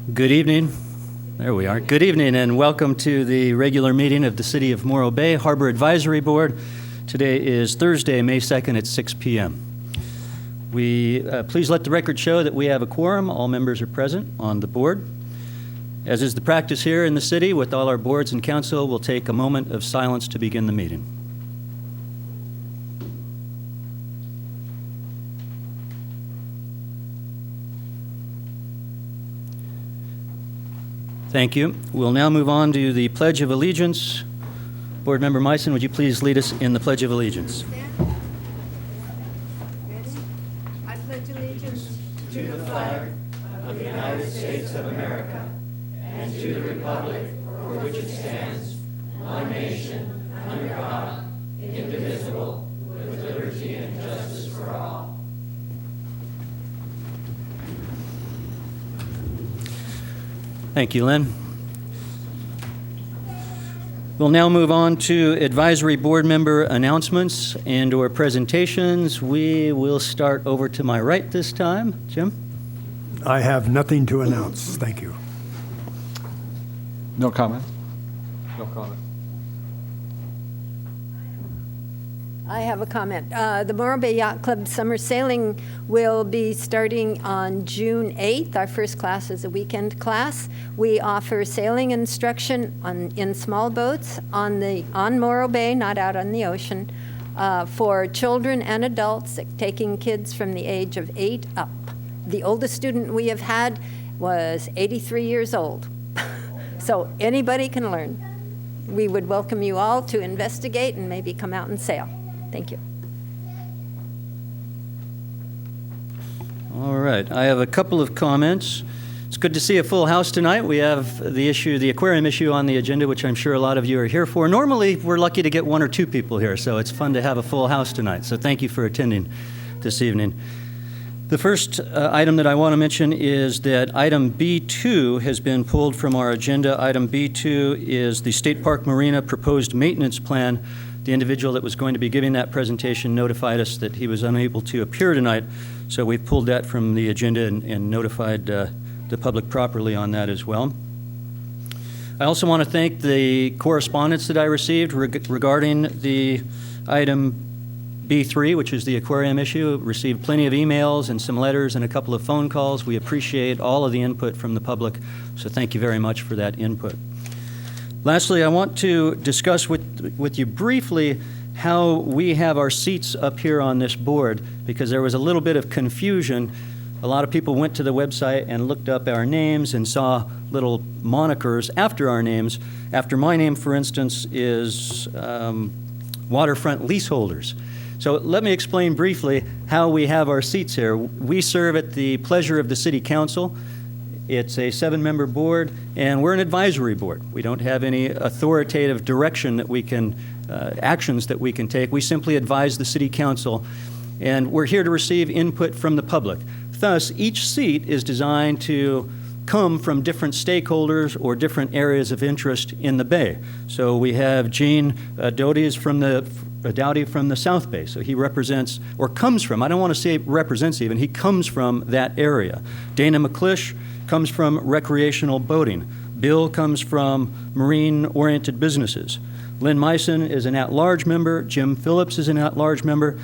Good evening. There we are. Good evening and welcome to the regular meeting of the City of Morro Bay Harbor Advisory Board. Today is Thursday, May 2nd at 6 p.m. Please let the record show that we have a quorum. All members are present on the board. As is the practice here in the city with all our boards and council, we'll take a moment of silence to begin the meeting. Thank you. We'll now move on to the Pledge of Allegiance. Board Member Meissen, would you please lead us in the Pledge of Allegiance? I pledge allegiance to the flag of the United States of America and to the republic for which it stands, one nation, under God, indivisible, with liberty and justice for all. Thank you, Lynn. We'll now move on to advisory board member announcements and/or presentations. We will start over to my right this time. Jim? I have nothing to announce. Thank you. No comment. No comment. I have a comment. The Morro Bay Yacht Club Summer Sailing will be starting on June 8th. Our first class is a weekend class. We offer sailing instruction in small boats on Morro Bay, not out on the ocean, for children and adults, taking kids from the age of 8 up. The oldest student we have had was 83 years old. So anybody can learn. We would welcome you all to investigate and maybe come out and sail. Thank you. All right. I have a couple of comments. It's good to see a full house tonight. We have the aquarium issue on the agenda, which I'm sure a lot of you are here for. Normally, we're lucky to get 1 or 2 people here, so it's fun to have a full house tonight. So thank you for attending this evening. The first item that I want to mention is that item B2 has been pulled from our agenda. Item B2 is the State Park Marina proposed maintenance plan. The individual that was going to be giving that presentation notified us that he was unable to appear tonight, so we pulled that from the agenda and notified the public properly on that as well. I also want to thank the correspondence that I received regarding the item B3, which is the aquarium issue. Received plenty of emails and some letters and a couple of phone calls. We appreciate all of the input from the public, so thank you very much for that input. Lastly, I want to discuss with you briefly how we have our seats up here on this board, because there was a little bit of confusion. A lot of people went to the website and looked up our names and saw little monikers after our names. After my name, for instance, is Waterfront Leaseholders. So let me explain briefly how we have our seats here. We serve at the pleasure of the City Council. It's a 7-member board, and we're an advisory board. We don't have any authoritative direction that we can, actions that we can take. We simply advise the City Council, and we're here to receive input from the public. Thus, each seat is designed to come from different stakeholders or different areas of interest in the Bay. So we have Gene Doughty from the South Bay. So he represents, or comes from, I don't want to say represents even, he comes from that area. Dana McClish comes from recreational boating. Bill comes from marine-oriented businesses. Lynn Meissen is an at-large member. Jim Phillips is an at-large member.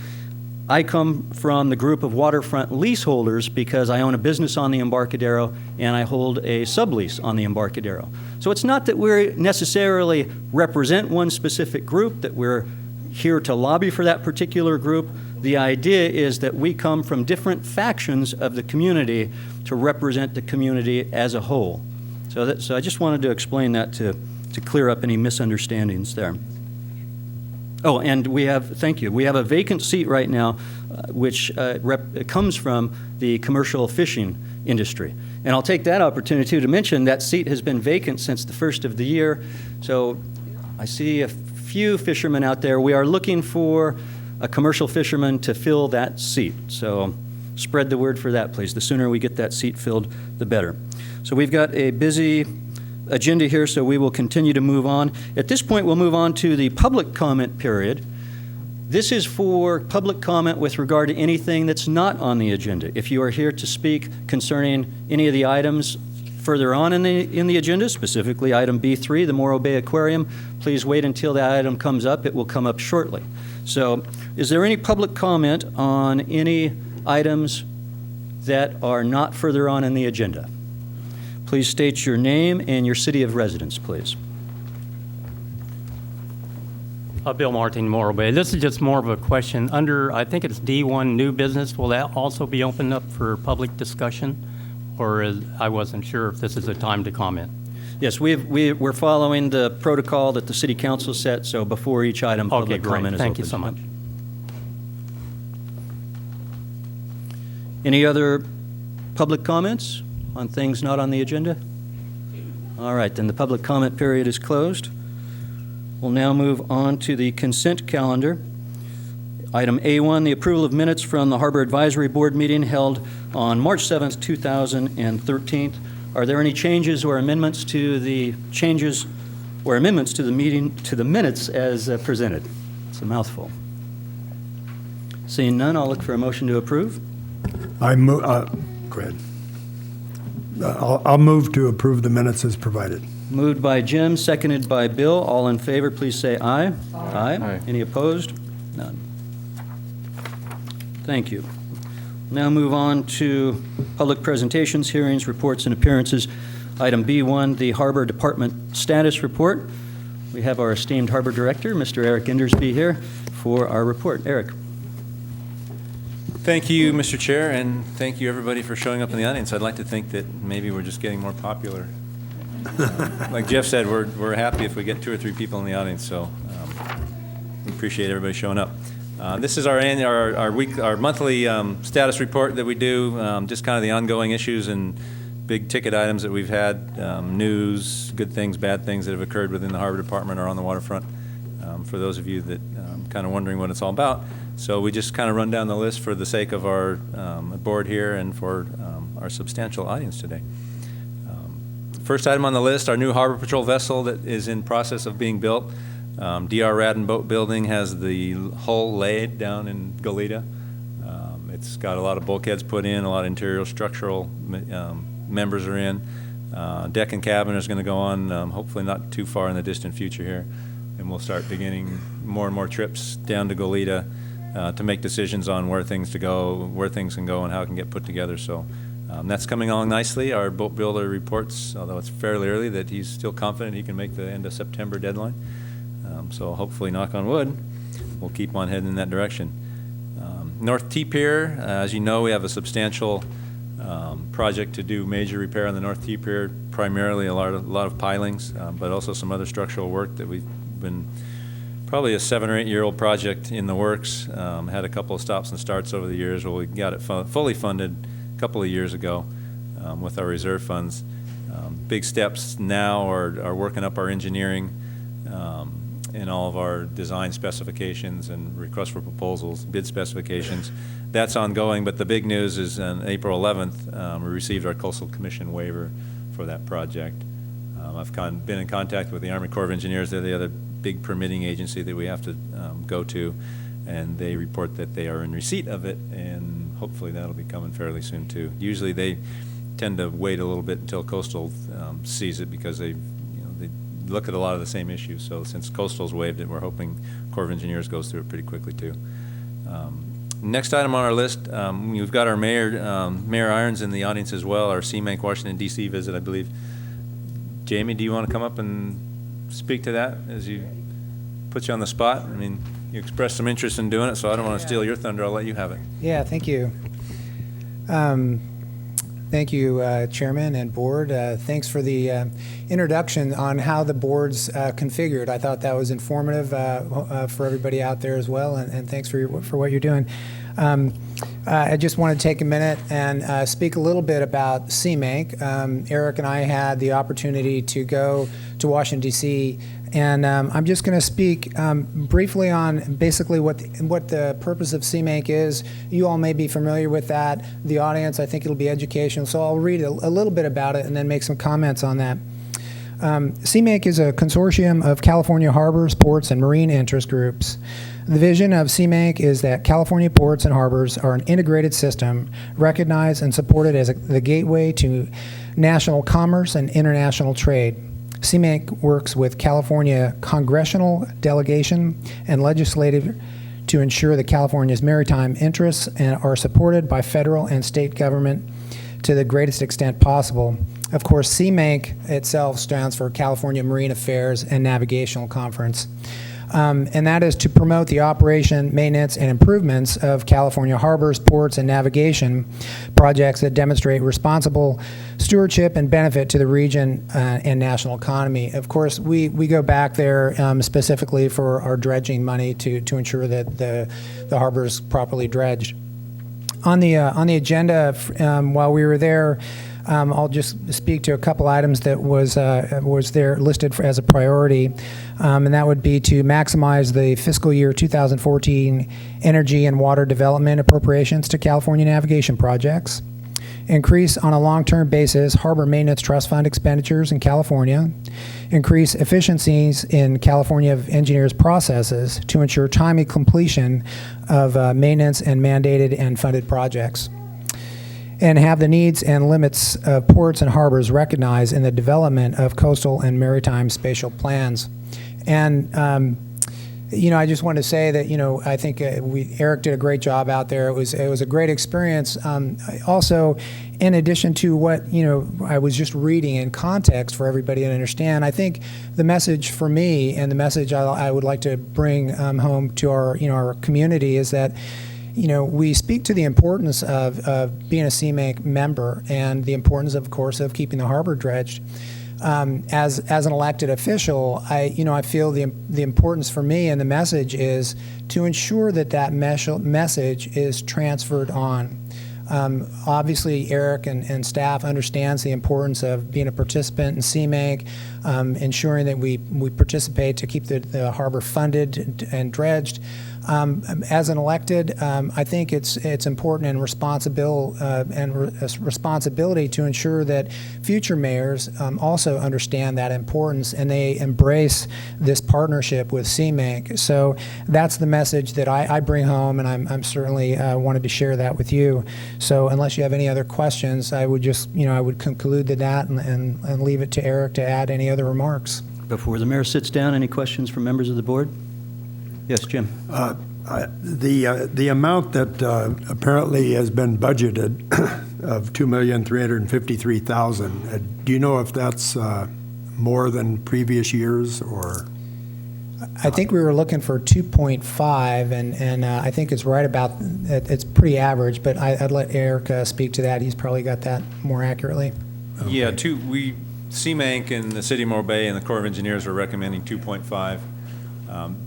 I come from the group of waterfront leaseholders because I own a business on the Embarcadero and I hold a sublease on the Embarcadero. So it's not that we necessarily represent one specific group, that we're here to lobby for that particular group. The idea is that we come from different factions of the community to represent the community as a whole. So I just wanted to explain that to clear up any misunderstandings there. Oh, and thank you, we have a vacant seat right now which comes from the commercial fishing industry. And I'll take that opportunity too to mention that seat has been vacant since the first of the year. So I see a few fishermen out there. We are looking for a commercial fisherman to fill that seat. So spread the word for that, please. The sooner we get that seat filled, the better. So we've got a busy agenda here, so we will continue to move on. At this point, we'll move on to the public comment period. This is for public comment with regard to anything that's not on the agenda. If you are here to speak concerning any of the items further on in the agenda, specifically item B3, the Morro Bay Aquarium, please wait until that item comes up. It will come up shortly. So is there any public comment on any items that are not further on in the agenda? Please state your name and your city of residence, please. Bill Martin, Morro Bay. This is just more of a question. Under, I think it's D1, new business, will that also be opened up for public discussion? Or I wasn't sure if this is a time to comment. Yes, we're following the protocol that the city council set, so before each item, Okay, public great. comment is Thank you open. so much. Any other public comments on things not on the agenda? All right, then the public comment period is closed. We'll now move on to the consent calendar. Item A1, the approval of minutes from the Harbor Advisory Board meeting held on March 7th, 2013. Are there any changes or amendments to the meeting, to the minutes as presented? It's a mouthful. Seeing none, I'll look for a motion to approve. Go ahead. I'll move to approve the minutes as provided. Moved by Jim, seconded by Bill. All in favor, please say aye. Aye. Any opposed? None. Thank you. Now move on to public presentations, hearings, reports, and appearances. Item B1, the Harbor Department Status Report. We have our esteemed Harbor Director, Mr. Eric Indersby, here for our report. Eric. Thank you, Mr. Chair, and thank you, everybody, for showing up in the audience. I'd like to think that maybe we're just getting more popular. Like Jeff said, we're happy if we get 2 or 3 people in the audience, so we appreciate everybody showing up. This is our monthly status report that we do, just kind of the ongoing issues and big ticket items that we've had, news, good things, bad things that have occurred within the Harbor Department or on the waterfront, for those of you that kind of wondering what it's all about. So we just kind of run down the list for the sake of our board here and for our substantial audience today. First item on the list, our new Harbor Patrol vessel that is in process of being built. DR Radden Boat Building has the hull laid down in Goleta. It's got a lot of bulkheads put in, a lot of interior structural members are in. Deck and cabin is going to go on, hopefully not too far in the distant future here. And we'll start beginning more and more trips down to Goleta to make decisions on where things can go and how it can get put together. So that's coming along nicely. Our boat builder reports, although it's fairly early, that he's still confident he can make the end of September deadline. So hopefully, knock on wood, we'll keep on heading in that direction. North T Pier, as you know, we have a substantial project to do major repair on the North T Pier, primarily a lot of pilings, but also some other structural work that we've been probably a 7 or 8 year old project in the works. Had a couple of stops and starts over the years. Well, we got it fully funded a couple of years ago with our reserve funds. Big steps now are working up our engineering and all of our design specifications and requests for proposals, bid specifications. That's ongoing, but the big news is on April 11th, we received our Coastal Commission waiver for that project. I've been in contact with the Army Corps of Engineers. They're the other big permitting agency that we have to go to, and they report that they are in receipt of it, and hopefully that'll be coming fairly soon too. Usually they tend to wait a little bit until Coastal sees it because they look at a lot of the same issues. So since Coastal's waived it, we're hoping Corps of Engineers goes through it pretty quickly too. Next item on our list, we've got our Mayor Irons in the audience as well, our CMB Washington, D.C. visit, I believe. Jamie, do you want to come up and speak to that as you put you on the spot? I mean, you expressed some interest in doing it, so I don't want to steal your thunder. I'll let you have it. Yeah, thank you. Thank you, Chairman and Board. Thanks for the introduction on how the board's configured. I thought that was informative for everybody out there as well, and thanks for what you're doing. I just want to take a minute and speak a little bit about CMB. Eric and I had the opportunity to go to Washington, D.C., and I'm just going to speak briefly on basically what the purpose of CMB is. You all may be familiar with that. The audience, I think it'll be educational, so I'll read a little bit about it and then make some comments on that. CMAQ is a consortium of California harbors, ports, and marine interest groups. The vision of CMAQ is that California ports and harbors are an integrated system recognized and supported as the gateway to national commerce and international trade. CMAQ works with California congressional delegation and legislative to ensure that California's maritime interests are supported by federal and state government to the greatest extent possible. Of course, CMAQ itself stands for California Marine Affairs and Navigational Conference. And that is to promote the operation, maintenance, and improvements of California harbors, ports, and navigation projects that demonstrate responsible stewardship and benefit to the region and national economy. Of course, we go back there specifically for our dredging money to ensure that the harbor is properly dredged. On the agenda, while we were there, I'll just speak to a couple items that was there listed as a priority, and that would be to maximize the fiscal year 2014 energy and water development appropriations to California navigation projects, increase on a long-term basis harbor maintenance trust fund expenditures in California, increase efficiencies in California engineers' processes to ensure timely completion of maintenance and mandated and funded projects, and have the needs and limits of ports and harbors recognized in the development of coastal and maritime spatial plans. And, I just want to say that, I think Eric did a great job out there. It was a great experience. Also, in addition to what, I was just reading in context for everybody to understand, I think the message for me and the message I would like to bring home to our community is that we speak to the importance of being a CMAQ member and the importance, of course, of keeping the harbor dredged. As an elected official, I feel the importance for me and the message is to ensure that message is transferred on. Obviously, Eric and staff understands the importance of being a participant in CMAQ, ensuring that we participate to keep the harbor funded and dredged. As an elected, I think it's important and responsibility to ensure that future mayors also understand that importance and they embrace this partnership with CMAQ. So that's the message that I bring home, and I'm certainly wanted to share that with you. So unless you have any other questions, I would just I would conclude that and leave it to Eric to add any other remarks. Before the mayor sits down, any questions from members of the board? Yes, Jim. The amount that apparently has been budgeted of $2,353,000, do you know if that's more than previous years or? I think we were looking for 2.5, and I think it's right about, it's pretty average, but I'd let Eric speak to that. He's probably got that more accurately. Okay. Yeah, CMAQ and the City of Morro Bay and the Corps of Engineers were recommending 2.5.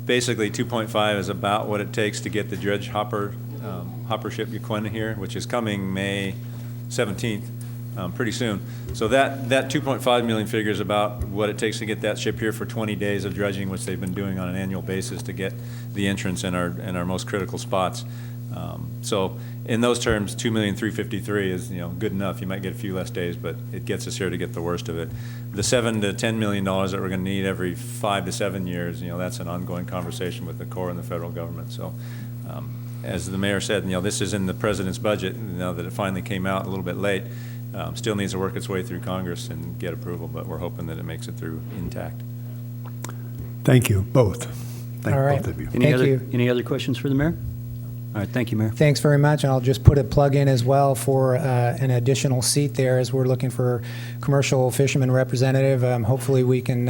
Basically, 2.5 is about what it takes to get the dredge hopper ship Yaquina here, which is coming May 17th, pretty soon. So that 2.5 million figure is about what it takes to get that ship here for 20 days of dredging, which they've been doing on an annual basis to get the entrance in our most critical spots. So in those terms, 2,353,000 is good enough. You might get a few less days, but it gets us here to get the worst of it. The $7 to $10 million that we're going to need every 5 to 7 years, that's an ongoing conversation with the Corps and the federal government. So as the mayor said, this is in the president's budget. Now that it finally came out a little bit late, still needs to work its way through Congress and get approval, but we're hoping that it makes it through intact. Thank you, both. Thank All right. both of you. Any other questions for the mayor? All right, thank you, Mayor. Thanks very much, and I'll just put a plug in as well for an additional seat there as we're looking for commercial fisherman representative. Hopefully we can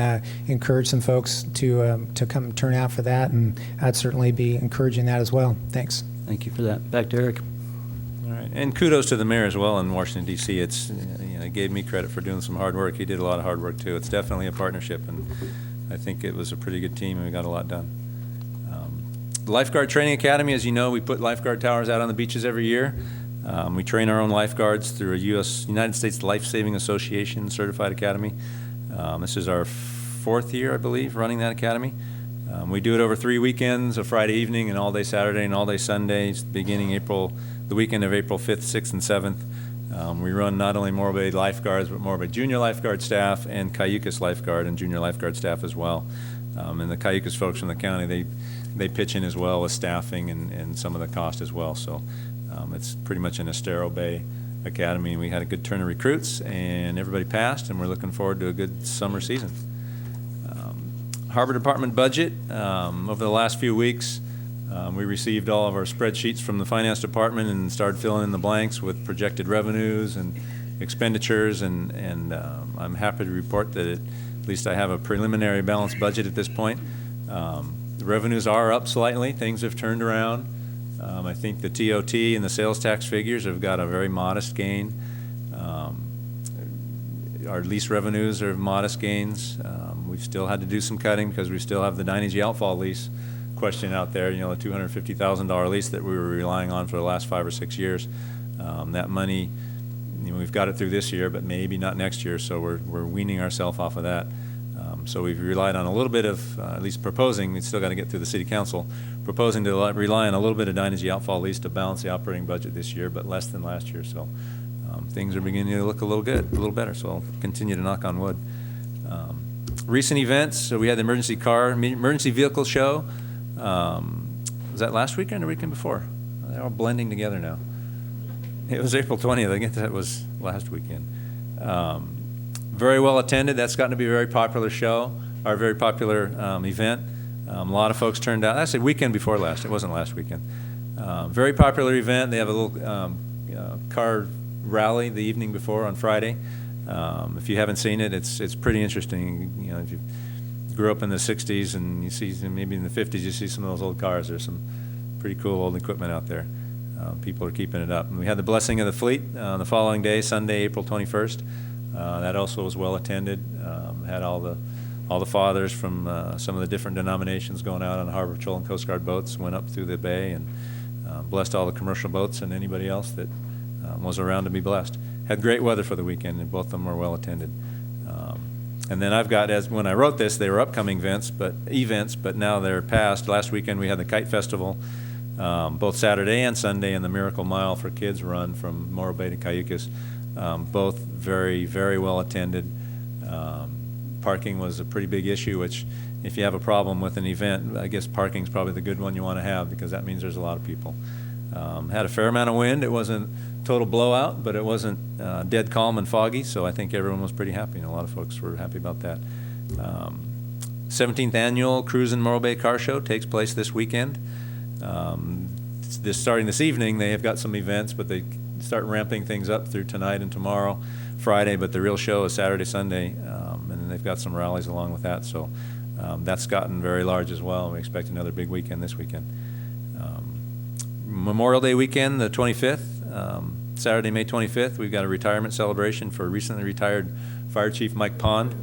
encourage some folks to come turn out for that, and I'd certainly be encouraging that as well. Thanks. Thank you for that. Back to Eric. All right, and kudos to the mayor as well in Washington, D.C. He gave me credit for doing some hard work. He did a lot of hard work, too. It's definitely a partnership, and I think it was a pretty good team, and we got a lot done. The Lifeguard Training Academy, as you know, we put lifeguard towers out on the beaches every year. We train our own lifeguards through a United States Life Saving Association certified academy. This is our 4th year, I believe, running that academy. We do it over 3 weekends, a Friday evening, an all-day Saturday, and all-day Sunday, beginning the weekend of April 5th, 6th, and 7th. We run not only Morro Bay lifeguards, but Morro Bay junior lifeguard staff and Cayucas lifeguard and junior lifeguard staff as well. And the Cayucas folks from the county, they pitch in as well with staffing and some of the cost as well. So it's pretty much an Estero Bay Academy. We had a good turn of recruits, and everybody passed, and we're looking forward to a good summer season. Harbor Department budget, over the last few weeks, we received all of our spreadsheets from the Finance Department and started filling in the blanks with projected revenues and expenditures, and I'm happy to report that at least I have a preliminary balanced budget at this point. The revenues are up slightly. Things have turned around. I think the TOT and the sales tax figures have got a very modest gain. Our lease revenues are modest gains. We've still had to do some cutting because we still have the Dynegy outfall lease question out there, the $250,000 lease that we were relying on for the last 5 or 6 years. That money, we've got it through this year, but maybe not next year, so we're weaning ourselves off of that. So we've relied on a little bit of, at least proposing, we've still got to get through the city council, proposing to rely on a little bit of Dynegy outfall lease to balance the operating budget this year, but less than last year. So things are beginning to look a little good, a little better, so I'll continue to knock on wood. Recent events, so we had the emergency vehicle show. Was that last weekend or weekend before? They're all blending together now. It was April 20th. I guess that was last weekend. Very well attended. That's gotten to be a very popular show, or a very popular event. A lot of folks turned out. I said weekend before last. It wasn't last weekend. Very popular event. They have a little car rally the evening before on Friday. If you haven't seen it, it's pretty interesting. If you grew up in the 60s and you see maybe in the 50s, you see some of those old cars. There's some pretty cool old equipment out there. People are keeping it up. And we had the blessing of the fleet the following day, Sunday, April 21st. That also was well attended. Had all the fathers from some of the different denominations going out on Harbor Patrol and Coast Guard boats, went up through the bay and blessed all the commercial boats and anybody else that was around to be blessed. Had great weather for the weekend, and both of them were well attended. And then I've got, as when I wrote this, they were upcoming events, but now they're past. Last weekend we had the Kite Festival, both Saturday and Sunday, and the Miracle Mile for Kids run from Morro Bay to Cayucas. Both very, very well attended. Parking was a pretty big issue, which if you have a problem with an event, I guess parking's probably the good one you want to have, because that means there's a lot of people. Had a fair amount of wind. It wasn't total blowout, but it wasn't dead calm and foggy, so I think everyone was pretty happy, and a lot of folks were happy about that. 17th Annual Cruisin' Morro Bay Car Show takes place this weekend. Starting this evening, they have got some events, but they start ramping things up through tonight and tomorrow, Friday, but the real show is Saturday, Sunday, and then they've got some rallies along with that, so that's gotten very large as well, and we expect another big weekend this weekend. Memorial Day weekend, the 25th, Saturday, May 25th, we've got a retirement celebration for recently retired Fire Chief Mike Pond.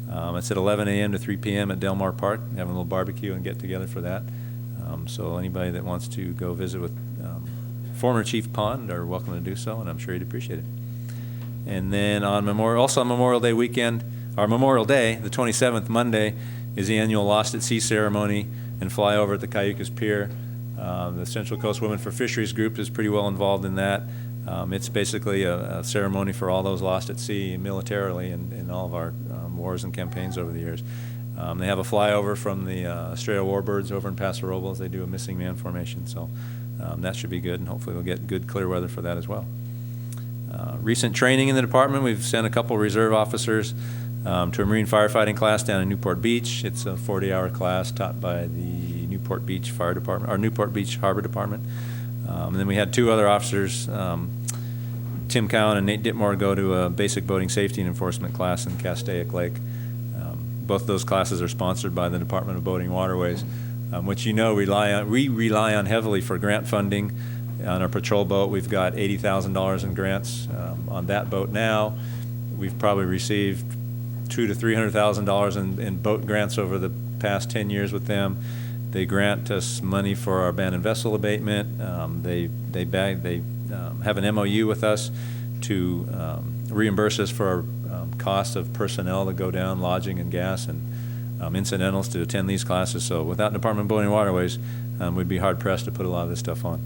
It's at 11 a.m. to 3 p.m. at Delmar Park. We're having a little barbecue and get together for that. So anybody that wants to go visit with former Chief Pond are welcome to do so, and I'm sure he'd appreciate it. And then on Memorial Day weekend, our Memorial Day, the 27th, Monday, is the annual Lost at Sea ceremony and flyover at the Cayucas Pier. The Central Coast Women for Fisheries group is pretty well involved in that. It's basically a ceremony for all those lost at sea militarily in all of our wars and campaigns over the years. They have a flyover from the Estrella Warbirds over in Paso Robles. They do a missing man formation, so that should be good, and hopefully we'll get good clear weather for that as well. Recent training in the department, we've sent a couple reserve officers to a marine firefighting class down in Newport Beach. It's a 40-hour class taught by the Newport Beach Fire Department, or Newport Beach Harbor Department. And then we had two other officers, Tim Cowan and Nate Ditmore, go to a basic boating safety and enforcement class in Castaic Lake. Both of those classes are sponsored by the Department of Boating Waterways, which we rely on heavily for grant funding. On our patrol boat, we've got $80,000 in grants on that boat now. We've probably received $200,000 to $300,000 in boat grants over the past 10 years with them. They grant us money for our abandoned vessel abatement. They have an MOU with us to reimburse us for our cost of personnel that go down, lodging and gas and incidentals to attend these classes. So without Department of Boating and Waterways, we'd be hard pressed to put a lot of this stuff on.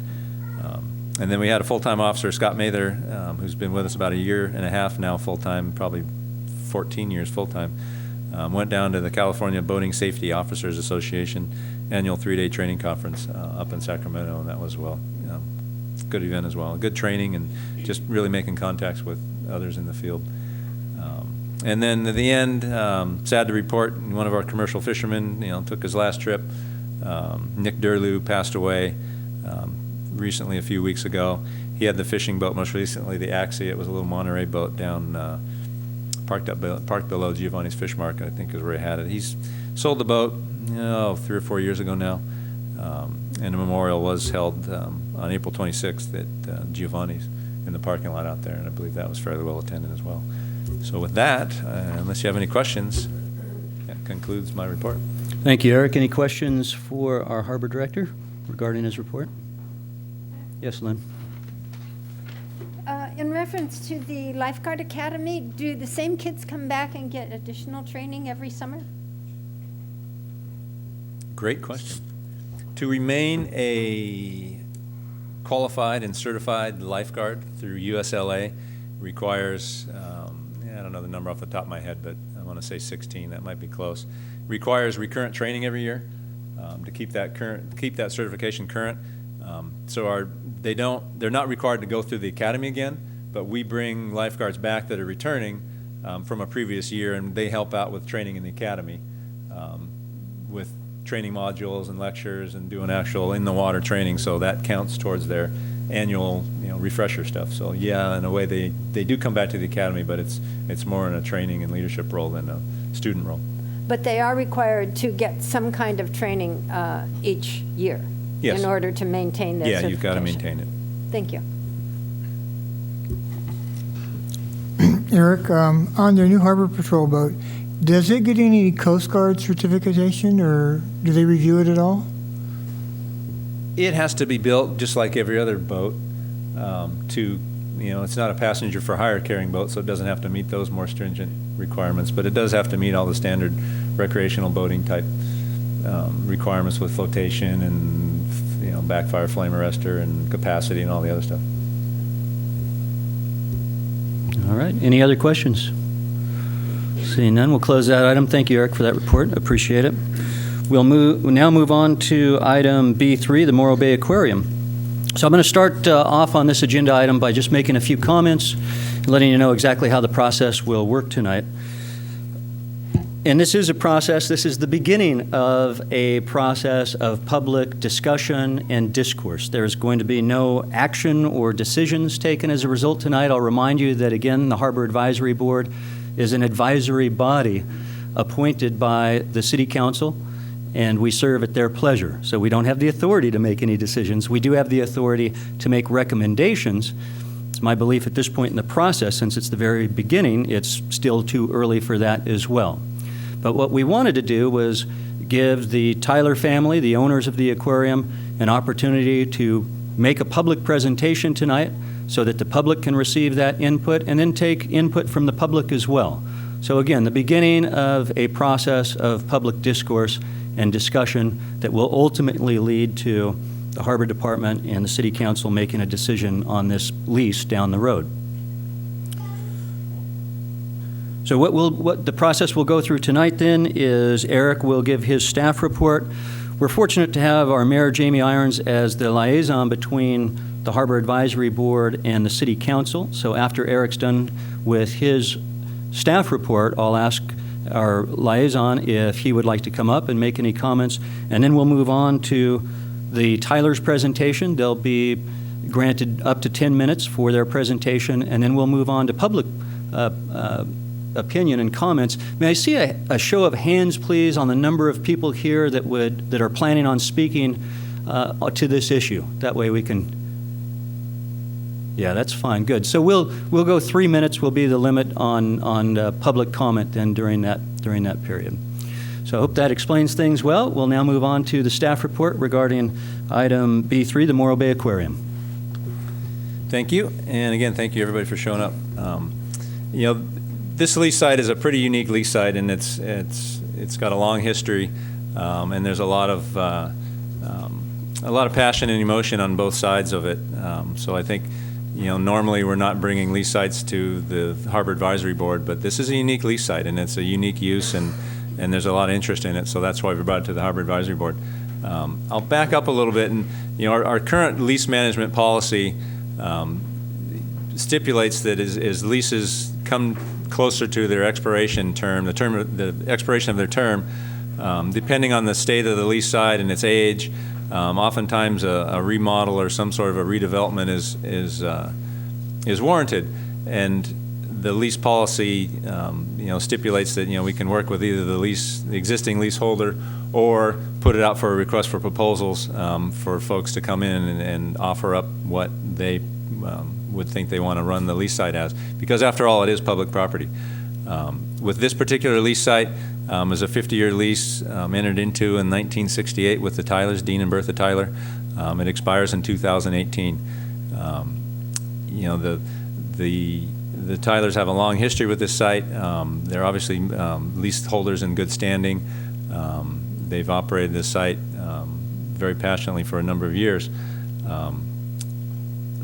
And then we had a full-time officer, Scott Mather, who's been with us about a year and a half now, full-time, probably 14 years full-time. Went down to the California Boating Safety Officers Association annual 3-day training conference up in Sacramento, and that was good event as well. Good training and just really making contacts with others in the field. And then at the end, sad to report, one of our commercial fishermen, took his last trip. Nick Durlew passed away recently, a few weeks ago. He had the fishing boat, most recently the Axie. It was a little Monterey boat down, parked below Giovanni's Fish Market, I think is where he had it. He's sold the boat 3 or 4 years ago now, and a memorial was held on April 26th at Giovanni's in the parking lot out there, and I believe that was fairly well attended as well. So with that, unless you have any questions, that concludes my report. Thank you, Eric. Any questions for our harbor director regarding his report? Yes, Lynn. In reference to the Lifeguard Academy, do the same kids come back and get additional training every summer? Great question. To remain a qualified and certified lifeguard through USLA requires, I don't know the number off the top of my head, but I want to say 16. That might be close. Requires recurrent training every year to keep that certification current. So they're not required to go through the academy again, but we bring lifeguards back that are returning from a previous year, and they help out with training in the academy with training modules and lectures and doing actual in-the-water training. So that counts towards their annual, refresher stuff. So yeah, in a way they do come back to the academy, but it's more in a training and leadership role than a student role. But they are required to get some kind of training each year. Yes. In order to maintain their certification. Yeah, you've got to maintain it. Thank you. Eric, on the New Harbor Patrol boat, does it get any Coast Guard certification, or do they review it at all? It has to be built just like every other boat it's not a passenger for hire carrying boat, so it doesn't have to meet those more stringent requirements, but it does have to meet all the standard recreational boating type requirements with flotation and backfire flame arrestor and capacity and all the other stuff. All right. Any other questions? Seeing none, we'll close that item. Thank you, Eric, for that report. Appreciate it. We'll now move on to item B3, the Morro Bay Aquarium. So I'm going to start off on this agenda item by just making a few comments, letting you know exactly how the process will work tonight. And this is a process, this is the beginning of a process of public discussion and discourse. There's going to be no action or decisions taken as a result tonight. I'll remind you that, again, the Harbor Advisory Board is an advisory body appointed by the City Council, and we serve at their pleasure. So we don't have the authority to make any decisions. We do have the authority to make recommendations. It's my belief at this point in the process, since it's the very beginning, it's still too early for that as well. But what we wanted to do was give the Tyler family, the owners of the aquarium, an opportunity to make a public presentation tonight so that the public can receive that input and then take input from the public as well. So again, the beginning of a process of public discourse and discussion that will ultimately lead to the Harbor Department and the City Council making a decision on this lease down the road. So what the process we'll go through tonight then is Eric will give his staff report. We're fortunate to have our Mayor, Jamie Irons, as the liaison between the Harbor Advisory Board and the City Council. So after Eric's done with his staff report, I'll ask our liaison if he would like to come up and make any comments, and then we'll move on to the Tyler's presentation. They'll be granted up to 10 minutes for their presentation, and then we'll move on to public opinion and comments. May I see a show of hands, please, on the number of people here that are planning on speaking to this issue? That way we can. Yeah, that's fine. Good. So we'll go 3 minutes. Will be the limit on public comment then during that period. So I hope that explains things well. We'll now move on to the staff report regarding item B3, the Morro Bay Aquarium. Thank you, and again, thank you everybody for showing up. This lease site is a pretty unique lease site, and it's got a long history, and there's a lot of a lot of passion and emotion on both sides of it. So I think, normally we're not bringing lease sites to the Harbor Advisory Board, but this is a unique lease site, and it's a unique use, and there's a lot of interest in it, so that's why we brought it to the Harbor Advisory Board. I'll back up a little bit, and our current lease management policy stipulates that as leases come closer to their expiration term, the expiration of their term, depending on the state of the lease site and its age, oftentimes a remodel or some sort of a redevelopment is warranted, and the lease policy stipulates that we can work with either the existing leaseholder or put it out for a request for proposals for folks to come in and offer up what they would think they want to run the lease site as, because after all, it is public property. With this particular lease site, is a 50-year lease entered into in 1968 with the Tylers, Dean and Bertha Tyler. It expires in 2018. The Tylers have a long history with this site. They're obviously leaseholders in good standing. They've operated this site very passionately for a number of years.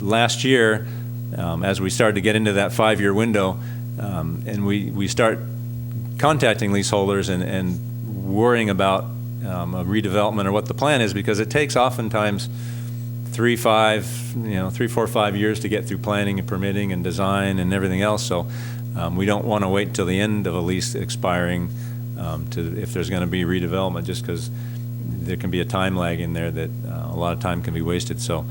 Last year, as we started to get into that 5-year window, and we start contacting leaseholders and worrying about a redevelopment or what the plan is, because it takes oftentimes 3, 4, 5 years to get through planning and permitting and design and everything else. So we don't want to wait till the end of a lease expiring if there's going to be redevelopment, just because there can be a time lag in there that a lot of time can be wasted. So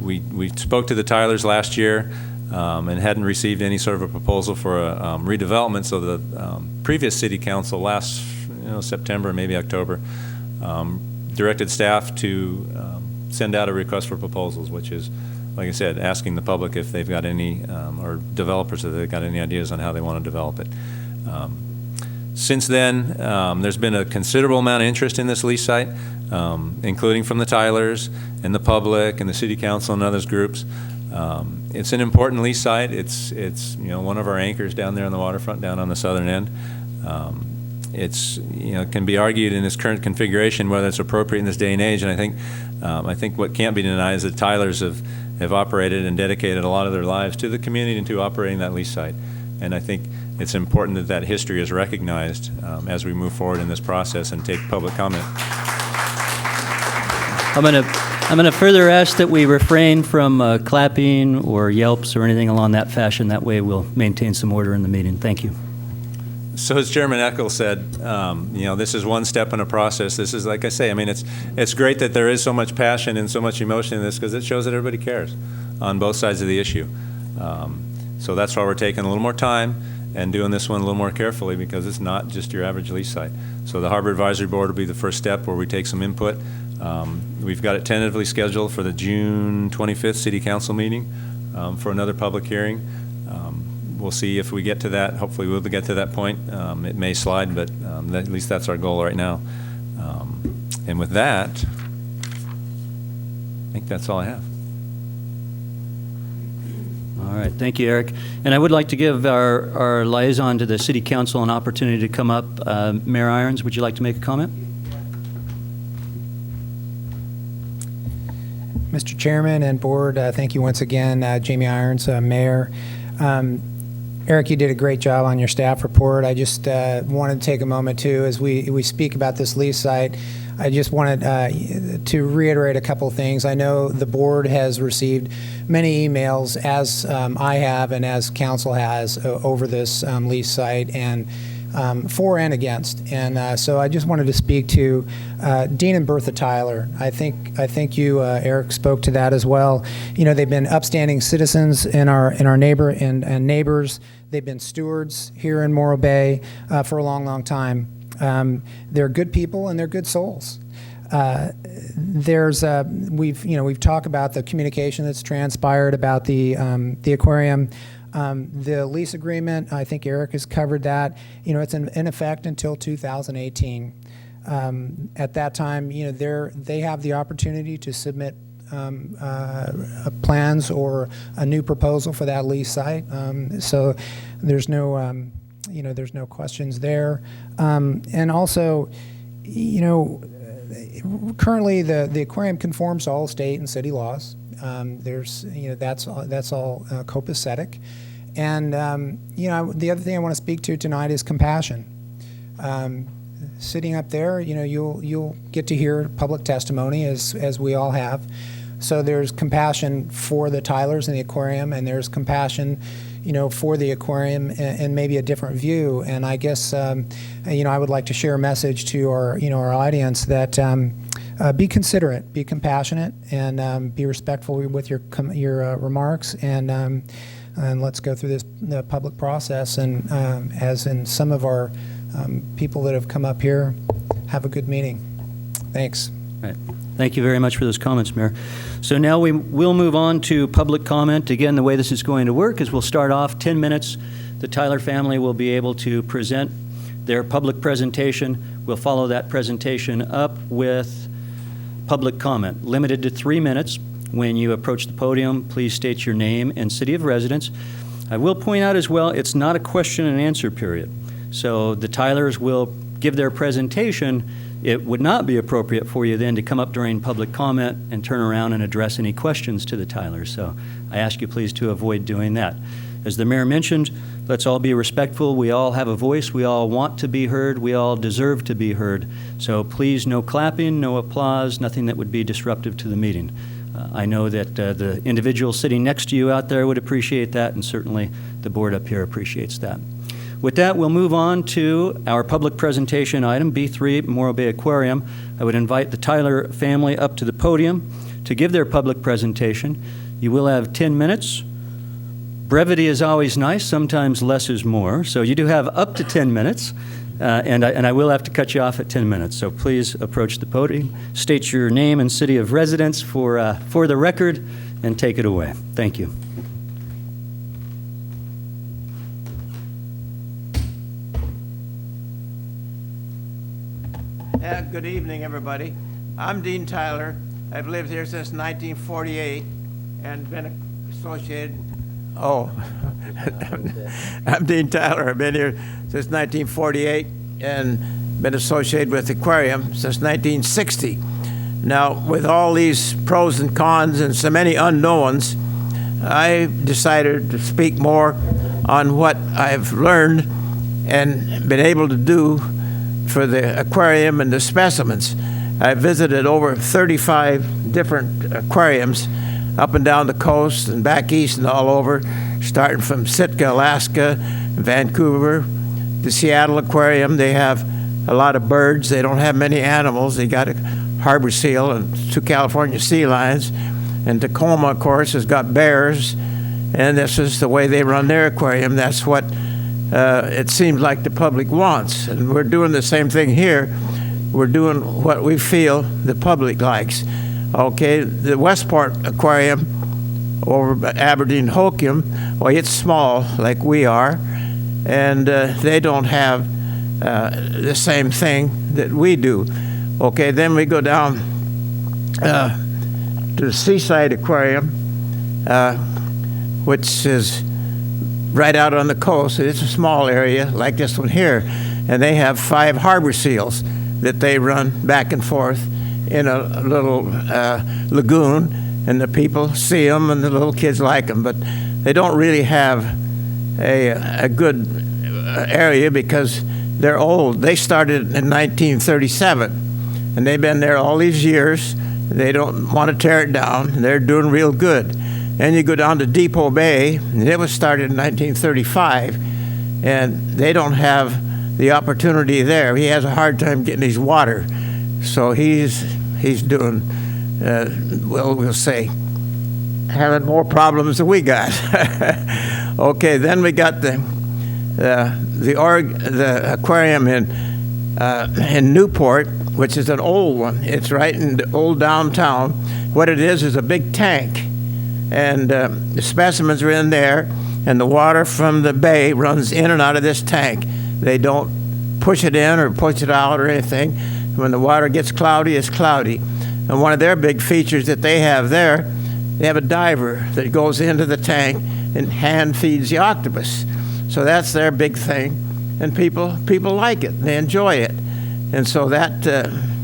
we spoke to the Tylers last year and hadn't received any sort of a proposal for a redevelopment. So the previous city council last September, maybe October, directed staff to send out a request for proposals, which is, like I said, asking the public if they've got any, or developers if they've got any ideas on how they want to develop it. Since then, there's been a considerable amount of interest in this lease site, including from the Tylers and the public and the city council and others groups. It's an important lease site. It's one of our anchors down there on the waterfront, down on the southern end. It's can be argued in its current configuration whether it's appropriate in this day and age. And I think what can't be denied is that Tylers have operated and dedicated a lot of their lives to the community and to operating that lease site. And I think it's important that that history is recognized as we move forward in this process and take public comment. I'm going to further ask that we refrain from clapping or yelps or anything along that fashion. That way we'll maintain some order in the meeting. Thank you. So as Chairman Eckel said, this is one step in a process. This is, like I say, it's great that there is so much passion and so much emotion in this, because it shows that everybody cares on both sides of the issue. So that's why we're taking a little more time and doing this one a little more carefully, because it's not just your average lease site. So the Harbor Advisory Board will be the first step where we take some input. We've got it tentatively scheduled for the June 25th City Council meeting for another public hearing. We'll see if we get to that. Hopefully we'll get to that point. It may slide, but at least that's our goal right now. And with that, I think that's all I have. All right, thank you, Eric. And I would like to give our liaison to the City Council an opportunity to come up. Mayor Irons, would you like to make a comment? Mr. Chairman and Board, thank you once again, Jamie Irons, Mayor. Eric, you did a great job on your staff report. I just wanted to take a moment, too, as we speak about this lease site. I just wanted to reiterate a couple of things. I know the board has received many emails, as I have and as council has, over this lease site, and for and against. And so I just wanted to speak to Dean and Bertha Tyler. I think you, Eric, spoke to that as well. They've been upstanding citizens in our neighbors. They've been stewards here in Morro Bay for a long, long time. They're good people and they're good souls. We've talked about the communication that's transpired about the aquarium. The lease agreement, I think Eric has covered that. It's in effect until 2018. At that time, they have the opportunity to submit plans or a new proposal for that lease site. So there's no, there's no questions there. And also, currently the aquarium conforms to all state and city laws. There's, that's all copacetic. And, the other thing I want to speak to tonight is compassion. Sitting up there, you'll get to hear public testimony as we all have. So there's compassion for the Tylers and the aquarium, and there's compassion, for the aquarium and maybe a different view. And I guess, I would like to share a message to our audience that be considerate, be compassionate, and be respectful with your remarks, and let's go through the public process. And as in some of our people that have come up here, have a good meeting. Thanks. Right. Thank you very much for those comments, Mayor. So now we will move on to public comment. Again, the way this is going to work is we'll start off 10 minutes. The Tyler family will be able to present their public presentation. We'll follow that presentation up with public comment, limited to 3 minutes. When you approach the podium, please state your name and city of residence. I will point out as well, it's not a question and answer period. So the Tylers will give their presentation. It would not be appropriate for you then to come up during public comment and turn around and address any questions to the Tylers. So I ask you please to avoid doing that. As the mayor mentioned, let's all be respectful. We all have a voice. We all want to be heard. We all deserve to be heard. So please, no clapping, no applause, nothing that would be disruptive to the meeting. I know that the individual sitting next to you out there would appreciate that, and certainly the board up here appreciates that. With that, we'll move on to our public presentation item, B3, Morro Bay Aquarium. I would invite the Tyler family up to the podium to give their public presentation. You will have 10 minutes. Brevity is always nice. Sometimes less is more. So you do have up to 10 minutes, and I will have to cut you off at 10 minutes. So please approach the podium, state your name and city of residence for the record, and take it away. Thank you. Good evening, everybody. I'm Dean Tyler. I've lived here since 1948 and been associated. Oh, I'm Dean Tyler. I've been here since 1948 and been associated with the aquarium since 1960. Now, with all these pros and cons and so many unknowns, I decided to speak more on what I've learned and been able to do for the aquarium and the specimens. I visited over 35 different aquariums up and down the coast and back east and all over, starting from Sitka, Alaska, Vancouver, the Seattle Aquarium. They have a lot of birds. They don't have many animals. They got a harbor seal and 2 California sea lions. And Tacoma, of course, has got bears. And this is the way they run their aquarium. That's what it seems like the public wants. And we're doing the same thing here. We're doing what we feel the public likes. Okay, the Westport Aquarium over Aberdeen Hoquiam, well, it's small like we are, and they don't have the same thing that we do. Okay, then we go down to the Seaside Aquarium, which is right out on the coast. It's a small area like this one here, and they have 5 harbor seals that they run back and forth in a little lagoon, and the people see them and the little kids like them, but they don't really have a good area because they're old. They started in 1937, and they've been there all these years. They don't want to tear it down. They're doing real good. And you go down to Depot Bay, and it was started in 1935, and they don't have the opportunity there. He has a hard time getting his water. So he's doing, well, we'll say, having more problems than we got. Okay, then we got the aquarium in Newport, which is an old one. It's right in the old downtown. What it is a big tank, and the specimens are in there, and the water from the bay runs in and out of this tank. They don't push it in or push it out or anything. When the water gets cloudy, it's cloudy. And one of their big features that they have there, they have a diver that goes into the tank and hand feeds the octopus. So that's their big thing. And people like it. They enjoy it. And so that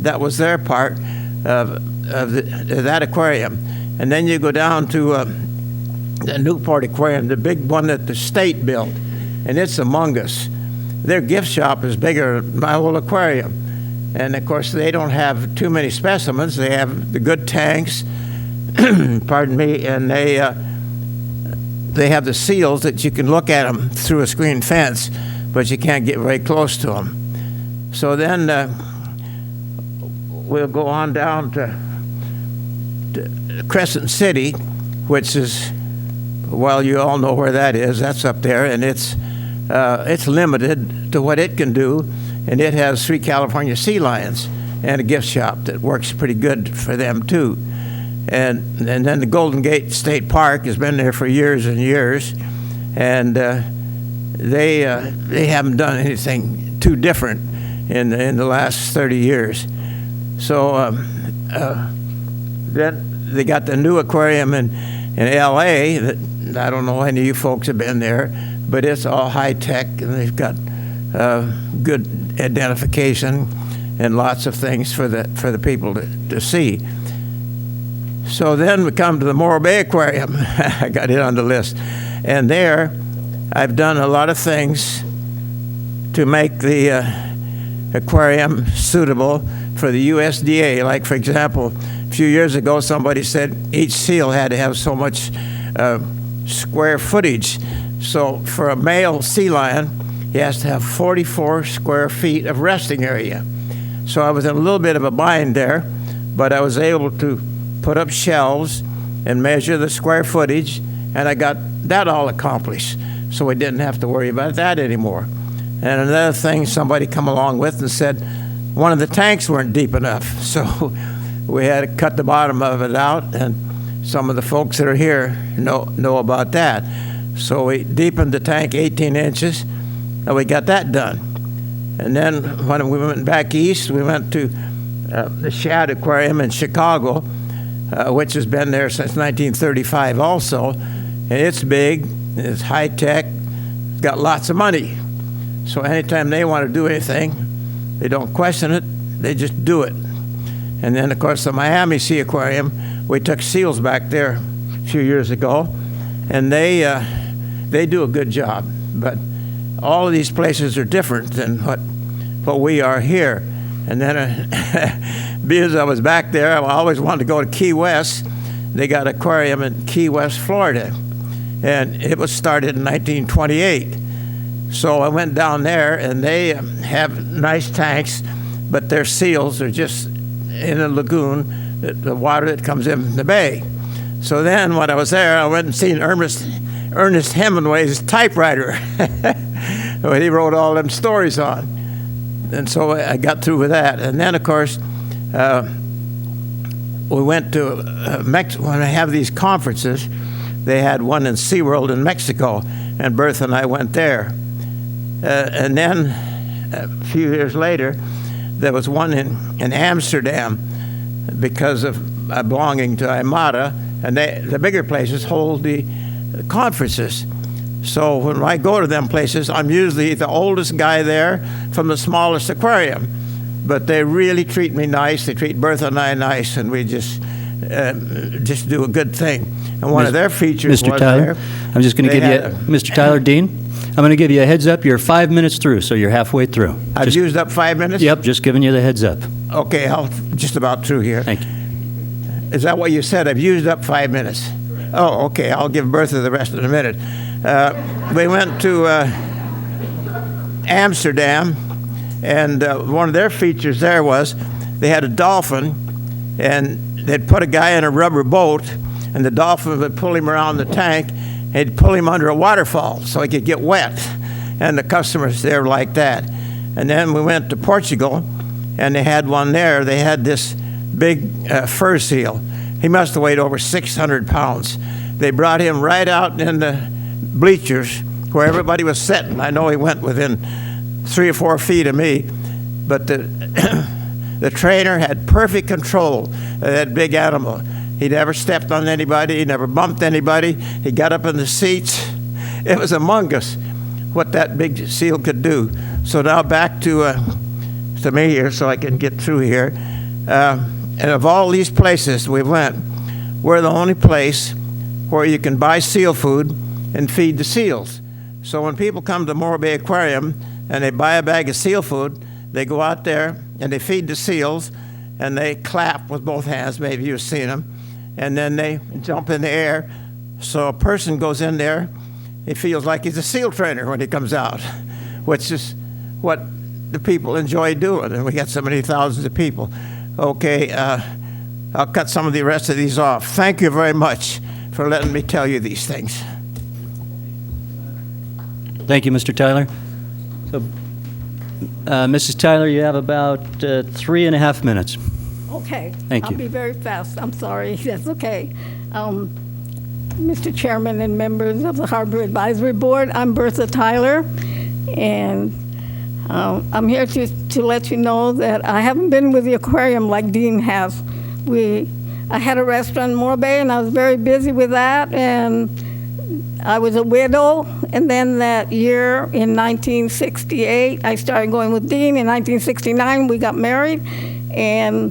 that was their part of that aquarium. And then you go down to the Newport Aquarium, the big one that the state built, and it's humongous. Their gift shop is bigger than my old aquarium. And of course, they don't have too many specimens. They have the good tanks, pardon me, and they have the seals that you can look at them through a screen fence, but you can't get very close to them. So then we'll go on down to Crescent City, which is, well, you all know where that is. That's up there, and it's limited to what it can do, and it has 3 California sea lions and a gift shop that works pretty good for them too. And then the Golden Gate State Park has been there for years and years, and they haven't done anything too different in the last 30 years. So then they got the new aquarium in L.A. that I don't know any of you folks have been there, but it's all high tech, and they've got good identification and lots of things for the people to see. So then we come to the Morro Bay Aquarium. I got it on the list. And there, I've done a lot of things to make the aquarium suitable for the USDA. Like, for example, a few years ago, somebody said each seal had to have so much square footage. So for a male sea lion, he has to have 44 square feet of resting area. So I was in a little bit of a bind there, but I was able to put up shelves and measure the square footage, and I got that all accomplished. So we didn't have to worry about that anymore. And another thing, somebody come along with and said one of the tanks weren't deep enough. So we had to cut the bottom of it out, and some of the folks that are here know about that. So we deepened the tank 18 inches, and we got that done. And then when we went back east, we went to the Shad Aquarium in Chicago, which has been there since 1935 also. And it's big, it's high tech, it's got lots of money. So anytime they want to do anything, they don't question it, they just do it. And then, of course, the Miami Sea Aquarium, we took seals back there a few years ago, and they do a good job. But all of these places are different than what we are here. And then, because I was back there, I always wanted to go to Key West. They got an aquarium in Key West, Florida, and it was started in 1928. So I went down there, and they have nice tanks, but their seals are just in a lagoon, the water that comes in the bay. So then when I was there, I went and seen Ernest Hemingway's typewriter when he wrote all them stories on. And so I got through with that. And then, of course, we went to Mexico. When I have these conferences, they had one in SeaWorld in Mexico, and Bertha and I went there. And then a few years later, there was one in Amsterdam because of belonging to IMATA, and the bigger places hold the conferences. So when I go to them places, I'm usually the oldest guy there from the smallest aquarium. But they really treat me nice. They treat Bertha and I nice, and we just do a good thing. And one of their features Mr. was Tyler, there. I'm just going to give you, Mr. Tyler, Dean, I'm going to give you a heads up. You're 5 minutes through, so you're halfway through. I've used up 5 minutes? Yep, just giving you the heads up. Okay, I'll just about through here. Thank you. Is that what you said? I've used up 5 minutes. Oh, okay. I'll give Bertha the rest in a minute. We went to Amsterdam, and one of their features there was they had a dolphin, and they'd put a guy in a rubber boat, and the dolphin would pull him around the tank, and he'd pull him under a waterfall so he could get wet. And the customers there liked that. And then we went to Portugal, and they had one there. They had this big fur seal. He must have weighed over 600 pounds. They brought him right out in the bleachers where everybody was sitting. I know he went within 3 or 4 feet of me, but the trainer had perfect control of that big animal. He never stepped on anybody. He never bumped anybody. He got up in the seats. It was among us what that big seal could do. So now back to me here so I can get through here. And of all these places we went, we're the only place where you can buy seal food and feed the seals. So when people come to Morro Bay Aquarium and they buy a bag of seal food, they go out there and they feed the seals and they clap with both hands, maybe you've seen them, and then they jump in the air. So a person goes in there, he feels like he's a SEAL trainer when he comes out, which is what the people enjoy doing, and we got so many thousands of people. Okay, I'll cut some of the rest of these off. Thank you very much for letting me tell you these things. Thank you, Mr. Tyler. So, Mrs. Tyler, you have about 3.5 minutes. Okay. Thank you. I'll be very fast. I'm sorry. That's okay. Mr. Chairman and members of the Harbor Advisory Board, I'm Bertha Tyler, and I'm here to let you know that I haven't been with the aquarium like Dean has. I had a restaurant in Morro Bay, and I was very busy with that, and I was a widow, and then that year in 1968, I started going with Dean. In 1969, we got married, and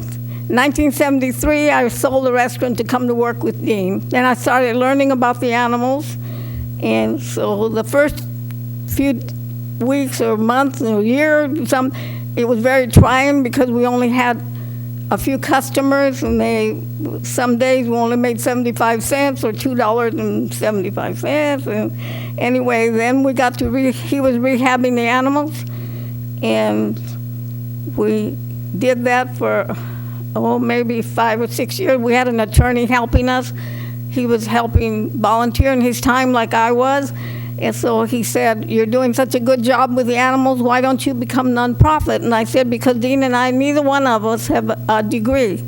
1973, I sold the restaurant to come to work with Dean. Then I started learning about the animals, and so the first few weeks or months or year, it was very trying because we only had a few customers, and some days we only made 75 cents or $2.75. And anyway, then we got to he was rehabbing the animals, and we did that for maybe 5 or 6 years. We had an attorney helping us. He was helping volunteer in his time like I was. And so he said, you're doing such a good job with the animals, why don't you become nonprofit? And I said, because Dean and I, neither one of us have a degree.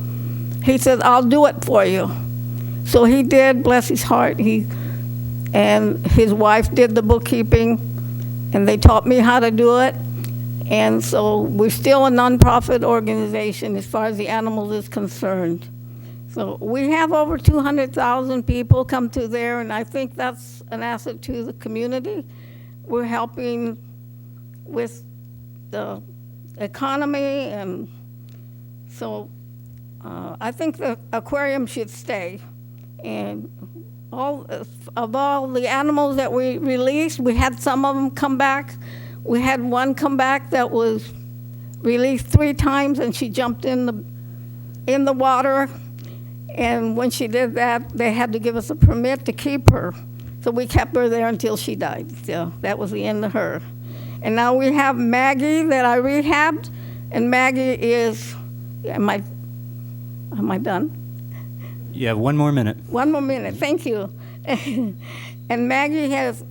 He said, I'll do it for you. So he did, bless his heart. And his wife did the bookkeeping, and they taught me how to do it. And so we're still a nonprofit organization as far as the animals is concerned. So we have over 200,000 people come to there, and I think that's an asset to the community. We're helping with the economy, and so I think the aquarium should stay. And all the animals that we released, we had some of them come back. We had one come back that was released 3 times, and she jumped in the water. And when she did that, they had to give us a permit to keep her. So we kept her there until she died. So that was the end of her. And now we have Maggie that I rehabbed. And Maggie is, am I done? You have 1 more minute. 1 more minute, thank you. And Maggie has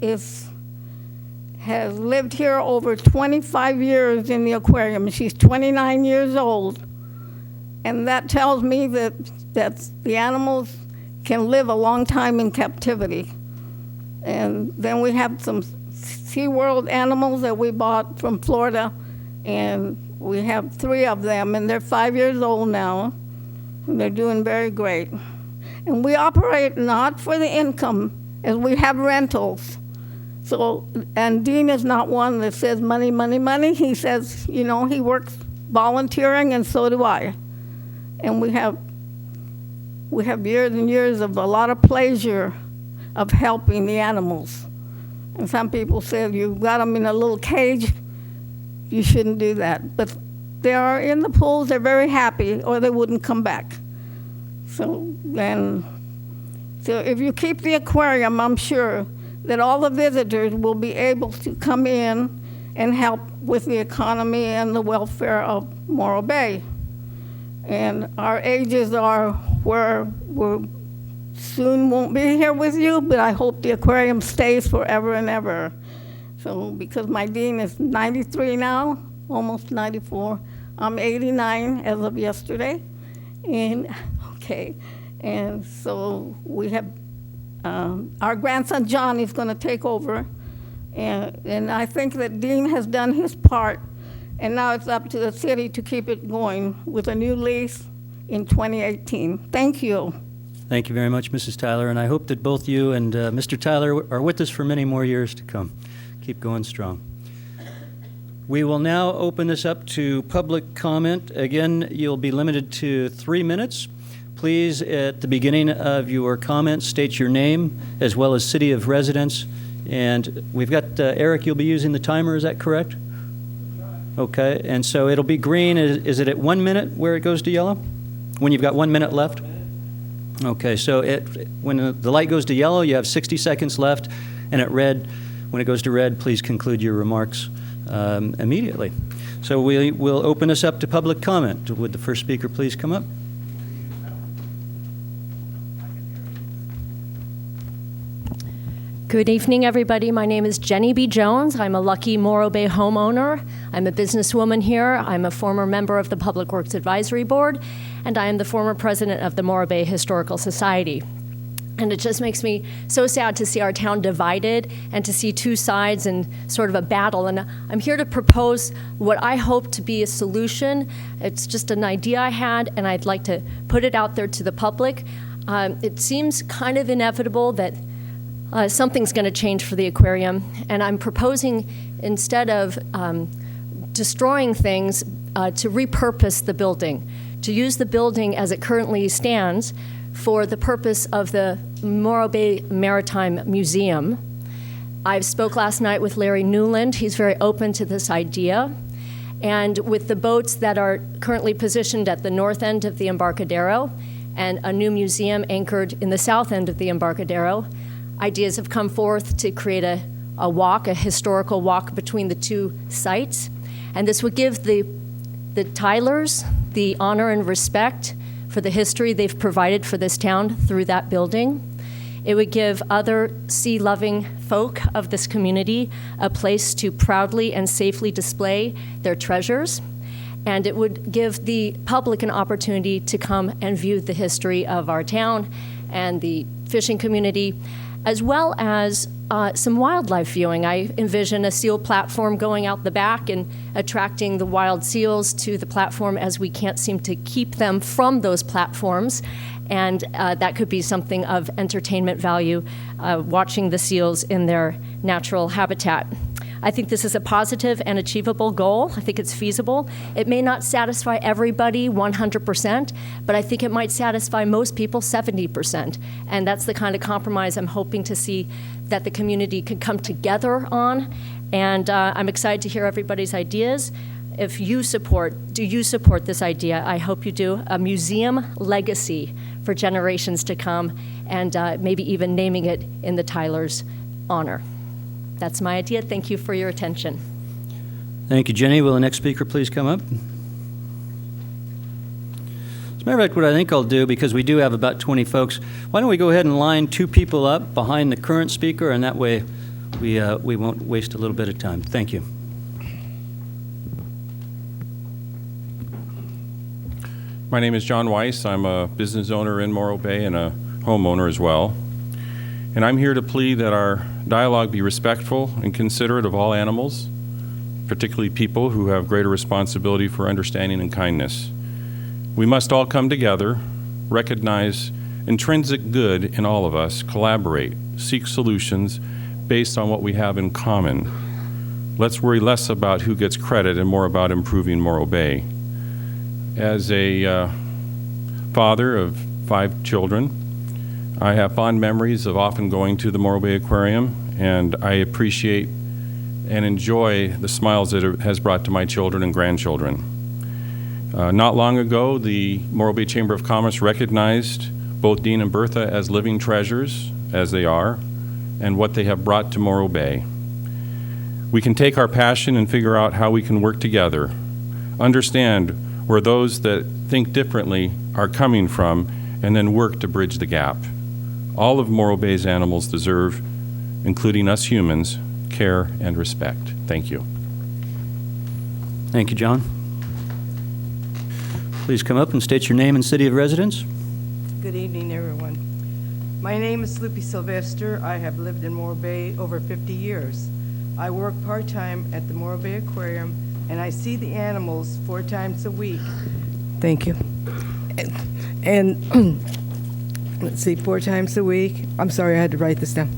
lived here over 25 years in the aquarium. She's 29 years old. And that tells me that the animals can live a long time in captivity. And then we have some SeaWorld animals that we bought from Florida, and we have 3 of them, and they're 5 years old now, and they're doing very great. And we operate not for the income, as we have rentals. So, and Dean is not one that says money, money, money. He says, he works volunteering, and so do I. And we have years and years of a lot of pleasure of helping the animals. And some people say, you've got them in a little cage, you shouldn't do that. But they are in the pools, they're very happy, or they wouldn't come back. So if you keep the aquarium, I'm sure that all the visitors will be able to come in and help with the economy and the welfare of Morro Bay. And our ages are where we soon won't be here with you, but I hope the aquarium stays forever and ever. So, because my Dean is 93 now, almost 94. I'm 89 as of yesterday. And, and so we have, our grandson John is gonna take over. And I think that Dean has done his part. And now it's up to the city to keep it going with a new lease in 2018. Thank you. Thank you very much, Mrs. Tyler, and I hope that both you and Mr. Tyler are with us for many more years to come. Keep going strong. We will now open this up to public comment. Again, you'll be limited to 3 minutes. Please, at the beginning of your comment, state your name as well as city of residence. And we've got, Eric, you'll be using the timer, is that correct? Okay, and so it'll be green. Is it at 1 minute where it goes to yellow? When you've got 1 minute left? Okay, so when the light goes to yellow, you have 60 seconds left, and at red, when it goes to red, please conclude your remarks immediately. So we will open this up to public comment. Would the first speaker please come up? Good evening, everybody. My name is Jenny B. Jones. I'm a lucky Morro Bay homeowner. I'm a businesswoman here. I'm a former member of the Public Works Advisory Board, and I am the former president of the Morro Bay Historical Society. And it just makes me so sad to see our town divided and to see two sides and sort of a battle. And I'm here to propose what I hope to be a solution. It's just an idea I had, and I'd like to put it out there to the public. It seems kind of inevitable that something's going to change for the aquarium, and I'm proposing, instead of destroying things, to repurpose the building, to use the building as it currently stands for the purpose of the Morro Bay Maritime Museum. I spoke last night with Larry Newland. He's very open to this idea. And with the boats that are currently positioned at the north end of the Embarcadero and a new museum anchored in the south end of the Embarcadero, ideas have come forth to create a walk, a historical walk between the two sites. And this would give the Tylers the honor and respect for the history they've provided for this town through that building. It would give other sea-loving folk of this community a place to proudly and safely display their treasures. And it would give the public an opportunity to come and view the history of our town and the fishing community, as well as some wildlife viewing. I envision a seal platform going out the back and attracting the wild seals to the platform, as we can't seem to keep them from those platforms. And that could be something of entertainment value, watching the seals in their natural habitat. I think this is a positive and achievable goal. I think it's feasible. It may not satisfy everybody 100%, but I think it might satisfy most people 70%. And that's the kind of compromise I'm hoping to see that the community can come together on. And I'm excited to hear everybody's ideas. If you do you support this idea? I hope you do. A museum legacy for generations to come, and maybe even naming it in the Tylers' honor. That's my idea. Thank you for your attention. Thank you, Jenny. Will the next speaker please come up? As a matter of fact, what I think I'll do, because we do have about 20 folks, why don't we go ahead and line two people up behind the current speaker, and that way we won't waste a little bit of time. Thank you. My name is John Weiss. I'm a business owner in Morro Bay and a homeowner as well. And I'm here to plead that our dialogue be respectful and considerate of all animals, particularly people who have greater responsibility for understanding and kindness. We must all come together, recognize intrinsic good in all of us, collaborate, seek solutions based on what we have in common. Let's worry less about who gets credit and more about improving Morro Bay. As a father of 5 children, I have fond memories of often going to the Morro Bay Aquarium, and I appreciate and enjoy the smiles that it has brought to my children and grandchildren. Not long ago, the Morro Bay Chamber of Commerce recognized both Dean and Bertha as living treasures, as they are, and what they have brought to Morro Bay. We can take our passion and figure out how we can work together, understand where those that think differently are coming from, and then work to bridge the gap. All of Morro Bay's animals deserve, including us humans, care and respect. Thank you. Thank you, John. Please come up and state your name and city of residence. Good evening, everyone. My name is Sloopy Sylvester. I have lived in Morro Bay over 50 years. I work part-time at the Morro Bay Aquarium, and I see the animals 4 times a week. Thank you. And let's see, 4 times a week. I'm sorry, I had to write this down.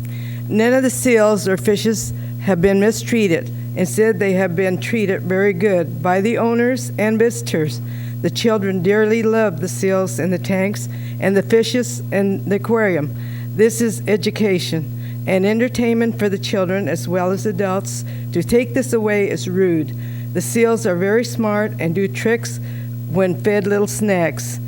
None of the seals or fishes have been mistreated, and said they have been treated very good by the owners and visitors. The children dearly love the seals in the tanks and the fishes in the aquarium. This is education and entertainment for the children as well as adults. To take this away is rude. The seals are very smart and do tricks when fed little snacks.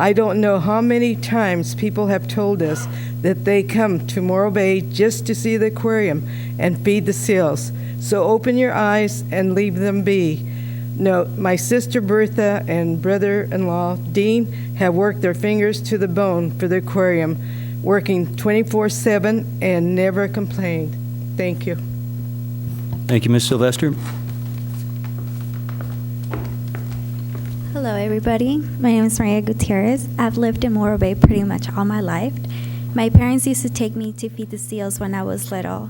I don't know how many times people have told us that they come to Morro Bay just to see the aquarium and feed the seals. So open your eyes and leave them be. No, my sister Bertha and brother-in-law Dean have worked their fingers to the bone for the aquarium, working 24/7 and never complained. Thank you. Thank you, Ms. Sylvester. Hello, everybody. My name is Maria Gutierrez. I've lived in Morro Bay pretty much all my life. My parents used to take me to feed the seals when I was little,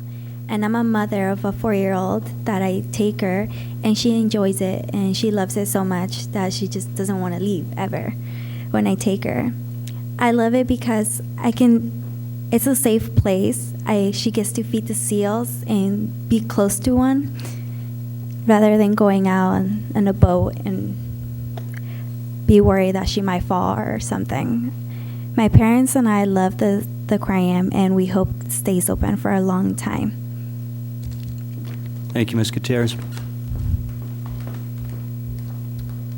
and I'm a mother of a 4-year-old that I take her, and she enjoys it, and she loves it so much that she just doesn't want to leave ever when I take her. I love it because it's a safe place. She gets to feed the seals and be close to one rather than going out on a boat and be worried that she might fall or something. My parents and I love the aquarium, and we hope it stays open for a long time. Thank you, Ms. Gutierrez.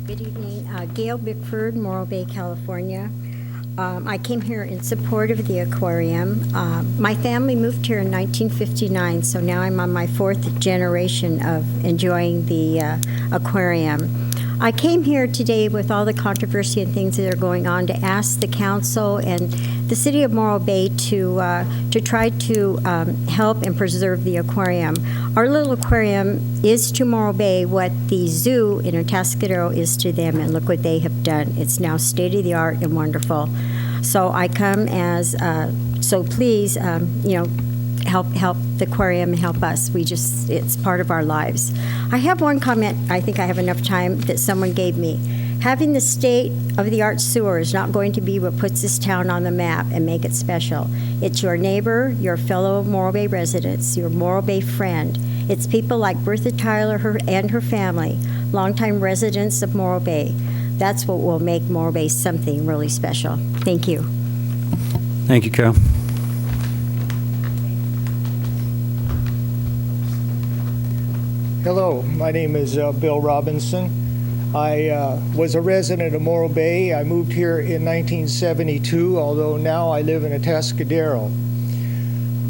Good evening. Gail Bickford, Morro Bay, California. I came here in support of the aquarium. My family moved here in 1959, so now I'm on my 4th generation of enjoying the aquarium. I came here today with all the controversy and things that are going on to ask the council and the city of Morro Bay to try to help and preserve the aquarium. Our little aquarium is to Morro Bay what the zoo in Atascadero is to them, and look what they have done. It's now state-of-the-art and wonderful. So I come as, so please, help the aquarium and help us. It's part of our lives. I have one comment, I think I have enough time, that someone gave me. Having the state-of-the-art sewer is not going to be what puts this town on the map and make it special. It's your neighbor, your fellow Morro Bay residents, your Morro Bay friend. It's people like Bertha Tyler and her family, longtime residents of Morro Bay. That's what will make Morro Bay something really special. Thank you. Thank you, Carol. Hello, my name is Bill Robinson. I was a resident of Morro Bay. I moved here in 1972, although now I live in Atascadero.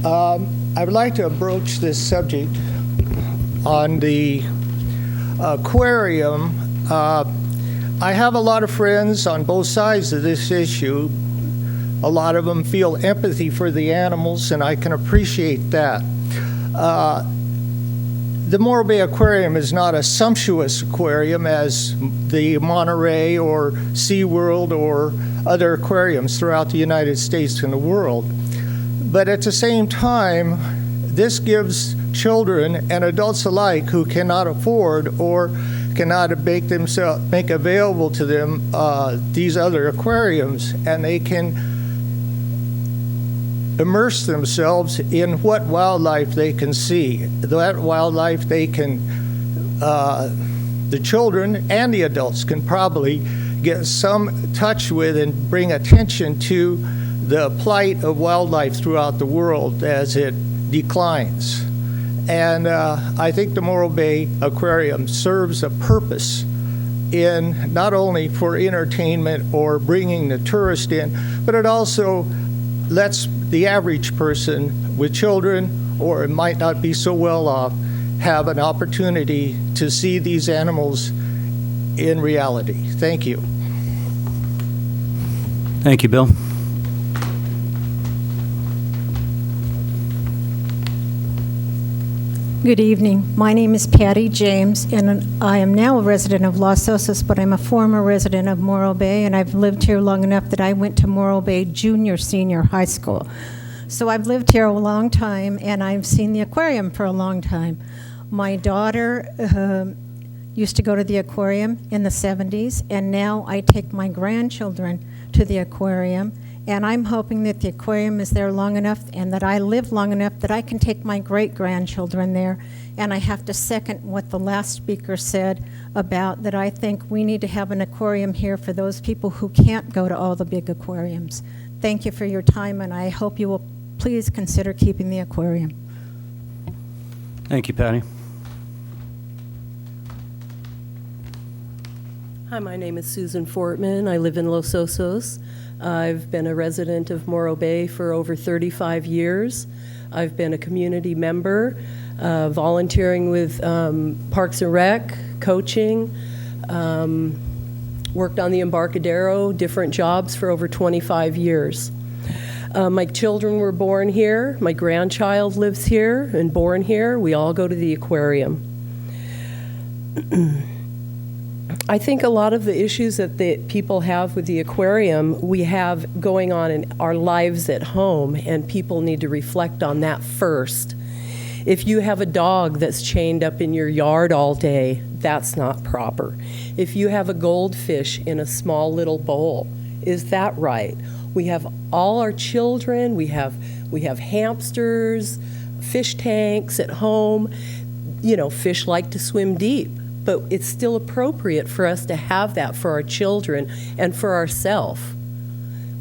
I would like to broach this subject on the aquarium. I have a lot of friends on both sides of this issue. A lot of them feel empathy for the animals, and I can appreciate that. The Morro Bay Aquarium is not a sumptuous aquarium as the Monterey or SeaWorld or other aquariums throughout the United States and the world. But at the same time, this gives children and adults alike who cannot afford or cannot make available to them these other aquariums, and they can immerse themselves in what wildlife they can see. That wildlife they can, the children and the adults can probably get some touch with and bring attention to the plight of wildlife throughout the world as it declines. And I think the Morro Bay Aquarium serves a purpose in not only for entertainment or bringing the tourist in, but it also lets the average person with children, or it might not be so well off, have an opportunity to see these animals in reality. Thank you. Thank you, Bill. Good evening. My name is Patty James, and I am now a resident of Los Osos, but I'm a former resident of Morro Bay, and I've lived here long enough that I went to Morro Bay Senior High School. So I've lived here a long time, and I've seen the aquarium for a long time. My daughter used to go to the aquarium in the 70s, and now I take my grandchildren to the aquarium, And I'm hoping that the aquarium is there long enough and that I live long enough that I can take my great-grandchildren there. And I have to second what the last speaker said about that I think we need to have an aquarium here for those people who can't go to all the big aquariums. Thank you for your time, and I hope you will please consider keeping the aquarium. Thank you, Patty. Hi, my name is Susan Fortman. I live in Los Osos. I've been a resident of Morro Bay for over 35 years. I've been a community member, volunteering with Parks and Rec, coaching, worked on the Embarcadero, different jobs for over 25 years. My children were born here. My grandchild lives here and born here. We all go to the aquarium. I think a lot of the issues that the people have with the aquarium, we have going on in our lives at home, and people need to reflect on that first. If you have a dog that's chained up in your yard all day, that's not proper. If you have a goldfish in a small little bowl, is that right? We have all our children, we have hamsters, fish tanks at home. You know, fish like to swim deep, but it's still appropriate for us to have that for our children and for ourselves.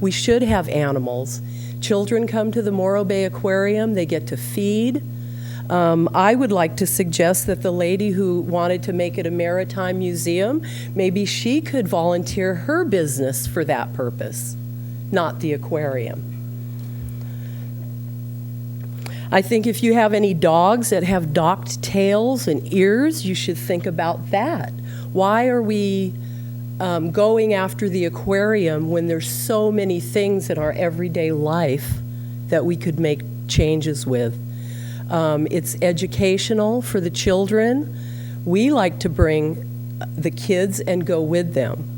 We should have animals. Children come to the Morro Bay Aquarium, they get to feed. I would like to suggest that the lady who wanted to make it a maritime museum, maybe she could volunteer her business for that purpose, not the aquarium. I think if you have any dogs that have docked tails and ears, you should think about that. Why are we going after the aquarium when there's so many things in our everyday life that we could make changes with? It's educational for the children. We like to bring the kids and go with them.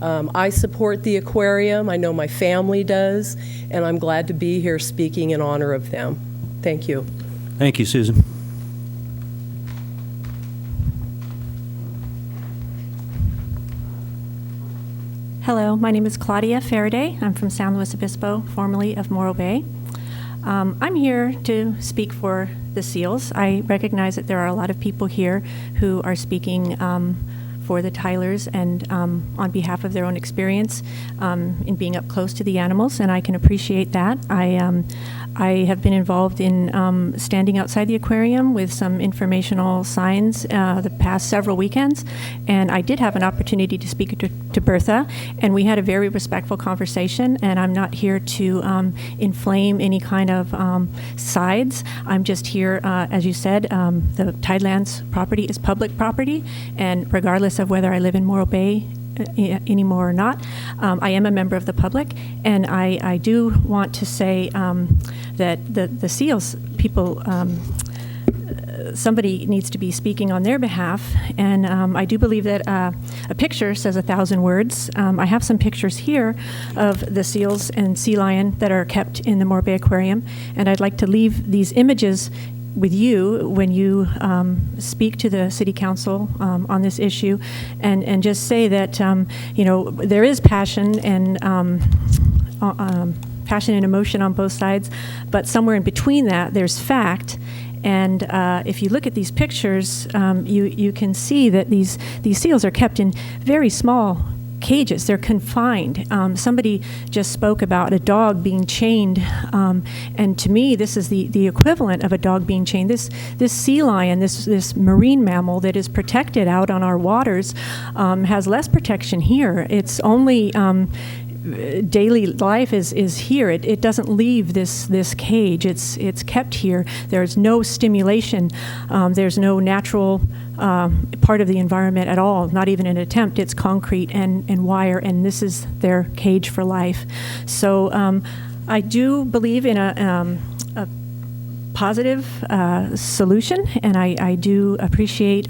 I support the aquarium. I know my family does, and I'm glad to be here speaking in honor of them. Thank you. Thank you, Susan. Hello, my name is Claudia Faraday. I'm from San Luis Obispo, formerly of Morro Bay. I'm here to speak for the seals. I recognize that there are a lot of people here who are speaking for the Tylers and on behalf of their own experience in being up close to the animals, and I can appreciate that. I have been involved in standing outside the aquarium with some informational signs the past several weekends, and I did have an opportunity to speak to Bertha, and we had a very respectful conversation, and I'm not here to inflame any kind of sides. I'm just here, as you said, the Tidelands property is public property, and regardless of whether I live in Morro Bay anymore or not, I am a member of the public, and I do want to say that the SEALs people, somebody needs to be speaking on their behalf, and I do believe that a picture says 1,000 words. I have some pictures here of the seals and sea lion that are kept in the Morro Bay Aquarium, and I'd like to leave these images with you when you speak to the City Council on this issue, and just say that there is passion and emotion on both sides, but somewhere in between that there's fact. And if you look at these pictures, you can see that these seals are kept in very small cages. They're confined. Somebody just spoke about a dog being chained, and to me, this is the equivalent of a dog being chained. This sea lion, this marine mammal that is protected out on our waters, has less protection here. It's only daily life is here. It doesn't leave this cage. It's kept here. There's no stimulation. There's no natural part of the environment at all, not even an attempt. It's concrete and wire, and this is their cage for life. So I do believe in a positive solution, and I do appreciate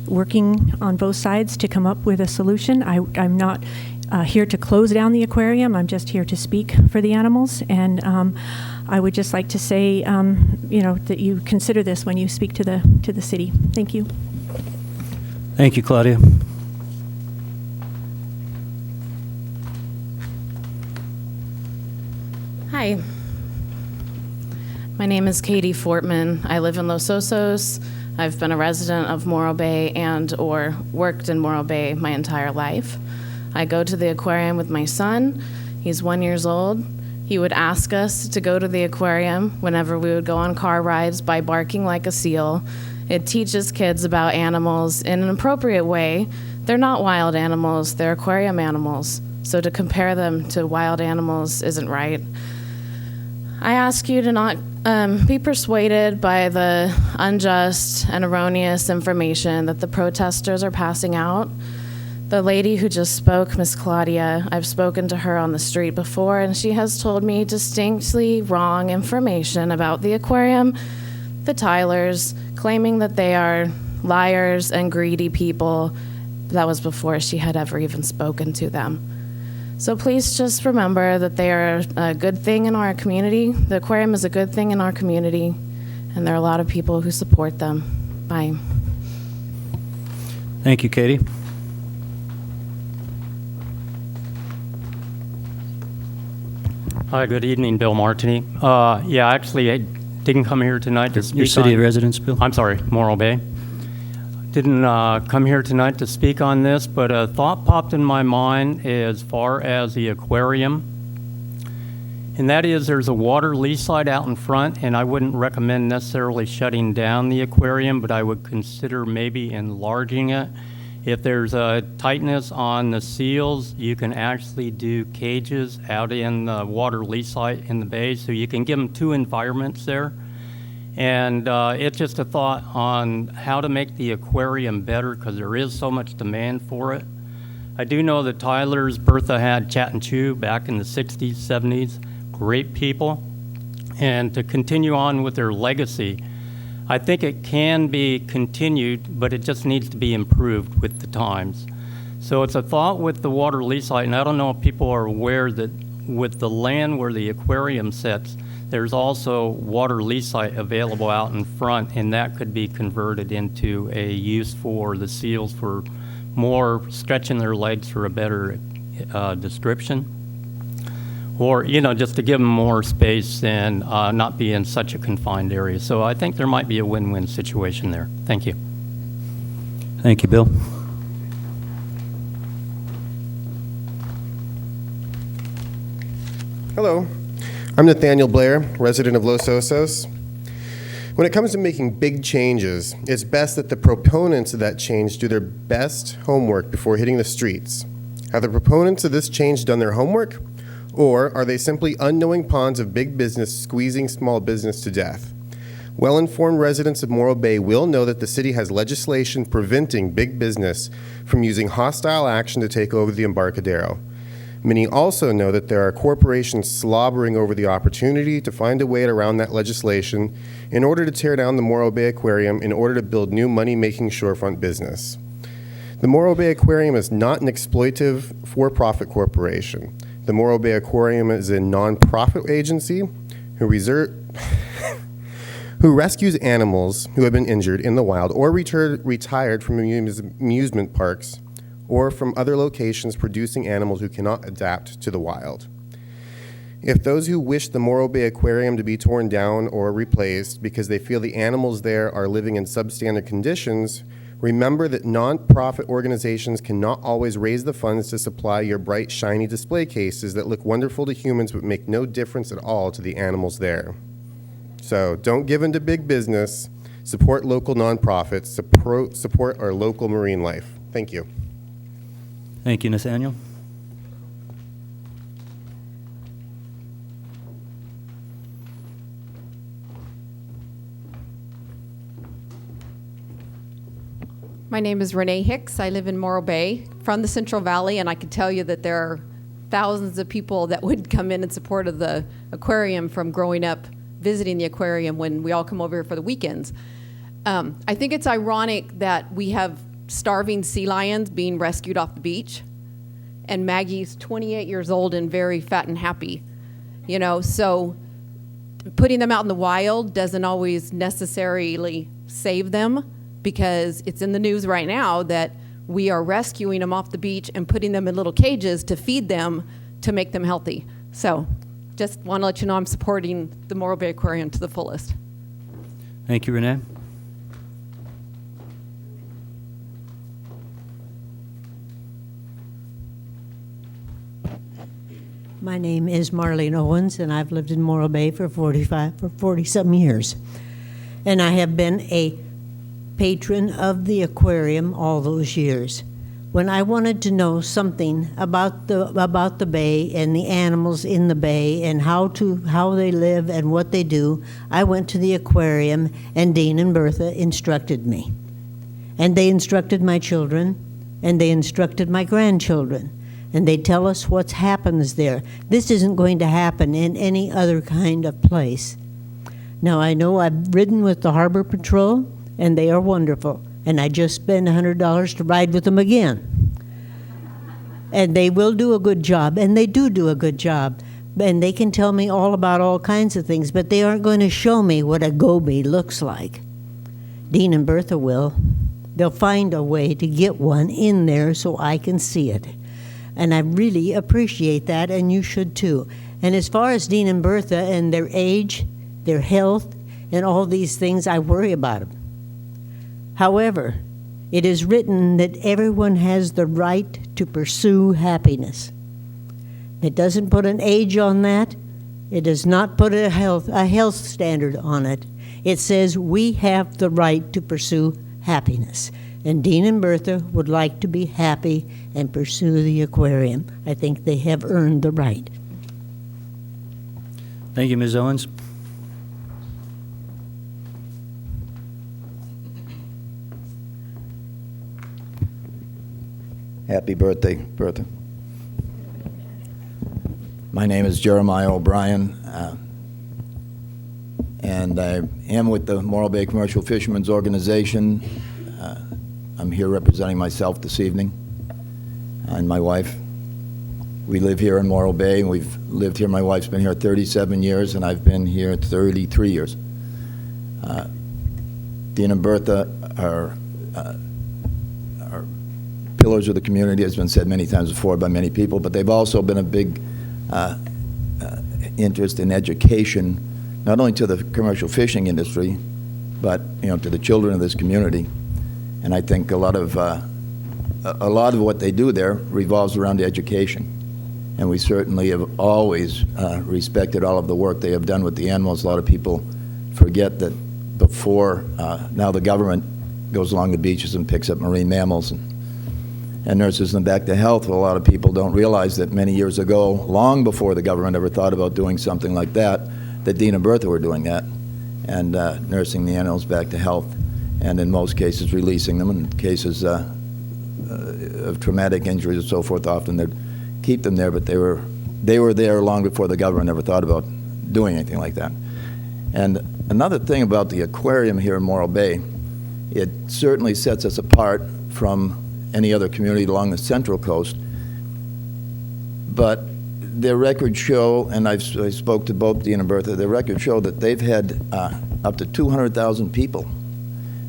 working on both sides to come up with a solution. I'm not here to close down the aquarium. I'm just here to speak for the animals, and I would just like to say, that you consider this when you speak to the city. Thank you. Thank you, Claudia. Hi. My name is Katie Fortman. I live in Los Osos. I've been a resident of Morro Bay and or worked in Morro Bay my entire life. I go to the aquarium with my son. He's 1 year old. He would ask us to go to the aquarium whenever we would go on car rides by barking like a seal. It teaches kids about animals in an appropriate way. They're not wild animals, they're aquarium animals. So to compare them to wild animals isn't right. I ask you to not be persuaded by the unjust and erroneous information that the protesters are passing out. The lady who just spoke, Miss Claudia, I've spoken to her on the street before, and she has told me distinctly wrong information about the aquarium, the Tylers, claiming that they are liars and greedy people. That was before she had ever even spoken to them. So please just remember that they are a good thing in our community. The aquarium is a good thing in our community, and there are a lot of people who support them. Bye. Thank you, Katie. Hi, good evening, Bill Martini. Yeah, actually, I didn't come here tonight to speak Your city on- of residence, Bill? I'm sorry, Morro Bay. Didn't come here tonight to speak on this, but a thought popped in my mind as far as the aquarium. And that is, there's a water lee slide out in front, and I wouldn't recommend necessarily shutting down the aquarium, but I would consider maybe enlarging it. If there's a tightness on the seals, you can actually do cages out in the water lee slide in the bay, so you can give them two environments there. And it's just a thought on how to make the aquarium better, because there is so much demand for it. I do know that Tyler's Bertha had Chat and Chew back in the 60s, 70s. Great people. And to continue on with their legacy, I think it can be continued, but it just needs to be improved with the times. So it's a thought with the water lee slide, and I don't know if people are aware that with the land where the aquarium sits, there's also water lee slide available out in front, and that could be converted into a use for the seals for more stretching their legs for a better description. Or, just to give them more space and not be in such a confined area. So I think there might be a win-win situation there. Thank you. Thank you, Bill. Hello, I'm Nathaniel Blair, resident of Los Osos. When it comes to making big changes, it's best that the proponents of that change do their best homework before hitting the streets. Have the proponents of this change done their homework? Or are they simply unknowing pawns of big business squeezing small business to death? Well-informed residents of Morro Bay will know that the city has legislation preventing big business from using hostile action to take over the Embarcadero. Many also know that there are corporations slobbering over the opportunity to find a way around that legislation in order to tear down the Morro Bay Aquarium in order to build new money-making shorefront business. The Morro Bay Aquarium is not an exploitive for-profit corporation. The Morro Bay Aquarium is a nonprofit agency who rescues animals who have been injured in the wild or retired from amusement parks or from other locations producing animals who cannot adapt to the wild. If those who wish the Morro Bay Aquarium to be torn down or replaced because they feel the animals there are living in substandard conditions, remember that nonprofit organizations cannot always raise the funds to supply your bright, shiny display cases that look wonderful to humans but make no difference at all to the animals there. So don't give in to big business, support local nonprofits, support our local marine life. Thank you. Thank you, Nathaniel. My name is Renee Hicks. I live in Morro Bay from the Central Valley, and I can tell you that there are thousands of people that would come in in support of the aquarium from growing up visiting the aquarium when we all come over here for the weekends. I think it's ironic that we have starving sea lions being rescued off the beach, and Maggie's 28 years old and very fat and happy. So putting them out in the wild doesn't always necessarily save them, because it's in the news right now that we are rescuing them off the beach and putting them in little cages to feed them to make them healthy. So just want to let you know I'm supporting the Morro Bay Aquarium to the fullest. Thank you, Renee. My name is Marlene Owens, and I've lived in Morro Bay for 40-some years. And I have been a patron of the aquarium all those years. When I wanted to know something about the bay and the animals in the bay and how they live and what they do, I went to the aquarium, and Dean and Bertha instructed me. And they instructed my children, and they instructed my grandchildren. And they tell us what happens there. This isn't going to happen in any other kind of place. Now, I know I've ridden with the Harbor Patrol, and they are wonderful. And I just spent $100 to ride with them again. And they will do a good job, and they do a good job. And they can tell me all about all kinds of things, but they aren't going to show me what a goby looks like. Dean and Bertha will. They'll find a way to get one in there so I can see it. And I really appreciate that, and you should too. And as far as Dean and Bertha and their age, their health, and all these things, I worry about them. However, it is written that everyone has the right to pursue happiness. It doesn't put an age on that. It does not put a health standard on it. It says we have the right to pursue happiness. And Dean and Bertha would like to be happy and pursue the aquarium. I think they have earned the right. Thank you, Ms. Owens. Happy birthday, Bertha. My name is Jeremiah O'Brien, and I am with the Morro Bay Commercial Fishermen's Organization. I'm here representing myself this evening and my wife. We live here in Morro Bay, and we've lived here. My wife's been here 37 years, and I've been here 33 years. Dean and Bertha are pillars of the community, as has been said many times before by many people, but they've also been a big interest in education, not only to the commercial fishing industry, but to the children of this community. And I think a lot of what they do there revolves around education. And we certainly have always respected all of the work they have done with the animals. A lot of people forget that before, now the government goes along the beaches and picks up marine mammals and nurses them back to health. Well, a lot of people don't realize that many years ago, long before the government ever thought about doing something like that Dean and Bertha were doing that, and nursing the animals back to health, and in most cases releasing them. In cases of traumatic injuries and so forth, often they'd keep them there, but they were there long before the government ever thought about doing anything like that. And another thing about the aquarium here in Morro Bay, it certainly sets us apart from any other community along the Central Coast. But their records show, and I spoke to both Dean and Bertha, their records show that they've had up to 200,000 people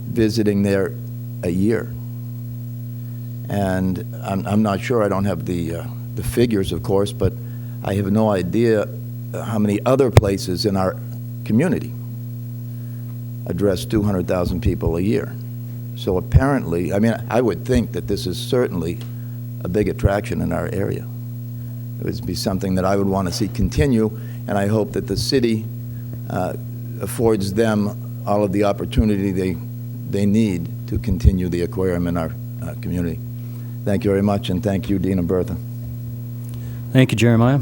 visiting there a year. And I'm not sure, I don't have the figures, of course, but I have no idea how many other places in our community address 200,000 people a year. So apparently, I mean, I would think that this is certainly a big attraction in our area. It would be something that I would want to see continue, and I hope that the city affords them all of the opportunity they need to continue the aquarium in our community. Thank you very much, and thank you, Dean and Bertha. Thank you, Jeremiah.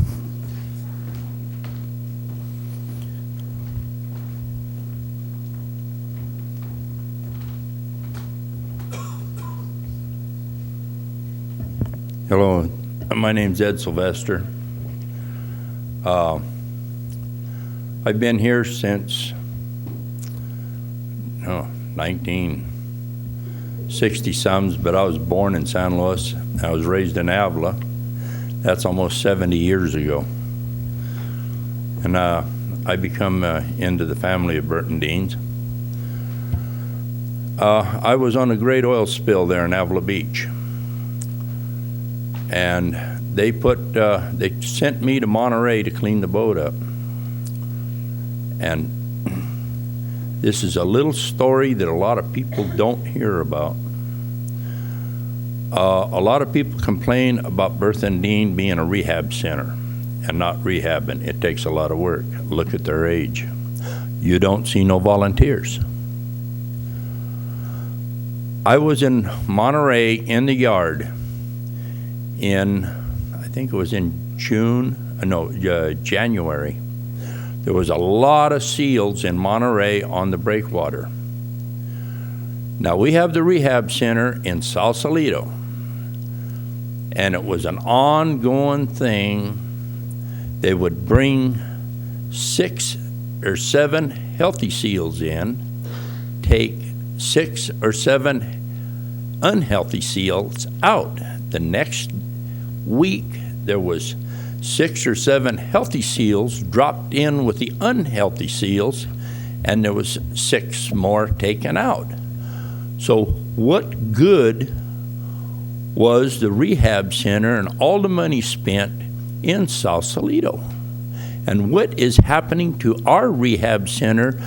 Hello, my name's Ed Sylvester. I've been here since 1960-sums, but I was born in San Luis. I was raised in Avila. That's almost 70 years ago. And I become into the family of Burton Deans. I was on a great oil spill there in Avila Beach. And they sent me to Monterey to clean the boat up. And this is a little story that a lot of people don't hear about. A lot of people complain about Bertha and Dean being a rehab center and not rehabbing. It takes a lot of work. Look at their age. You don't see no volunteers. I was in Monterey in the yard in, I think it was in January. There was a lot of seals in Monterey on the breakwater. Now we have the rehab center in Sausalito, and it was an ongoing thing. They would bring 6 or 7 healthy seals in, take 6 or 7 unhealthy seals out. The next week, there was 6 or 7 healthy seals dropped in with the unhealthy seals, and there was 6 more taken out. So what good was the rehab center and all the money spent in Sausalito? And what is happening to our rehab center?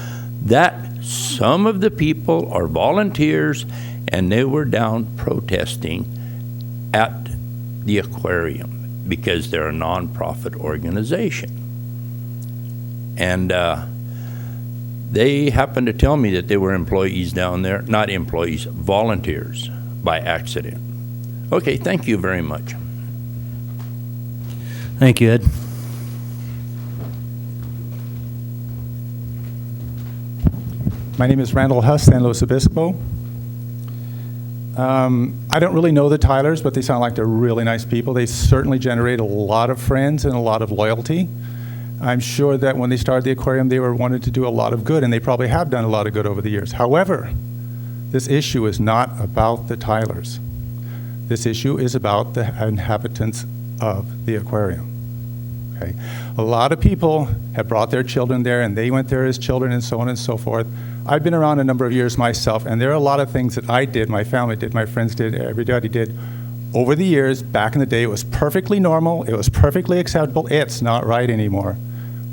That some of the people are volunteers, and they were down protesting at the aquarium because they're a nonprofit organization. And they happened to tell me that they were employees down there, not employees, volunteers by accident. Okay, thank you very much. Thank you, Ed. My name is Randall Huss, San Luis Obispo. I don't really know the Tylers, but they sound like they're really nice people. They certainly generate a lot of friends and a lot of loyalty. I'm sure that when they started the aquarium, they wanted to do a lot of good, and they probably have done a lot of good over the years. However, this issue is not about the Tylers. This issue is about the inhabitants of the aquarium. Okay? A lot of people have brought their children there, and they went there as children and so on and so forth. I've been around a number of years myself, and there are a lot of things that I did, my family did, my friends did, everybody did. Over the years, back in the day, it was perfectly normal, it was perfectly acceptable. It's not right anymore.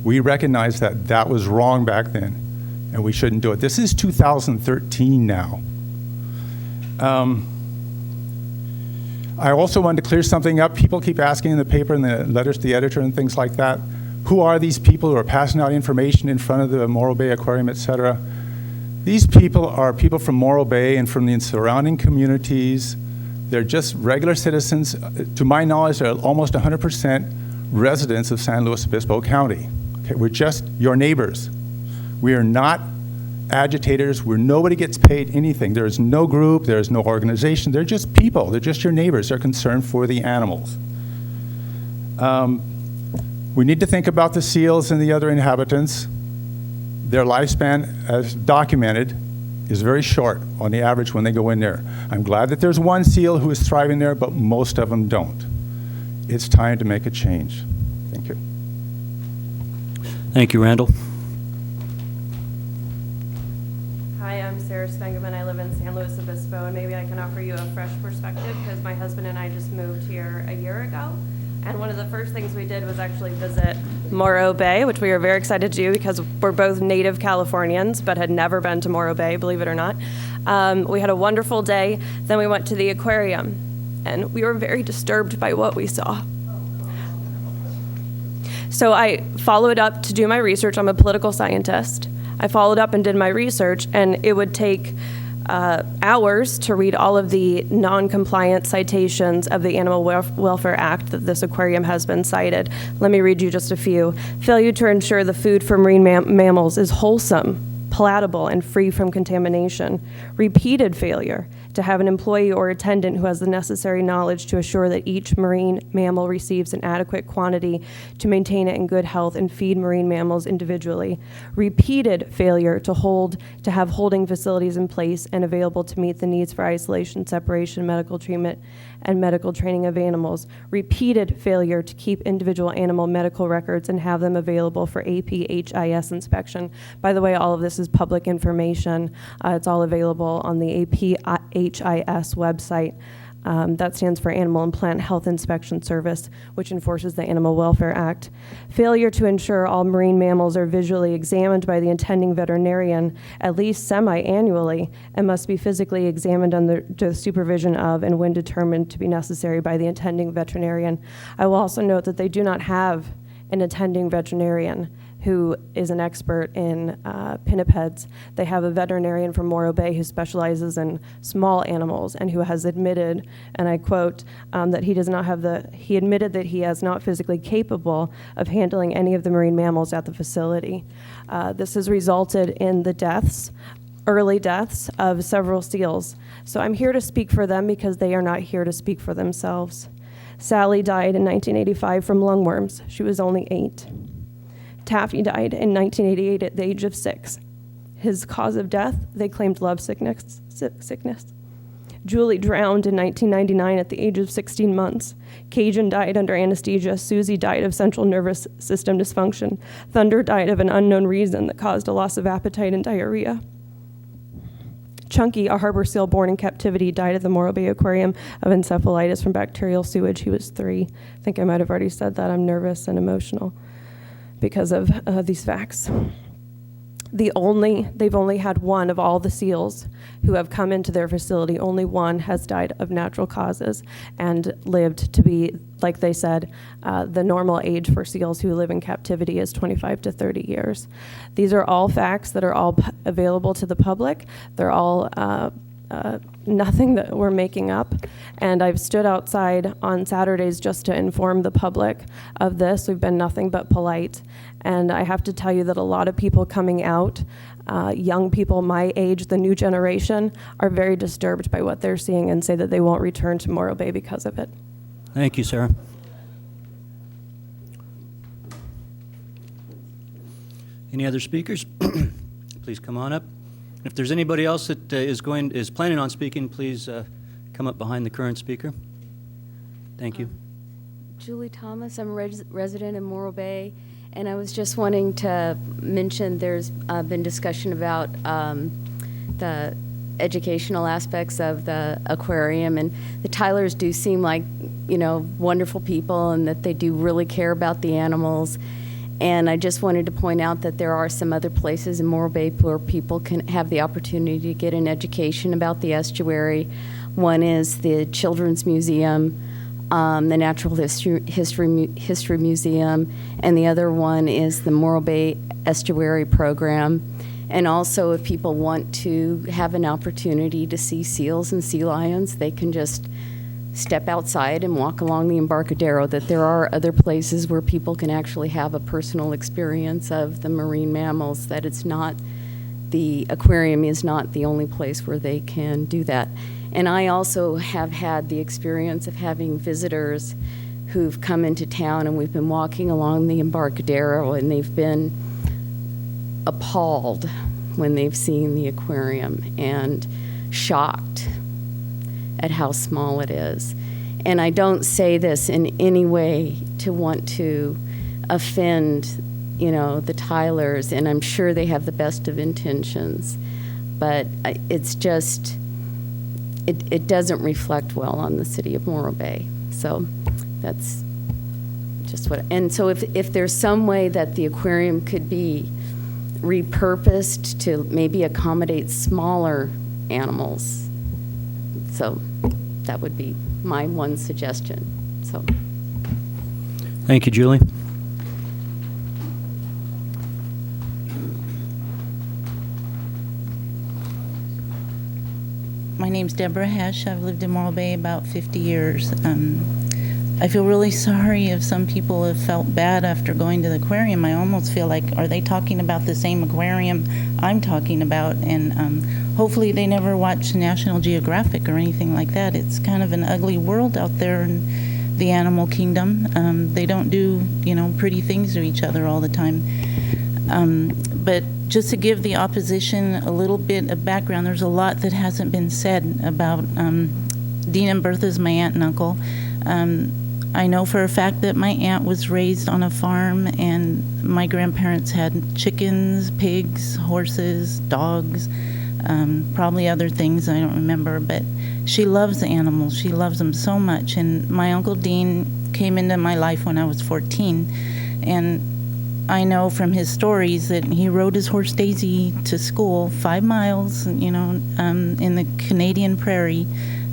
We recognize that that was wrong back then, and we shouldn't do it. This is 2013 now. I also wanted to clear something up. People keep asking in the paper and the letters to the editor and things like that, who are these people who are passing out information in front of the Morro Bay Aquarium, et cetera? These people are people from Morro Bay and from the surrounding communities. They're just regular citizens. To my knowledge, they're almost 100% residents of San Luis Obispo County. Okay, we're just your neighbors. We are not agitators, where nobody gets paid anything. There is no group, there is no organization. They're just people. They're just your neighbors. They're concerned for the animals. We need to think about the seals and the other inhabitants. Their lifespan, as documented, is very short on the average when they go in there. I'm glad that there's one seal who is thriving there, but most of them don't. It's time to make a change. Thank you. Thank you, Randall. Hi, I'm Sarah Spengeman. I live in San Luis Obispo, and maybe I can offer you a fresh perspective because my husband and I just moved here a year ago. And one of the first things we did was actually visit Morro Bay, which we were very excited to do because we're both native Californians but had never been to Morro Bay, believe it or not. We had a wonderful day. Then we went to the aquarium, and we were very disturbed by what we saw. So I followed up to do my research. I'm a political scientist. I followed up and did my research, and it would take hours to read all of the non-compliant citations of the Animal Welfare Act that this aquarium has been cited. Let me read you just a few. Failure to ensure the food for marine mammals is wholesome, palatable, and free from contamination. Repeated failure to have an employee or attendant who has the necessary knowledge to assure that each marine mammal receives an adequate quantity to maintain it in good health and feed marine mammals individually. Repeated failure to have holding facilities in place and available to meet the needs for isolation, separation, medical treatment, and medical training of animals. Repeated failure to keep individual animal medical records and have them available for APHIS inspection. By the way, all of this is public information. It's all available on the APHIS website. That stands for Animal and Plant Health Inspection Service, which enforces the Animal Welfare Act. Failure to ensure all marine mammals are visually examined by the attending veterinarian at least semi-annually and must be physically examined under the supervision of and when determined to be necessary by the attending veterinarian. I will also note that they do not have an attending veterinarian who is an expert in pinnipeds. They have a veterinarian from Morro Bay who specializes in small animals and who has admitted, and I quote, that he admitted that he is not physically capable of handling any of the marine mammals at the facility. This has resulted in the early deaths of several seals. So I'm here to speak for them because they are not here to speak for themselves. Sally died in 1985 from lungworms. She was only 8. Taffy died in 1988 at the age of 6. His cause of death, they claimed love sickness. Julie drowned in 1999 at the age of 16 months. Cajun died under anesthesia. Susie died of central nervous system dysfunction. Thunder died of an unknown reason that caused a loss of appetite and diarrhea. Chunky, a harbor seal born in captivity, died at the Morro Bay Aquarium of encephalitis from bacterial sewage. He was 3. I think I might have already said that. I'm nervous and emotional because of these facts. They've only had one of all the seals who have come into their facility. Only one has died of natural causes and lived to be, like they said, the normal age for seals who live in captivity is 25 to 30 years. These are all facts that are all available to the public. They're all nothing that we're making up. And I've stood outside on Saturdays just to inform the public of this. We've been nothing but polite. And I have to tell you that a lot of people coming out, young people my age, the new generation, are very disturbed by what they're seeing and say that they won't return to Morro Bay because of it. Thank you, Sarah. Any other speakers? Please come on up. If there's anybody else that is planning on speaking, please come up behind the current speaker. Thank you. Julie Thomas, I'm a resident in Morro Bay, and I was just wanting to mention there's been discussion about the educational aspects of the aquarium, and the Tylers do seem like, wonderful people, and that they do really care about the animals. And I just wanted to point out that there are some other places in Morro Bay where people can have the opportunity to get an education about the estuary. One is the Children's Museum, the Natural History Museum, and the other one is the Morro Bay Estuary Program. And also, if people want to have an opportunity to see seals and sea lions, they can just step outside and walk along the Embarcadero, that there are other places where people can actually have a personal experience of the marine mammals, that the aquarium is not the only place where they can do that. And I also have had the experience of having visitors who've come into town, and we've been walking along the Embarcadero, and they've been appalled when they've seen the aquarium and shocked at how small it is. And I don't say this in any way to want to offend, the Tylers, and I'm sure they have the best of intentions, but it's just, it doesn't reflect well on the city of Morro Bay. So that's just and so if there's some way that the aquarium could be repurposed to maybe accommodate smaller animals, so that would be my one suggestion. So, thank you, Julie. My name's Deborah Hesh. I've lived in Morro Bay about 50 years. I feel really sorry if some people have felt bad after going to the aquarium. I almost feel like, are they talking about the same aquarium I'm talking about? And hopefully they never watch National Geographic or anything like that. It's kind of an ugly world out there in the animal kingdom. They don't do, pretty things to each other all the time. But just to give the opposition a little bit of background, there's a lot that hasn't been said about Dean and Bertha's my aunt and uncle. I know for a fact that my aunt was raised on a farm, and my grandparents had chickens, pigs, horses, dogs, probably other things I don't remember, but she loves the animals. She loves them so much. And my Uncle Dean came into my life when I was 14. And I know from his stories that he rode his horse Daisy to school 5 miles, in the Canadian prairie.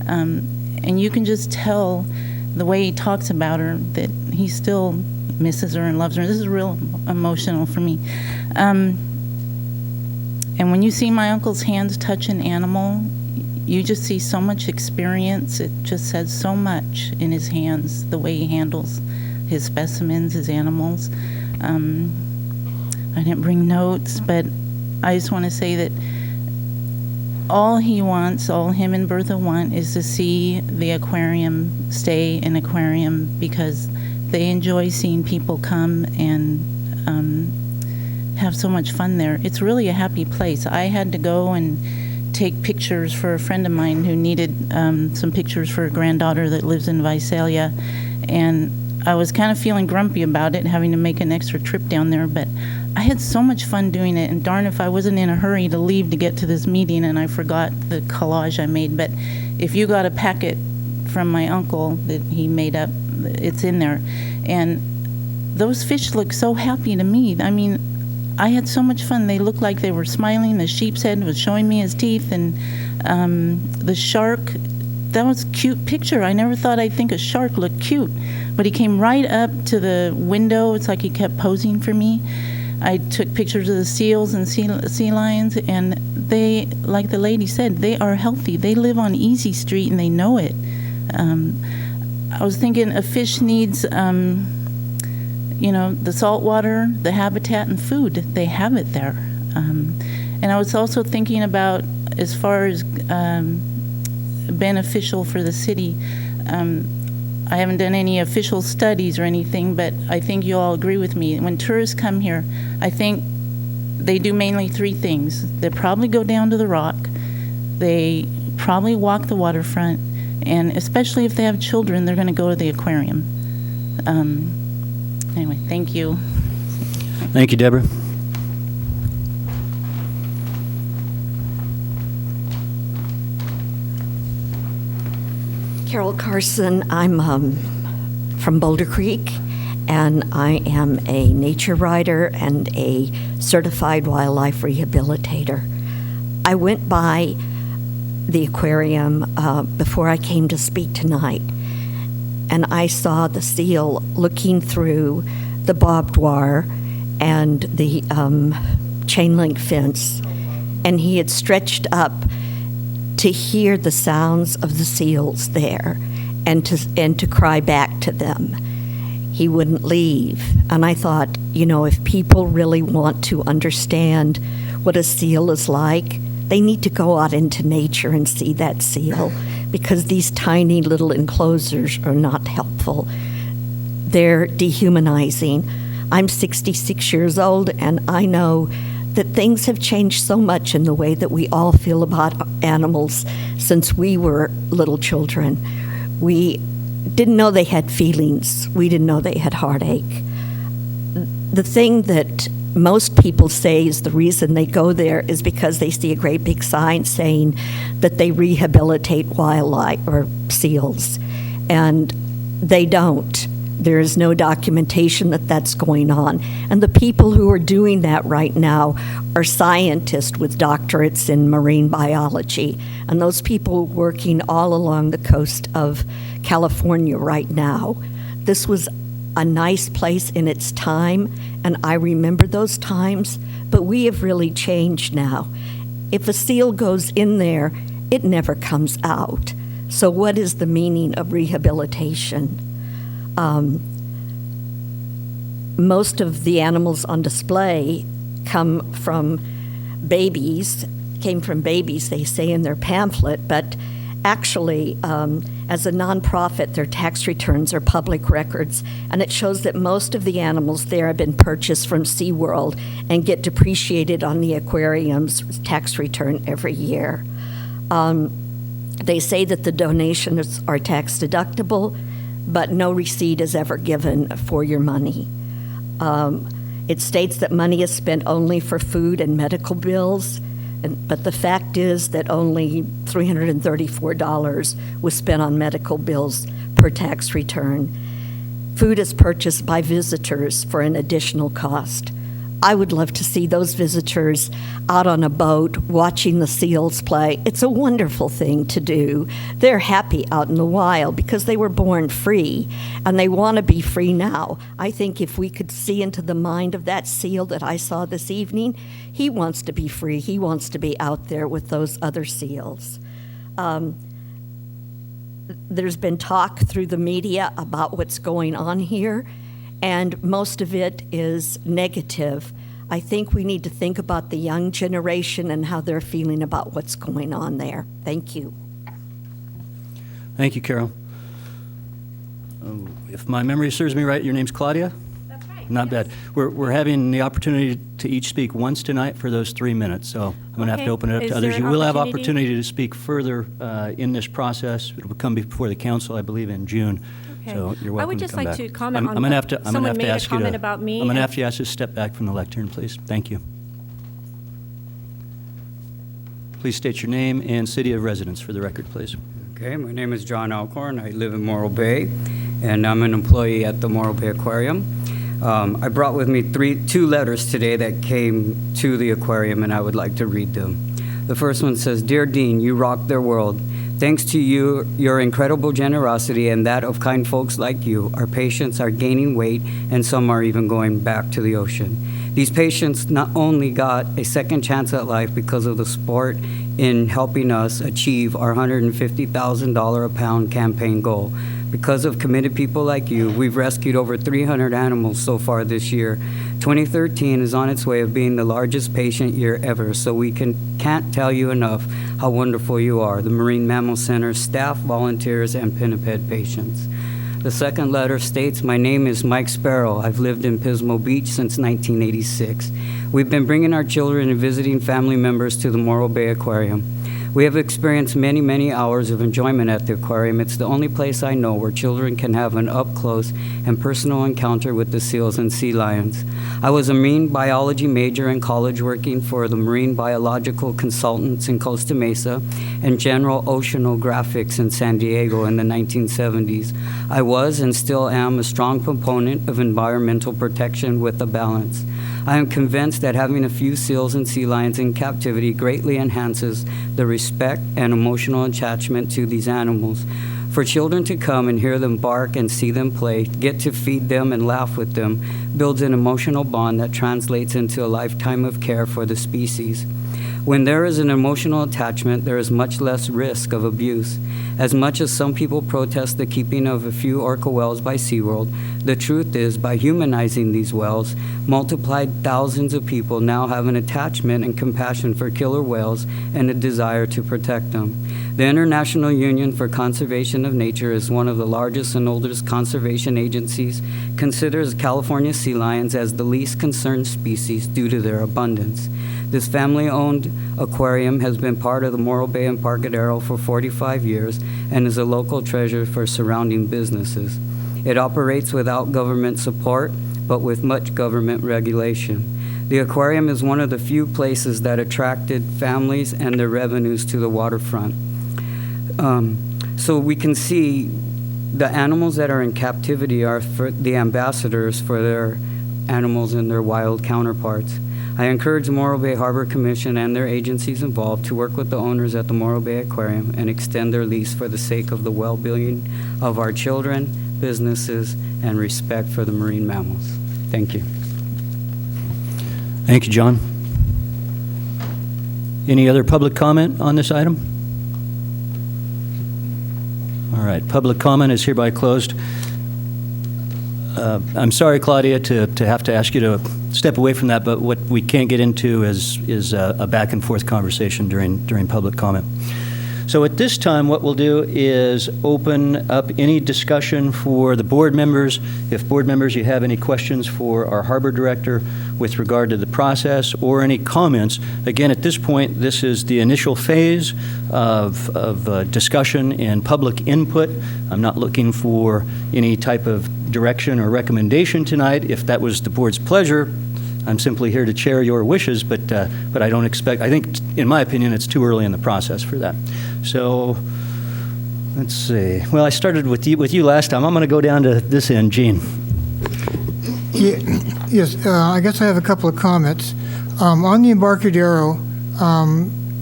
And you can just tell the way he talks about her that he still misses her and loves her. This is real emotional for me. And when you see my uncle's hands touch an animal, you just see so much experience. It just says so much in his hands, the way he handles his specimens, his animals. I didn't bring notes, but I just want to say that all he wants, all him and Bertha want, is to see the aquarium stay an aquarium, because they enjoy seeing people come and have so much fun there. It's really a happy place. I had to go and take pictures for a friend of mine who needed some pictures for a granddaughter that lives in Visalia, and I was kind of feeling grumpy about it, having to make an extra trip down there, but I had so much fun doing it, and darn if I wasn't in a hurry to leave to get to this meeting and I forgot the collage I made. But if you got a packet from my uncle that he made up, it's in there. And those fish look so happy to me. I mean, I had so much fun. They looked like they were smiling. The sheep's head was showing me his teeth, and the shark, that was a cute picture. I never thought I'd think a shark looked cute, but he came right up to the window. It's like he kept posing for me. I took pictures of the seals and sea lions, and they, like the lady said, they are healthy. They live on Easy Street, and they know it. I was thinking a fish needs, the salt water, the habitat, and food. They have it there. And I was also thinking about, as far as beneficial for the city, I haven't done any official studies or anything, but I think you all agree with me. When tourists come here, I think they do mainly 3 things. They probably go down to the rock, they probably walk the waterfront, and especially if they have children, they're going to go to the aquarium. Anyway, thank you. Thank you, Deborah. Carol Carson. I'm from Boulder Creek, and I am a nature writer and a certified wildlife rehabilitator. I went by the aquarium before I came to speak tonight, and I saw the seal looking through the barbed wire and the chain link fence, and he had stretched up to hear the sounds of the seals there and to cry back to them. He wouldn't leave. And I thought, if people really want to understand what a seal is like, they need to go out into nature and see that seal, because these tiny little enclosures are not helpful. They're dehumanizing. I'm 66 years old, and I know that things have changed so much in the way that we all feel about animals since we were little children. We didn't know they had feelings. We didn't know they had heartache. The thing that most people say is the reason they go there is because they see a great big sign saying that they rehabilitate wildlife or seals, and they don't. There is no documentation that that's going on. And the people who are doing that right now are scientists with doctorates in marine biology. And those people working all along the coast of California right now. This was a nice place in its time, and I remember those times, but we have really changed now. If a seal goes in there, it never comes out. So what is the meaning of rehabilitation? Most of the animals on display came from babies, they say in their pamphlet, but actually, as a nonprofit, their tax returns are public records, and it shows that most of the animals there have been purchased from SeaWorld and get depreciated on the aquarium's tax return every year. They say that the donations are tax deductible, but no receipt is ever given for your money. It states that money is spent only for food and medical bills, But the fact is that only $334 was spent on medical bills per tax return. Food is purchased by visitors for an additional cost. I would love to see those visitors out on a boat watching the seals play. It's a wonderful thing to do. They're happy out in the wild because they were born free, and they want to be free now. I think if we could see into the mind of that seal that I saw this evening, he wants to be free. He wants to be out there with those other seals. There's been talk through the media about what's going on here, and most of it is negative. I think we need to think about the young generation and how they're feeling about what's going on there. Thank you. Thank you, Carol. If my memory serves me right, your name's Claudia? That's right. Not bad. We're having the opportunity to each speak once tonight for those 3 minutes, so I'm going to have to open it up Is to others. there You will have opportunity? opportunity to speak further in this process. It will come before the council, I believe, in June. Okay. So you're welcome I would to just come like back. to comment on I'm going to have to, someone ask made you a to. comment about me. I'm going to and- have to ask you to step back from the lectern, please. Thank you. Please state your name and city of residence for the record, please. Okay, my name is John Alcorn. I live in Morro Bay, and I'm an employee at the Morro Bay Aquarium. I brought with me two letters today that came to the aquarium, and I would like to read them. The first one says, "Dear Dean, you rock their world. Thanks to you, your incredible generosity and that of kind folks like you, our patients are gaining weight, and some are even going back to the ocean. These patients not only got a second chance at life because of the sport in helping us achieve our $150,000 a pound campaign goal. Because of committed people like you, we've rescued over 300 animals so far this year. 2013 is on its way of being the largest patient year ever, so we can't tell you enough how wonderful you are, the Marine Mammal Center staff, volunteers, and pinniped patients." The second letter states, "My name is Mike Sparrow. I've lived in Pismo Beach since 1986. We've been bringing our children and visiting family members to the Morro Bay Aquarium. We have experienced many, many hours of enjoyment at the aquarium. It's the only place I know where children can have an up-close and personal encounter with the seals and sea lions. I was a marine biology major in college working for the Marine Biological Consultants in Costa Mesa and General Oceanographics in San Diego in the 1970s. I was and still am a strong proponent of environmental protection with a balance. I am convinced that having a few seals and sea lions in captivity greatly enhances the respect and emotional attachment to these animals. For children to come and hear them bark and see them play, get to feed them and laugh with them, builds an emotional bond that translates into a lifetime of care for the species. When there is an emotional attachment, there is much less risk of abuse. As much as some people protest the keeping of a few orca whales by SeaWorld, the truth is, by humanizing these whales, multiplied thousands of people now have an attachment and compassion for killer whales and a desire to protect them. The International Union for Conservation of Nature is one of the largest and oldest conservation agencies, considers California sea lions as the least concerned species due to their abundance. This family-owned aquarium has been part of the Morro Bay Embarcadero for 45 years and is a local treasure for surrounding businesses. It operates without government support, but with much government regulation. The aquarium is one of the few places that attracted families and their revenues to the waterfront. So we can see the animals that are in captivity are for the ambassadors for their animals and their wild counterparts. I encourage the Morro Bay Harbor Commission and their agencies involved to work with the owners at the Morro Bay Aquarium and extend their lease for the sake of the well-being of our children, businesses, and respect for the marine mammals. Thank you. Thank you, John. Any other public comment on this item? All right, public comment is hereby closed. I'm sorry, Claudia, to have to ask you to step away from that, but what we can't get into is a back and forth conversation during public comment. So at this time, what we'll do is open up any discussion for the board members. If board members, you have any questions for our harbor director with regard to the process or any comments, again, at this point, this is the initial phase of discussion and public input. I'm not looking for any type of direction or recommendation tonight. If that was the board's pleasure, I'm simply here to chair your wishes, but I don't expect, I think, in my opinion, it's too early in the process for that. So, let's see. Well, I started with you last time. I'm going to go down to this end. Gene. Yes, I guess I have a couple of comments. On the Embarcadero,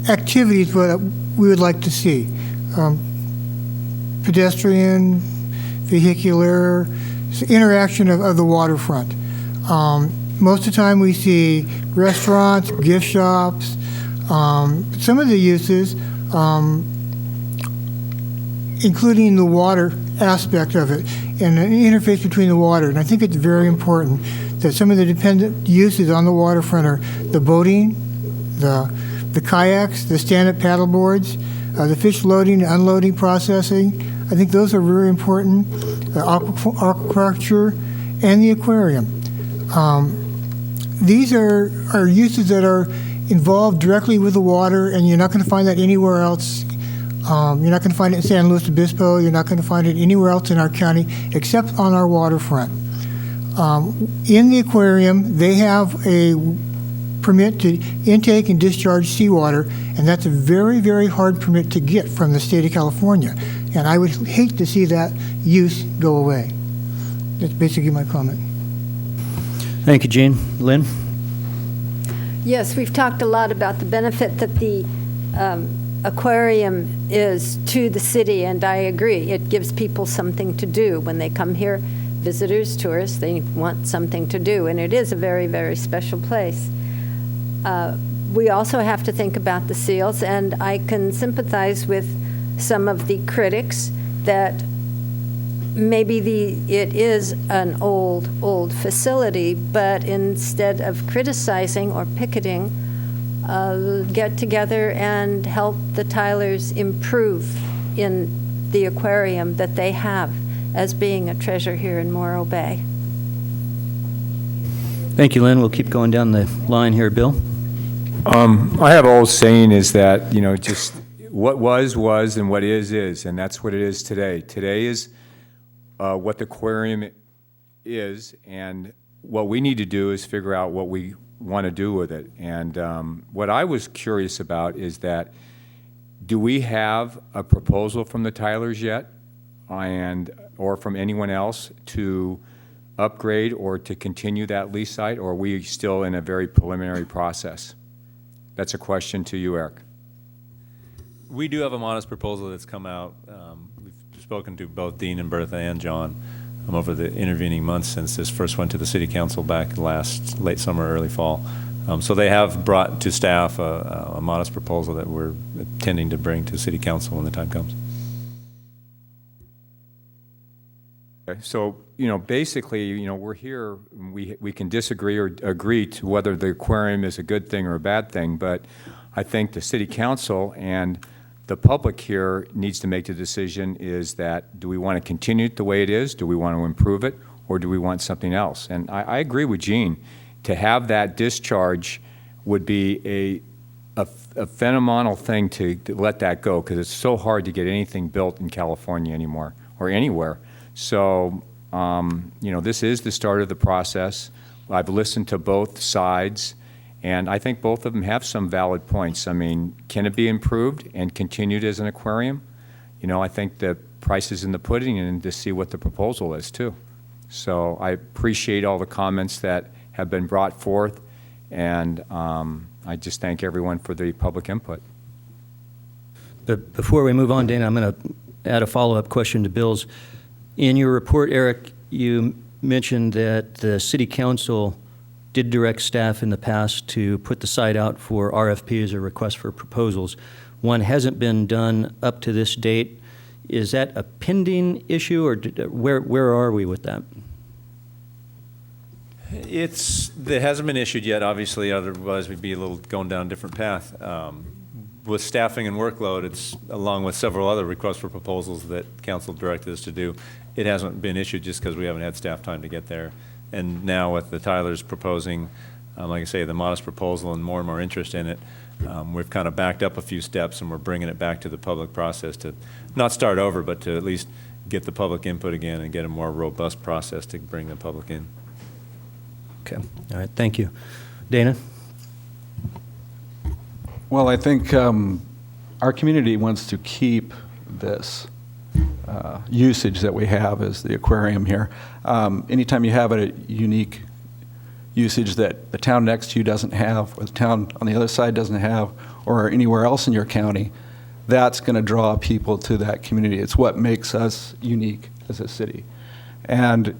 activities what we would like to see. Pedestrian, vehicular, interaction of the waterfront. Most of the time we see restaurants, gift shops, some of the uses, including the water aspect of it and an interface between the water. And I think it's very important that some of the dependent uses on the waterfront are the boating, the kayaks, the stand-up paddle boards, the fish loading and unloading processing. I think those are very important. The aquaculture and the aquarium. These are uses that are involved directly with the water, and you're not going to find that anywhere else. You're not going to find it in San Luis Obispo. You're not going to find it anywhere else in our county except on our waterfront. In the aquarium, they have a permit to intake and discharge seawater, and that's a very, very hard permit to get from the state of California. And I would hate to see that use go away. That's basically my comment. Thank you, Gene. Lynn? Yes, we've talked a lot about the benefit that the aquarium is to the city, and I agree. It gives people something to do when they come here. Visitors, tourists, they want something to do, and it is a very, very special place. We also have to think about the seals, and I can sympathize with some of the critics that maybe it is an old facility, but instead of criticizing or picketing, get together and help the Tylers improve in the aquarium that they have as being a treasure here in Morro Bay. Thank you, Lynn. We'll keep going down the line here. Bill? I have an old saying is that, just what was, and what is, and that's what it is today. Today is what the aquarium is, and what we need to do is figure out what we want to do with it. And what I was curious about is that, do we have a proposal from the Tylers yet, or from anyone else to upgrade or to continue that lease site, or are we still in a very preliminary process? That's a question to you, Eric. We do have a modest proposal that's come out. We've spoken to both Dean and Bertha and John over the intervening months since this first went to the City Council back late summer, early fall. So they have brought to staff a modest proposal that we're intending to bring to City Council when the time comes. Okay, so, basically, we're here, we can disagree or agree to whether the aquarium is a good thing or a bad thing, but I think the City Council and the public here needs to make the decision is that, do we want to continue it the way it is? Do we want to improve it? Or do we want something else? And I agree with Gene. To have that discharge would be a phenomenal thing to let that go, because it's so hard to get anything built in California anymore, or anywhere. So, this is the start of the process. I've listened to both sides, and I think both of them have some valid points. I mean, can it be improved and continued as an aquarium? I think the proof is in the pudding, and to see what the proposal is, too. So I appreciate all the comments that have been brought forth, and I just thank everyone for the public input. But before we move on, Dana, I'm going to add a follow-up question to Bill's. In your report, Eric, you mentioned that the City Council did direct staff in the past to put the site out for RFPs, or request for proposals. One hasn't been done up to this date. Is that a pending issue, or where are we with that? It hasn't been issued yet, obviously, otherwise we'd be a little going down a different path. With staffing and workload, it's along with several other requests for proposals that council directed us to do. It hasn't been issued just because we haven't had staff time to get there. And now with the Tylers proposing, like I say, the modest proposal and more interest in it, we've kind of backed up a few steps, and we're bringing it back to the public process to not start over, but to at least get the public input again and get a more robust process to bring the public in. Okay. All right. Thank you. Dana? Well, I think our community wants to keep this usage that we have as the aquarium here. Anytime you have a unique usage that the town next to you doesn't have, or the town on the other side doesn't have, or anywhere else in your county, that's going to draw people to that community. It's what makes us unique as a city. And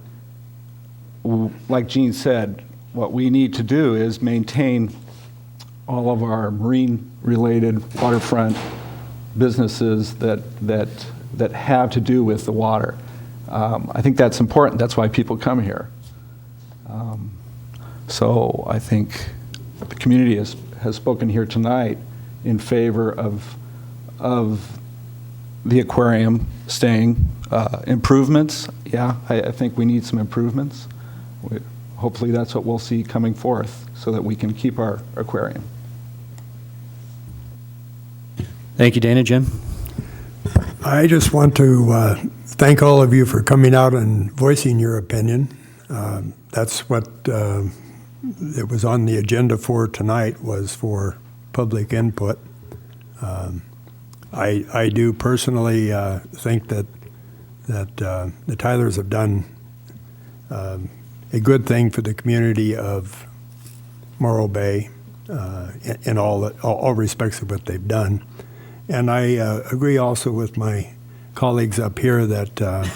like Gene said, what we need to do is maintain all of our marine-related waterfront businesses that have to do with the water. I think that's important. That's why people come here. So I think the community has spoken here tonight in favor of the aquarium staying. Improvements, yeah, I think we need some improvements. Hopefully that's what we'll see coming forth so that we can keep our aquarium. Thank you, Dana. Jim? I just want to thank all of you for coming out and voicing your opinion. That's what it was on the agenda for tonight, was for public input. I do personally think that the Tylers have done a good thing for the community of Morro Bay in all respects of what they've done. And I agree also with my colleagues up here that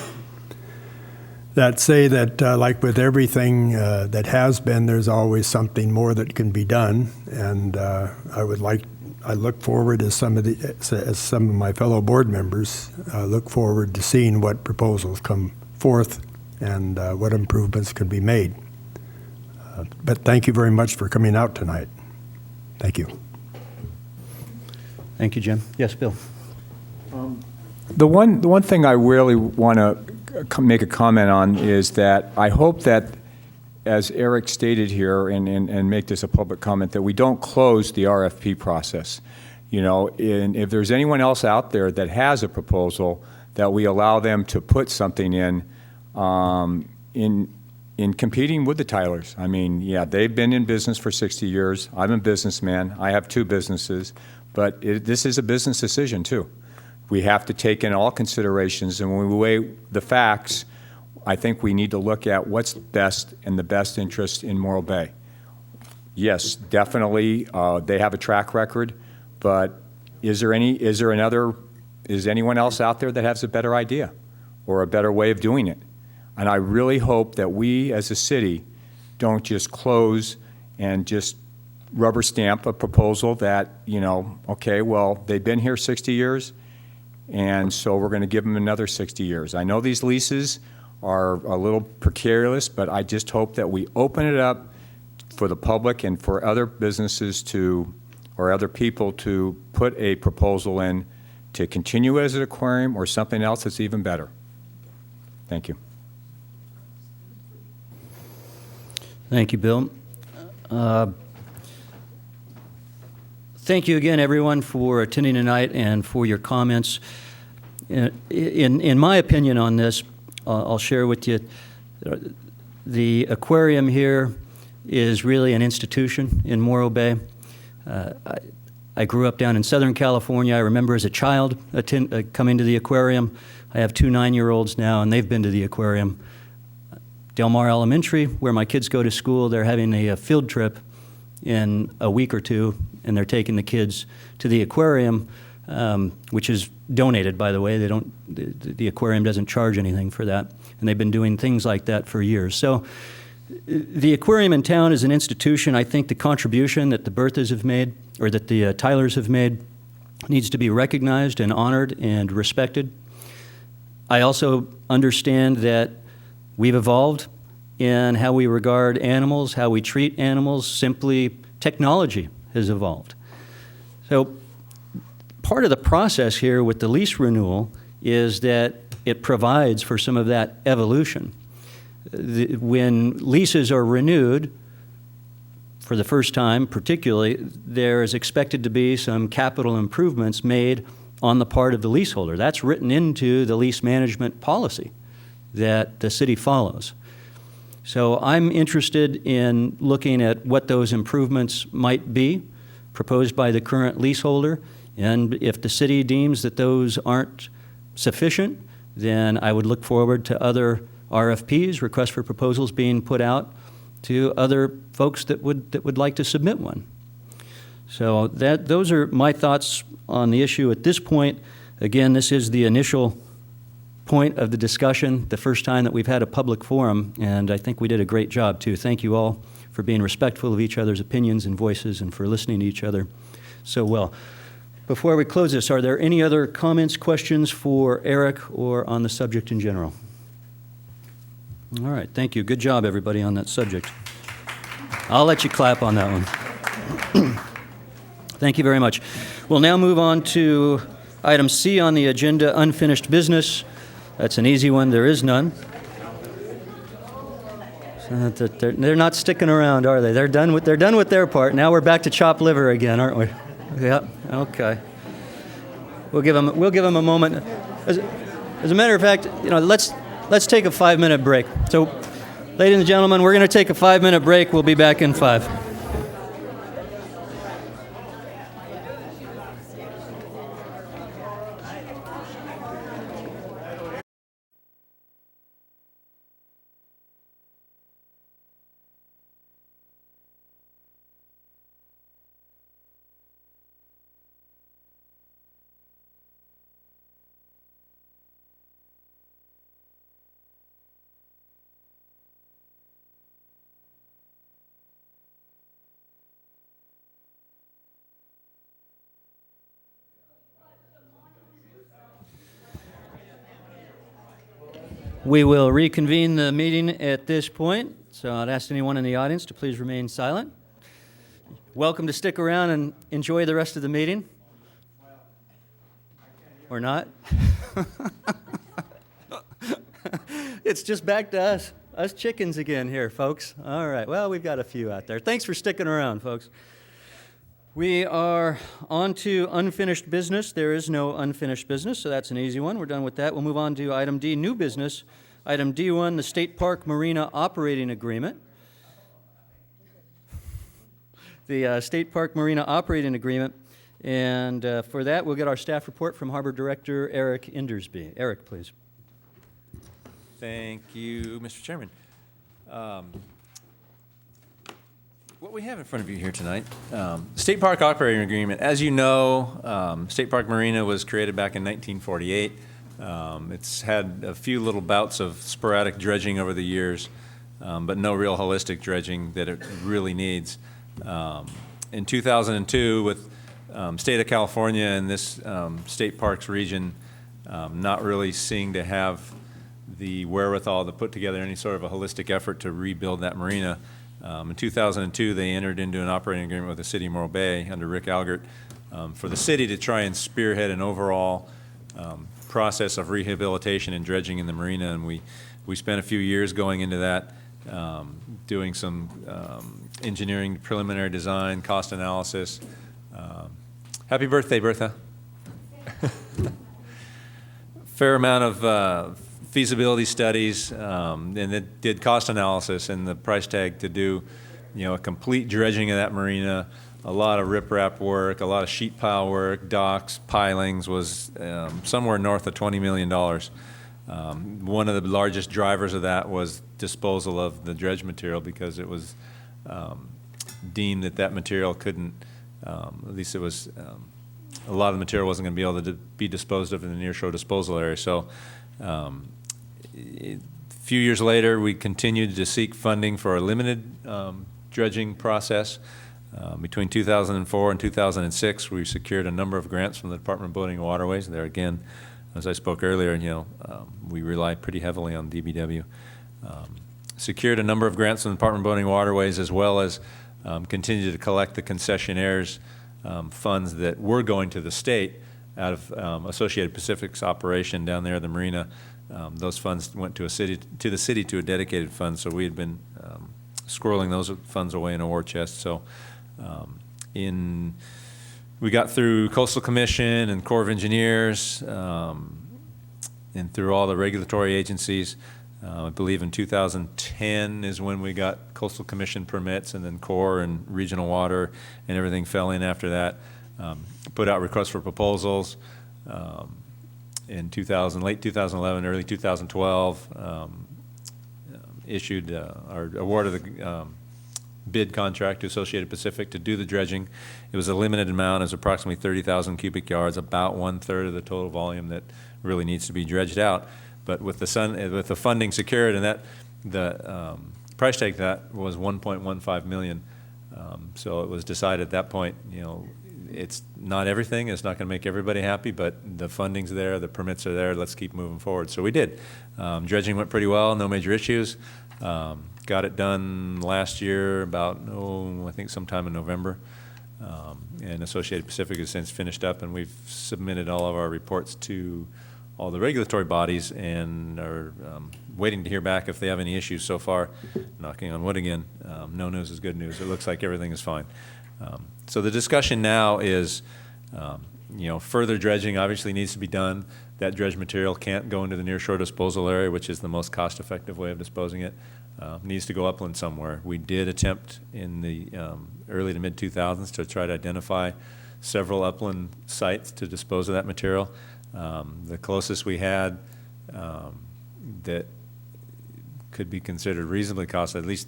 say that, like with everything that has been, there's always something more that can be done. And I look forward, as some of my fellow board members look forward to seeing what proposals come forth and what improvements can be made. But thank you very much for coming out tonight. Thank you. Thank you, Jim. Yes, Bill. The one thing I really want to make a comment on is that I hope that, as Eric stated here, and make this a public comment, that we don't close the RFP process. You know, and if there's anyone else out there that has a proposal, that we allow them to put something in competing with the Tylers. I mean, yeah, they've been in business for 60 years. I'm a businessman. I have 2 businesses. But this is a business decision, too. We have to take in all considerations, and when we weigh the facts, I think we need to look at what's best in the best interest in Morro Bay. Yes, definitely, they have a track record, but is anyone else out there that has a better idea or a better way of doing it? And I really hope that we as a city don't just close and just rubber stamp a proposal that, okay, well, they've been here 60 years, and so we're going to give them another 60 years. I know these leases are a little precarious, but I just hope that we open it up for the public and for other businesses or other people to put a proposal in to continue as an aquarium or something else that's even better. Thank you. Thank you, Bill. Thank you again, everyone, for attending tonight and for your comments. In my opinion on this, I'll share with you, the aquarium here is really an institution in Morro Bay. I grew up down in Southern California. I remember as a child coming to the aquarium. I have 2 9-year-olds now, and they've been to the aquarium. Del Mar Elementary, where my kids go to school, they're having a field trip in a week or 2, and they're taking the kids to the aquarium, which is donated, by the way. The aquarium doesn't charge anything for that, and they've been doing things like that for years. So the aquarium in town is an institution. I think the contribution that the Berthas have made, or that the Tylers have made, needs to be recognized and honored and respected. I also understand that we've evolved in how we regard animals, how we treat animals. Simply, technology has evolved. So part of the process here with the lease renewal is that it provides for some of that evolution. When leases are renewed, for the first time particularly, there is expected to be some capital improvements made on the part of the leaseholder. That's written into the lease management policy that the city follows. So I'm interested in looking at what those improvements might be proposed by the current leaseholder, and if the city deems that those aren't sufficient, then I would look forward to other RFPs, requests for proposals, being put out to other folks that would like to submit one. So those are my thoughts on the issue at this point. Again, this is the initial point of the discussion, the first time that we've had a public forum, and I think we did a great job, too. Thank you all for being respectful of each other's opinions and voices and for listening to each other so well. Before we close this, are there any other comments, questions for Eric or on the subject in general? All right, thank you. Good job, everybody, on that subject. I'll let you clap on that one. Thank you very much. We'll now move on to item C on the agenda, unfinished business. That's an easy one. There is none. They're not sticking around, are they? They're done with their part. Now we're back to chopped liver again, aren't we? Yeah. Okay. We'll give them a moment. As a matter of fact, let's take a 5-minute break. So, ladies and gentlemen, we're going to take a 5-minute break. We'll be back in 5. We will reconvene the meeting at this point, so I'd ask anyone in the audience to please remain silent. Welcome to stick around and enjoy the rest of the meeting. Or not. It's just back to us chickens again here, folks. All right, well, we've got a few out there. Thanks for sticking around, folks. We are on to unfinished business. There is no unfinished business, so that's an easy one. We're done with that. We'll move on to item D, new business. Item D1, the State Park Marina Operating Agreement. The State Park Marina Operating Agreement. And for that, we'll get our staff report from Harbor Director Eric Indersby. Eric, please. Thank you, Mr. Chairman. What we have in front of you here tonight, State Park Operating Agreement. As you know, State Park Marina was created back in 1948. It's had a few little bouts of sporadic dredging over the years, but no real holistic dredging that it really needs. In 2002, with state of California and this state parks region not really seeing to have the wherewithal to put together any sort of a holistic effort to rebuild that marina, in 2002, they entered into an operating agreement with the city of Morro Bay under Rick Algert for the city to try and spearhead an overall process of rehabilitation and dredging in the marina. And we spent a few years going into that, doing some engineering, preliminary design, cost analysis. Happy birthday, Bertha. Fair amount of feasibility studies, and it did cost analysis and the price tag to do, a complete dredging of that marina, a lot of riprap work, a lot of sheet pile work, docks, pilings was somewhere north of $20 million. One of the largest drivers of that was disposal of the dredge material because it was deemed that material couldn't, at least it was, a lot of the material wasn't going to be able to be disposed of in the nearshore disposal area. So a few years later, we continued to seek funding for a limited dredging process. Between 2004 and 2006, we secured a number of grants from the Department of Boating and Waterways. There again, as I spoke earlier, we rely pretty heavily on DBW. Secured a number of grants from the Department of Boating and Waterways, as well as continued to collect the concessionaires funds that were going to the state out of Associated Pacific's operation down there at the marina. Those funds went to the city to a dedicated fund, so we had been squirreling those funds away in a war chest. So we got through Coastal Commission and Corps of Engineers and through all the regulatory agencies. I believe in 2010 is when we got Coastal Commission permits, and then Corps and Regional Water and everything fell in after that. Put out requests for proposals in late 2011, early 2012. Issued our award of the bid contract to Associated Pacific to do the dredging. It was a limited amount. It was approximately 30,000 cubic yards, about 1/3 of the total volume that really needs to be dredged out. But with the funding secured, and the price tag that was $1.15 million. So it was decided at that point, it's not everything. It's not going to make everybody happy, but the funding's there, the permits are there. Let's keep moving forward. So we did. Dredging went pretty well, no major issues. Got it done last year, about I think sometime in November. And Associated Pacific has since finished up, and we've submitted all of our reports to all the regulatory bodies and are waiting to hear back if they have any issues. So far, knocking on wood again, no news is good news. It looks like everything is fine. So the discussion now is, further dredging obviously needs to be done. That dredged material can't go into the nearshore disposal area, which is the most cost-effective way of disposing it. Needs to go upland somewhere. We did attempt in the early to mid-2000s to try to identify several upland sites to dispose of that material. The closest we had that could be considered reasonably at least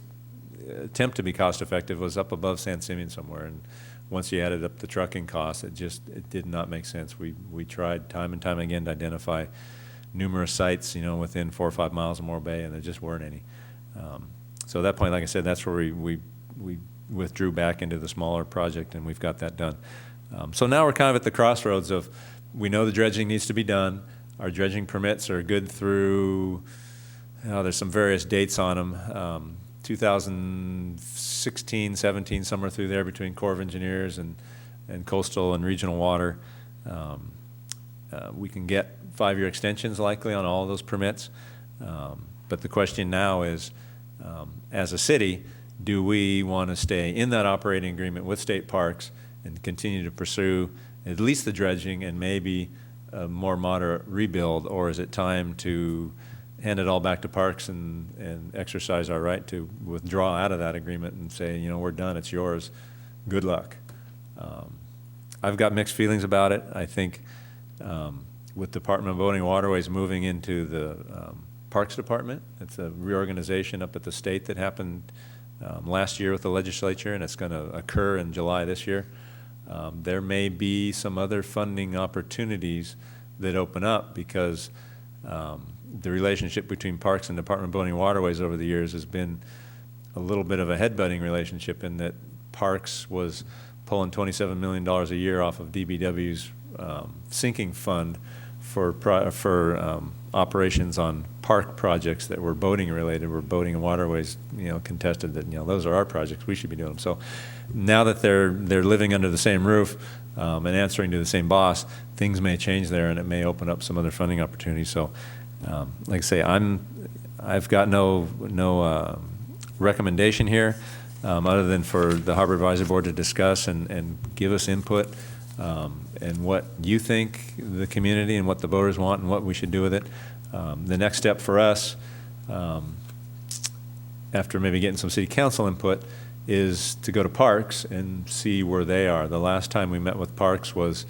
attempt to be cost-effective, was up above San Simeon somewhere. And once you added up the trucking costs, it did not make sense. We tried time and time again to identify numerous sites, within 4 or 5 miles of Morro Bay, and there just weren't any. So at that point, like I said, that's where we withdrew back into the smaller project, and we've got that done. So now we're kind of at the crossroads of, we know the dredging needs to be done. Our dredging permits are good through, there's some various dates on them, 2016, 17, somewhere through there between Corps of Engineers and Coastal and Regional Water. We can get 5-year extensions likely on all of those permits. But the question now is, as a city, do we want to stay in that operating agreement with state parks and continue to pursue at least the dredging and maybe a more moderate rebuild, or is it time to hand it all back to parks and exercise our right to withdraw out of that agreement and say, we're done, it's yours, good luck? I've got mixed feelings about it. I think with Department of Boating and Waterways moving into the Parks Department, it's a reorganization up at the state that happened last year with the legislature, and it's going to occur in July this year. There may be some other funding opportunities that open up because the relationship between Parks and Department of Boating and Waterways over the years has been a little bit of a headbutting relationship, in that Parks was pulling $27 million a year off of DBW's sinking fund for operations on park projects that were boating related, where Boating and Waterways, contested that, those are our projects, we should be doing them. So now that they're living under the same roof and answering to the same boss, things may change there, and it may open up some other funding opportunities. So, like I say, I've got no recommendation here other than for the Harbor Advisory Board to discuss and give us input and what you think the community and what the voters want and what we should do with it. The next step for us, after maybe getting some city council input, is to go to Parks and see where they are. The last time we met with Parks was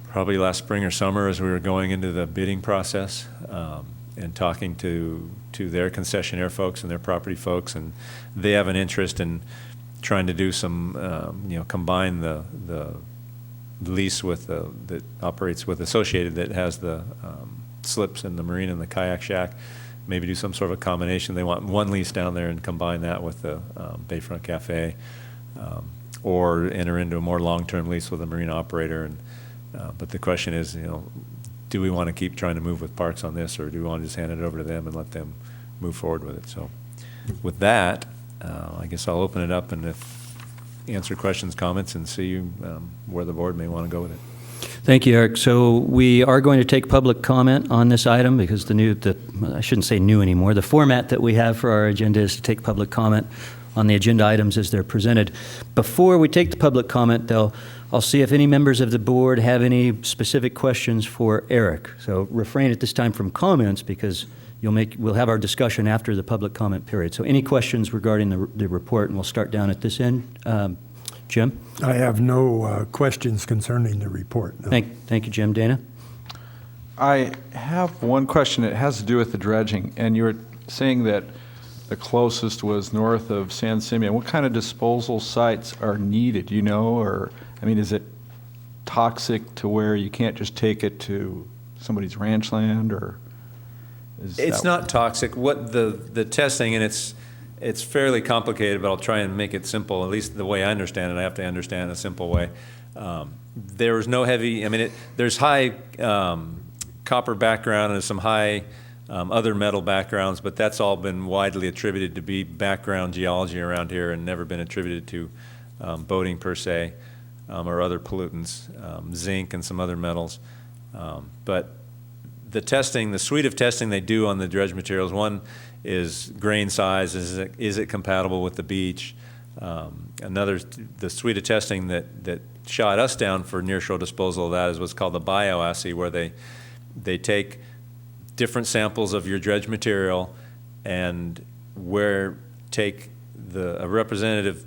probably last spring or summer, as we were going into the bidding process and talking to their concessionaire folks and their property folks, and they have an interest in trying to do some, combine the lease with that operates with Associated, that has the slips and the marina and the kayak shack, maybe do some sort of a combination. They want one lease down there and combine that with the Bayfront Cafe, or enter into a more long-term lease with a marina operator. And but the question is, do we want to keep trying to move with Parks on this, or do we want to just hand it over to them and let them move forward with it? So with that, I guess I'll open it up and answer questions, comments, and see where the board may want to go with it. Thank you, Eric. So we are going to take public comment on this item because I shouldn't say new anymore. The format that we have for our agenda is to take public comment on the agenda items as they're presented. Before we take the public comment, though, I'll see if any members of the board have any specific questions for Eric. So refrain at this time from comments because we'll have our discussion after the public comment period. So any questions regarding the report, and we'll start down at this end. Jim? I have no questions concerning the report. No. Thank you, Jim. Dana? I have one question. It has to do with the dredging. And you were saying that the closest was north of San Simeon. What kind of disposal sites are needed, do you know? Or, I mean, is it toxic to where you can't just take it to somebody's ranch land, or is It's that... not toxic. What the testing, and it's fairly complicated, but I'll try and make it simple, at least the way I understand it. I have to understand it in a simple way. There was no heavy, I mean, there's high copper background and some high other metal backgrounds, but that's all been widely attributed to be background geology around here and never been attributed to boating per se, or other pollutants, zinc and some other metals. But the testing, the suite of testing they do on the dredge materials, one is grain size, is it compatible with the beach? Another, the suite of testing that shot us down for nearshore disposal of that is what's called the bioassay, where they take different samples of your dredge material and take a representative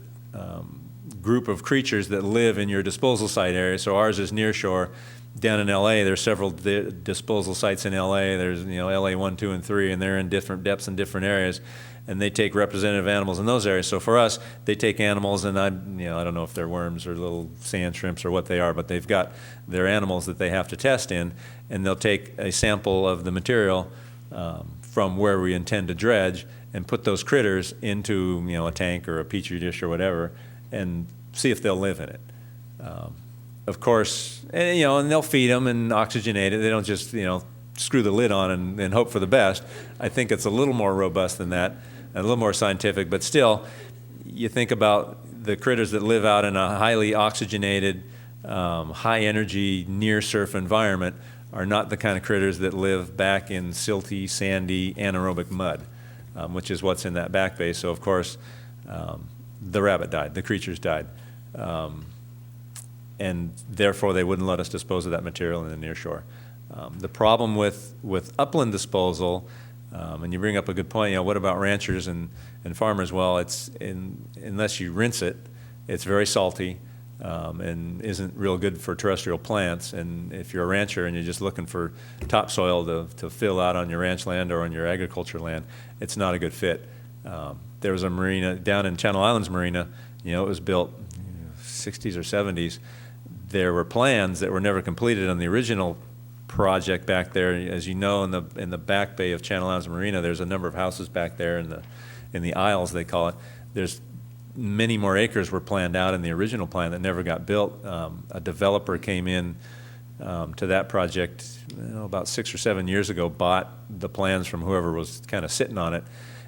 group of creatures that live in your disposal site area. So ours is near shore. Down in LA, there's several disposal sites in LA. There's LA 1, 2, and 3, and they're in different depths in different areas, and they take representative animals in those areas. So for us, they take animals, and I don't know if they're worms or little sand shrimps or what they are, but they've got their animals that they have to test in, and they'll take a sample of the material from where we intend to dredge and put those critters into a tank or a petri dish or whatever, and see if they'll live in it. Of course, and they'll feed them and oxygenate it. They don't just, screw the lid on and hope for the best. I think it's a little more robust than that, and a little more scientific, but still, you think about the critters that live out in a highly oxygenated, high energy, near surf environment are not the kind of critters that live back in silty, sandy, anaerobic mud, which is what's in that back bay. So of course, the rabbit died, the creatures died. And therefore they wouldn't let us dispose of that material in the near shore. The problem with upland disposal, and you bring up a good point, what about ranchers and farmers? Well, unless you rinse it, it's very salty and isn't real good for terrestrial plants. And if you're a rancher and you're just looking for topsoil to fill out on your ranch land or on your agriculture land, it's not a good fit. There was a marina down in Channel Islands Marina, it was built 60s or 70s. There were plans that were never completed on the original project back there. As you know, in the back bay of Channel Islands Marina, there's a number of houses back there in the aisles, they call it. There's many more acres were planned out in the original plan that never got built. A developer came in to that project about 6 or 7 years ago, bought the plans from whoever was kind of sitting on it,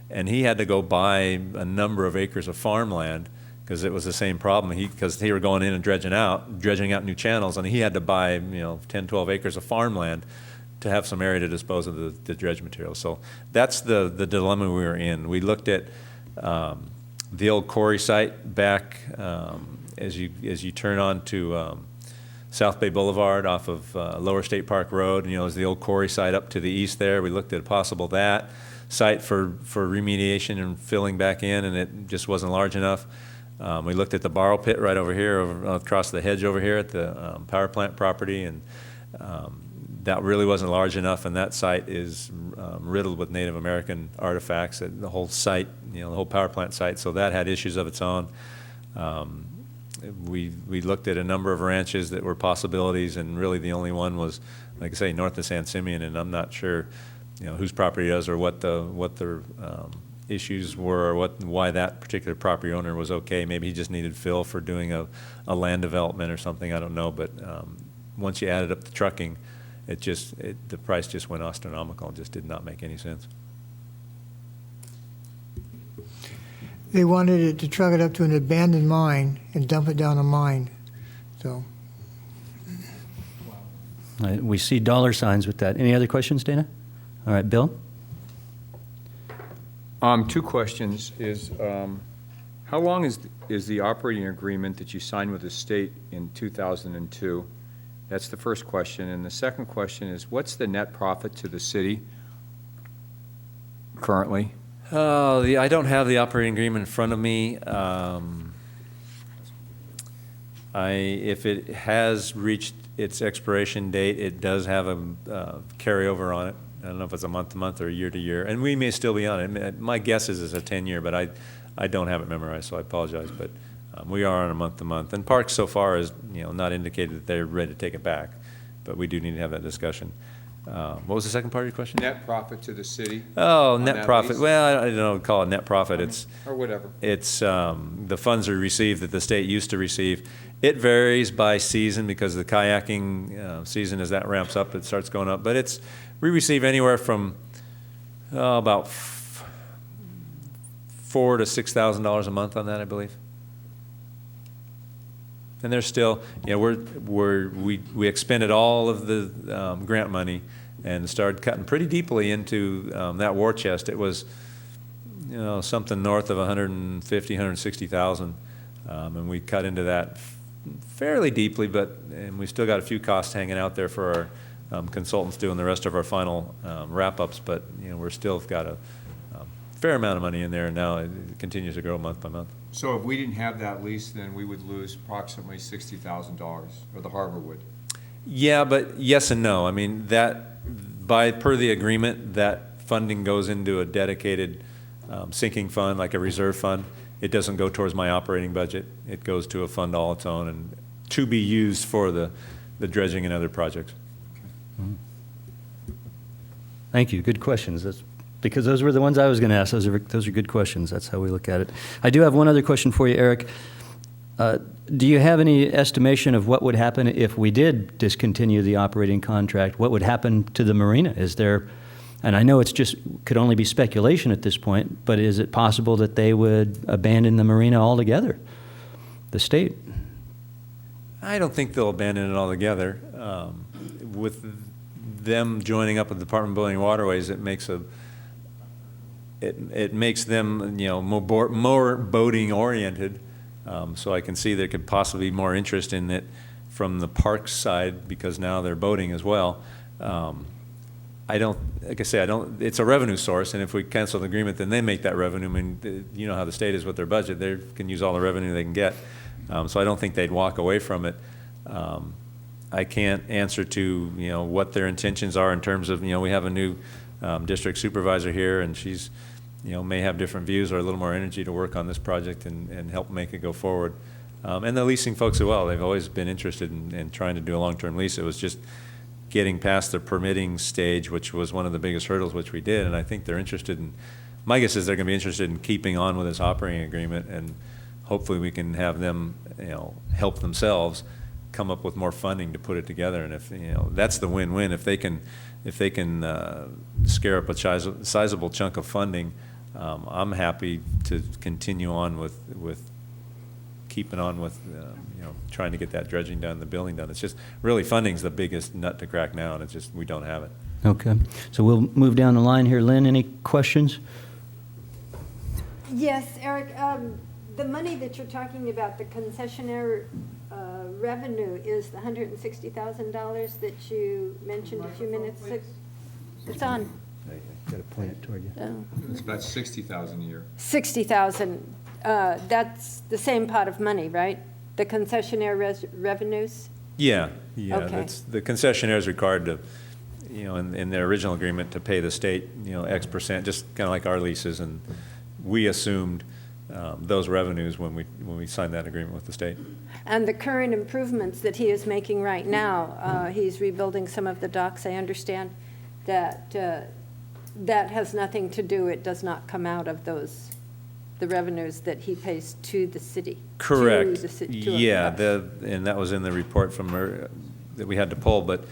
and he had to go buy a number of acres of farmland because it was the same problem. Because they were going in and dredging out new channels, and he had to buy 10, 12 acres of farmland to have some area to dispose of the dredge material. So that's the dilemma we were in. We looked at the old quarry site back as you turn on to South Bay Boulevard off of Lower State Park Road. There's the old quarry site up to the east there. We looked at a possible that site for remediation and filling back in, and it just wasn't large enough. We looked at the borrow pit right over here, across the hedge over here at the power plant property, and that really wasn't large enough, and that site is riddled with Native American artifacts, the whole site, the whole power plant site, so that had issues of its own. We looked at a number of ranches that were possibilities, and really the only one was, like I say, north of San Simeon, and I'm not sure whose property it is or what their issues were, or why that particular property owner was okay. Maybe he just needed fill for doing a land development or something, I don't know, but once you added up the trucking, the price just went astronomical and just did not make any sense. They wanted it to truck it up to an abandoned mine and dump it down a mine. So We see dollar signs with that. Any other questions, Dana? All right, Bill? Two questions. How long is the operating agreement that you signed with the state in 2002? That's the first question. And the second question is, what's the net profit to the city currently? I don't have the operating agreement in front of me. If it has reached its expiration date, it does have a carryover on it. I don't know if it's a month-to-month or year-to-year, and we may still be on it. My guess is it's a 10-year, but I don't have it memorized, so I apologize. But we are on a month-to-month, and Parks so far has not indicated that they're ready to take it back, but we do need to have that discussion. What was the second part of your question? Net profit to the city? Oh, on net that profit. lease? Well, I don't know, call it net profit. It's Or whatever. It's the funds are received that the state used to receive. It varies by season because the kayaking season, as that ramps up, it starts going up. But we receive anywhere from about $4,000 to $6,000 a month on that, I believe. And there's still, we expended all of the grant money and started cutting pretty deeply into that war chest. It was, something north of 150, 160,000, and we cut into that fairly deeply. And we still got a few costs hanging out there for our consultants doing the rest of our final wrap-ups. But we're still got a fair amount of money in there, and now it continues to grow month by month. So if we didn't have that lease, then we would lose approximately $60,000, or the harbor would. Yeah, but yes and no. I mean, per the agreement, that funding goes into a dedicated sinking fund, like a reserve fund. It doesn't go towards my operating budget. It goes to a fund all its own and to be used for the dredging and other projects. Thank you. Good questions. Because those were the ones I was going to ask. Those are good questions. That's how we look at it. I do have one other question for you, Eric. Do you have any estimation of what would happen if we did discontinue the operating contract? What would happen to the marina? Is there, and I know it's could only be speculation at this point, but is it possible that they would abandon the marina altogether, the state? I don't think they'll abandon it altogether. With them joining up with the Department of Building and Waterways, it makes them more boating oriented. So I can see there could possibly be more interest in it from the parks side because now they're boating as well. It's a revenue source, and if we cancel the agreement, then they make that revenue. I mean, you know how the state is with their budget. They can use all the revenue they can get. So I don't think they'd walk away from it. I can't answer to, what their intentions are in terms of, we have a new district supervisor here, and she's, may have different views or a little more energy to work on this project and help make it go forward. And the leasing folks as well, they've always been interested in trying to do a long-term lease. It was just getting past the permitting stage, which was one of the biggest hurdles, which we did. And I think they're interested in, my guess is they're going to be interested in keeping on with this operating agreement, and hopefully we can have them, help themselves come up with more funding to put it together. And if, that's the win-win. If they can scare up a sizable chunk of funding, I'm happy to continue on with keeping on with, trying to get that dredging done, the building done. It's just really funding's the biggest nut to crack now, and it's just we don't have it. Okay. So we'll move down the line here. Lynn, any questions? Yes, Eric, the money that you're talking about, the concessionaire revenue, is the $160,000 that you mentioned a few minutes ago. It's on. Got to point it toward you. Oh. It's about $60,000 a year. 60,000. That's the same pot of money, right? The concessionaire revenues? Yeah. Okay. The concessionaire is required to, in their original agreement to pay the state, X percent, just kind of like our leases, and we assumed those revenues when we signed that agreement with the state. And the current improvements that he is making right now, he's rebuilding some of the docks. I understand that that has nothing to do, it does not come out of the revenues that he pays to the city. Correct. Yeah, and that was in the report from that we had to pull, but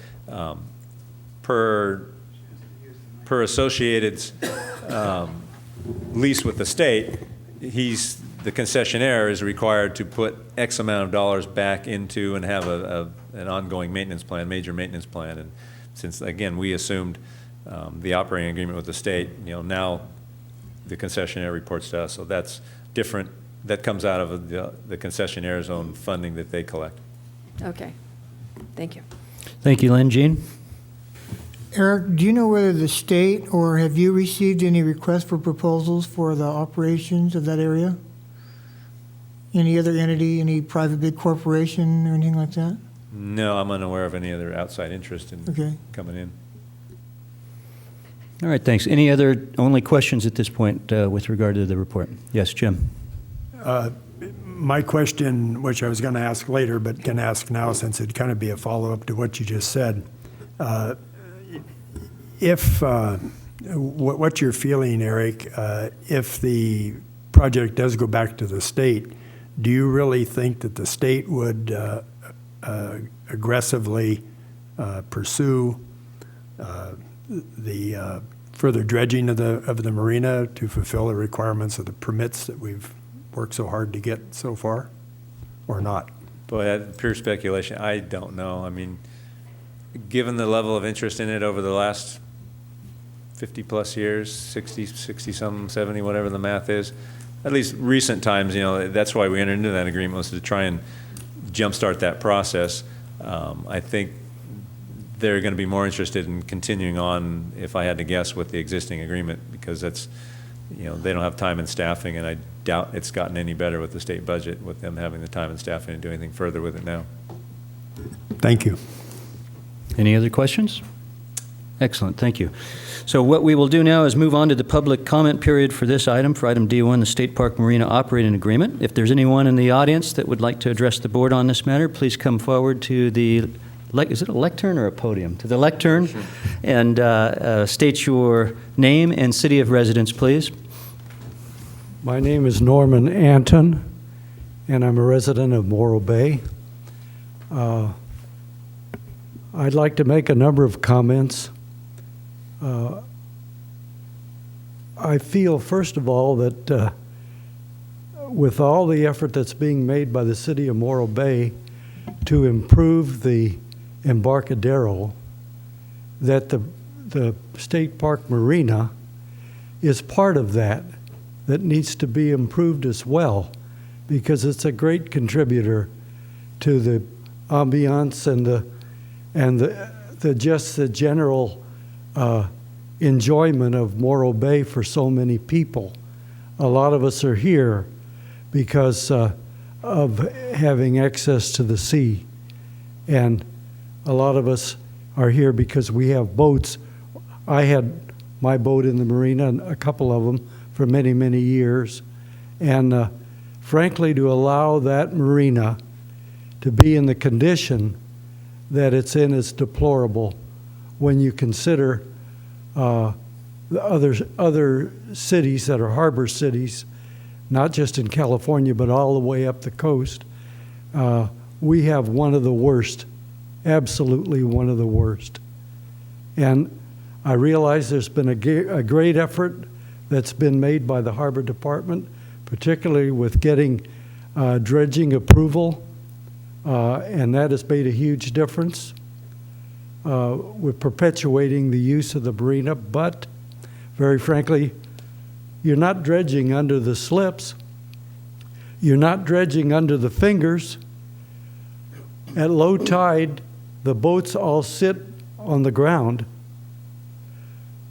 per Associated's lease with the state, the concessionaire is required to put X amount of dollars back into and have an ongoing maintenance plan, major maintenance plan. And since, again, we assumed the operating agreement with the state, now the concessionaire reports to us. So that's different. That comes out of the concessionaire's own funding that they collect. Okay. Thank you. Thank you, Lynn. Jean? Eric, do you know whether the state or have you received any requests for proposals for the operations of that area? Any other entity, any private big corporation or anything like that? No, I'm unaware of any other outside interest in coming in. All right, thanks. Any other only questions at this point with regard to the report? Yes, Jim. My question, which I was going to ask later, but can ask now since it'd kind of be a follow-up to what you just said. What you're feeling, Eric, if the project does go back to the state, do you really think that the state would aggressively pursue the further dredging of the marina to fulfill the requirements of the permits that we've worked so hard to get so far, or not? Boy, that's pure speculation. I don't know. I mean, given the level of interest in it over the last 50 plus years, 60 some, 70, whatever the math is, at least recent times, that's why we entered into that agreement, was to try and jumpstart that process. I think they're going to be more interested in continuing on, if I had to guess, with the existing agreement, because that's, they don't have time and staffing, and I doubt it's gotten any better with the state budget, with them having the time and staffing to do anything further with it now. Thank you. Any other questions? Excellent, thank you. So what we will do now is move on to the public comment period for this item, for item D1, the State Park Marina Operating Agreement. If there's anyone in the audience that would like to address the board on this matter, please come forward to the, is it a lectern or a podium? To the lectern, and state your name and city of residence, please. My name is Norman Anton, and I'm a resident of Morro Bay. I'd like to make a number of comments. I feel, first of all, that with all the effort that's being made by the city of Morro Bay to improve the Embarcadero, that the State Park Marina is part of that needs to be improved as well, because it's a great contributor to the ambiance and the general enjoyment of Morro Bay for so many people. A lot of us are here because of having access to the sea, and a lot of us are here because we have boats. I had my boat in the marina, and a couple of them, for many, many years. And frankly, to allow that marina to be in the condition that it's in is deplorable when you consider the other cities that are harbor cities, not just in California, but all the way up the coast. We have one of the worst, absolutely one of the worst. And I realize there's been a great effort that's been made by the Harbor Department, particularly with getting dredging approval, and that has made a huge difference with perpetuating the use of the marina. But very frankly, you're not dredging under the slips. You're not dredging under the fingers. At low tide, the boats all sit on the ground.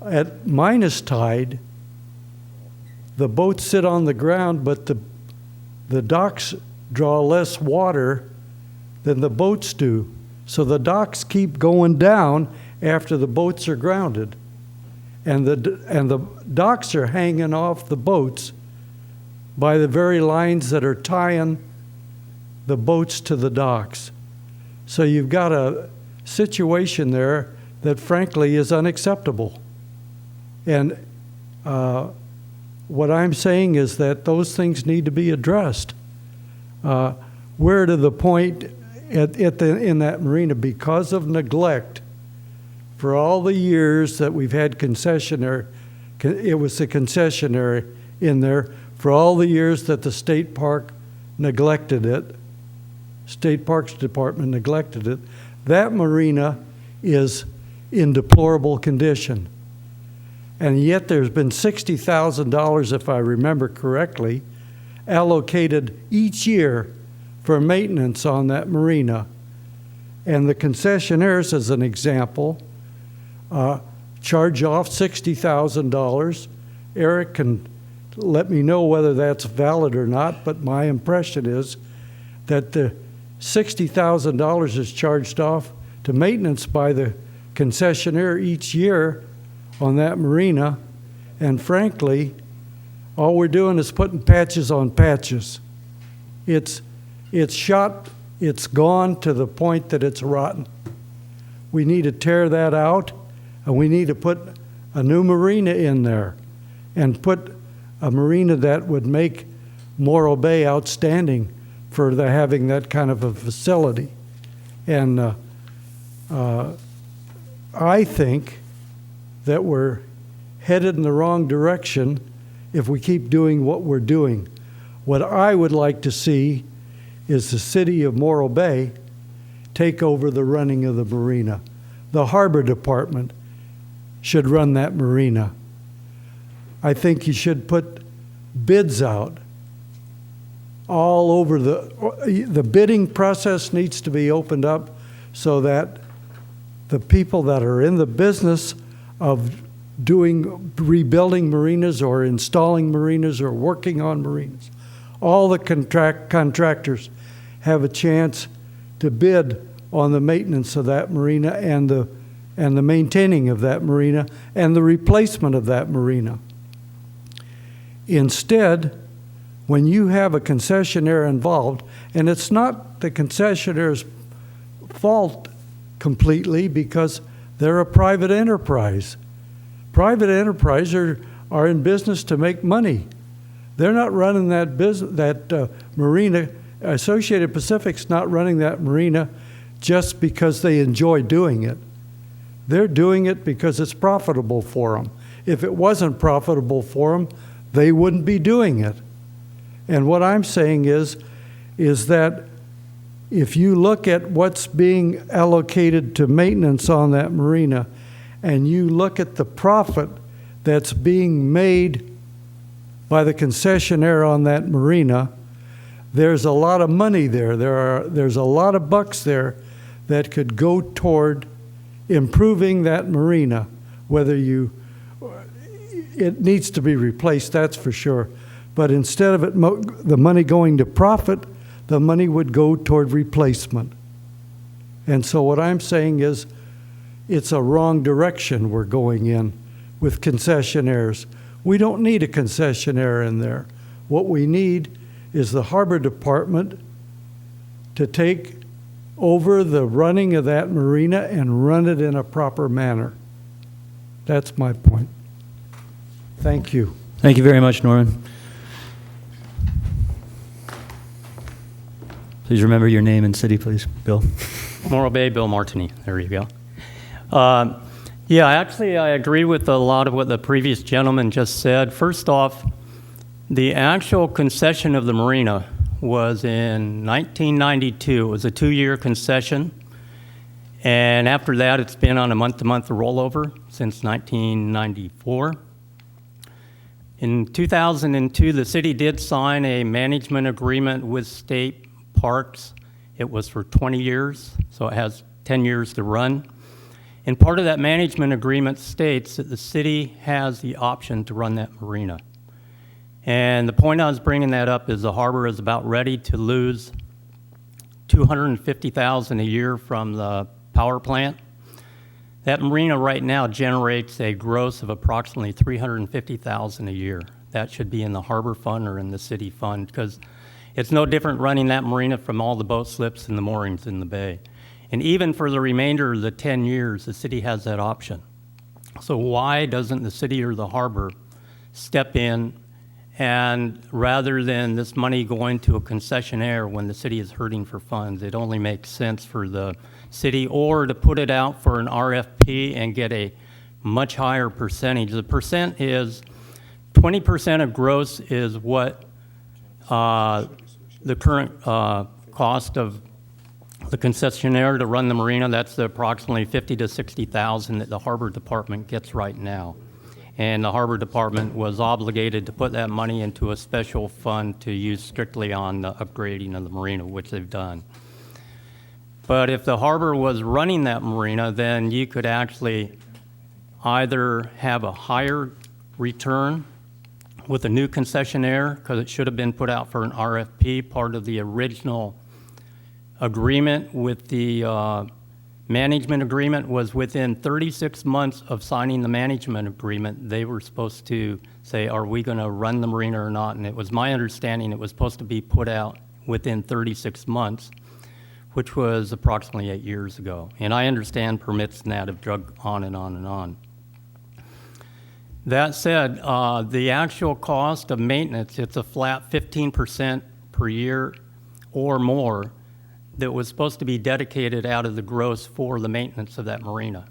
At minus tide, the boats sit on the ground, but the docks draw less water than the boats do. So the docks keep going down after the boats are grounded. And the docks are hanging off the boats by the very lines that are tying the boats to the docks. So you've got a situation there that frankly is unacceptable. And what I'm saying is that those things need to be addressed. We're to the point in that marina, because of neglect, for all the years that we've had concessionary, it was the concessionary in there, for all the years that the state park neglected it, State Parks Department neglected it, that marina is in deplorable condition. And yet there's been $60,000, if I remember correctly, allocated each year for maintenance on that marina. And the concessionaires, as an example, charge off $60,000. Eric can let me know whether that's valid or not, but my impression is that the $60,000 is charged off to maintenance by the concessionaire each year on that marina, and frankly, all we're doing is putting patches on patches. It's shot, it's gone to the point that it's rotten. We need to tear that out, and we need to put a new marina in there and put a marina that would make Morro Bay outstanding for having that kind of a facility. And I think that we're headed in the wrong direction if we keep doing what we're doing. What I would like to see is the city of Morro Bay take over the running of the marina. The harbor department should run that marina. I think you should put bids out all over the bidding process needs to be opened up so that the people that are in the business of rebuilding marinas or installing marinas or working on marinas, all the contractors have a chance to bid on the maintenance of that marina and the maintaining of that marina and the replacement of that marina. Instead, when you have a concessionaire involved, and it's not the concessionaire's fault completely because they're a private enterprise. Private enterprises are in business to make money. They're not running that marina. Associated Pacific's not running that marina just because they enjoy doing it. They're doing it because it's profitable for them. If it wasn't profitable for them, they wouldn't be doing it. And what I'm saying is that if you look at what's being allocated to maintenance on that marina, and you look at the profit that's being made by the concessionaire on that marina, there's a lot of money there. There's a lot of bucks there that could go toward improving that marina. It needs to be replaced, that's for sure. But instead of the money going to profit, the money would go toward replacement. And so what I'm saying is it's a wrong direction we're going in with concessionaires. We don't need a concessionaire in there. What we need is the harbor department to take over the running of that marina and run it in a proper manner. That's my point. Thank you. Thank you very much, Norman. Please remember your name and city, please. Bill. Morro Bay, Bill Martini. There you go. Yeah, actually, I agree with a lot of what the previous gentleman just said. First off, the actual concession of the marina was in 1992. It was a 2-year concession. And after that, it's been on a month-to-month rollover since 1994. In 2002, the city did sign a management agreement with state parks. It was for 20 years, so it has 10 years to run. And part of that management agreement states that the city has the option to run that marina. And the point I was bringing that up is the harbor is about ready to lose $250,000 a year from the power plant. That marina right now generates a gross of approximately $350,000 a year. That should be in the harbor fund or in the city fund because it's no different running that marina from all the boat slips and the moorings in the bay. And even for the remainder of the 10 years, the city has that option. So why doesn't the city or the harbor step in and rather than this money going to a concessionaire when the city is hurting for funds, it only makes sense for the city or to put it out for an RFP and get a much higher percentage. The percent is 20% of gross is what the current cost of the concessionaire to run the marina. That's the approximately $50,000 to $60,000 that the harbor department gets right now. And the harbor department was obligated to put that money into a special fund to use strictly on the upgrading of the marina, which they've done. But if the harbor was running that marina, then you could actually either have a higher return with a new concessionaire, because it should have been put out for an RFP, part of the original agreement with the management agreement was within 36 months of signing the management agreement, they were supposed to say, are we going to run the marina or not? And it was my understanding it was supposed to be put out within 36 months, which was approximately 8 years ago. And I understand permits and that have drug on and on and on. That said, the actual cost of maintenance, it's a flat 15% per year or more that was supposed to be dedicated out of the gross for the maintenance of that marina.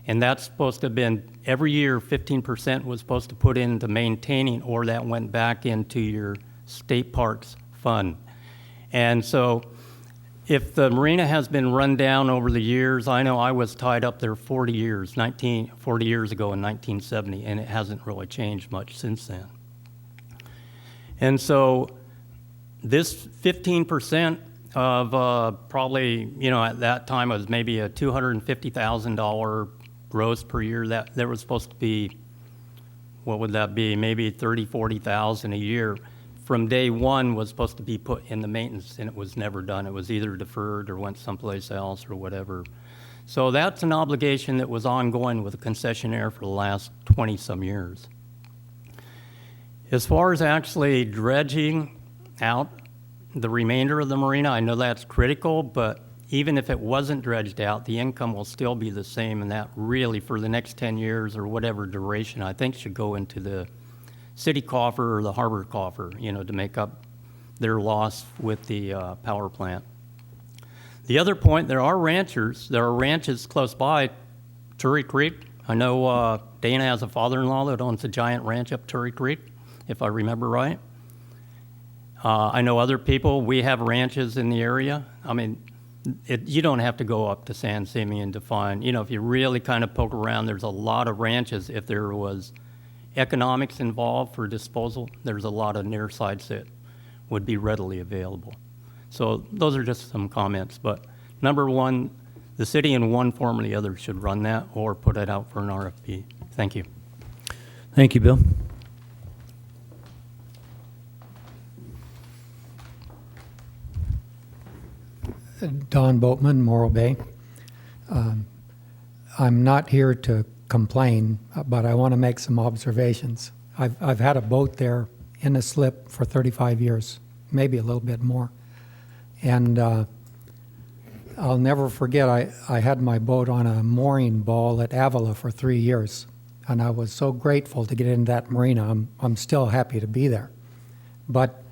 And that's supposed to have been, every year 15% was supposed to put into maintaining, or that went back into your state parks fund. And so if the marina has been run down over the years, I know I was tied up there 40 years ago in 1970, and it hasn't really changed much since then. And so this 15% of probably, at that time it was maybe a $250,000 gross per year. That there was supposed to be, what would that be? Maybe 30, 40,000 a year. From day one was supposed to be put in the maintenance, and it was never done. It was either deferred or went someplace else or whatever. So that's an obligation that was ongoing with the concessionaire for the last 20-some years. As far as actually dredging out the remainder of the marina, I know that's critical, but even if it wasn't dredged out, the income will still be the same, and that really, for the next 10 years or whatever duration, I think should go into the city coffer or the harbor coffer, to make up their loss with the power plant. The other point, there are ranches close by Turry Creek. I know Dana has a father-in-law that owns a giant ranch up Turry Creek, if I remember right. I know other people, we have ranches in the area. I mean, you don't have to go up to San Simeon to find, if you really kind of poke around, there's a lot of ranches. If there was economics involved for disposal, there's a lot of near sites that would be readily available. So those are just some comments. But number one, the city in one form or the other should run that or put it out for an RFP. Thank you. Thank you, Bill. Don Boatman, Morro Bay. I'm not here to complain, but I want to make some observations. I've had a boat there in a slip for 35 years, maybe a little bit more. And I'll never forget, I had my boat on a mooring ball at Avila for 3 years. And I was so grateful to get into that marina. I'm still happy to be there. But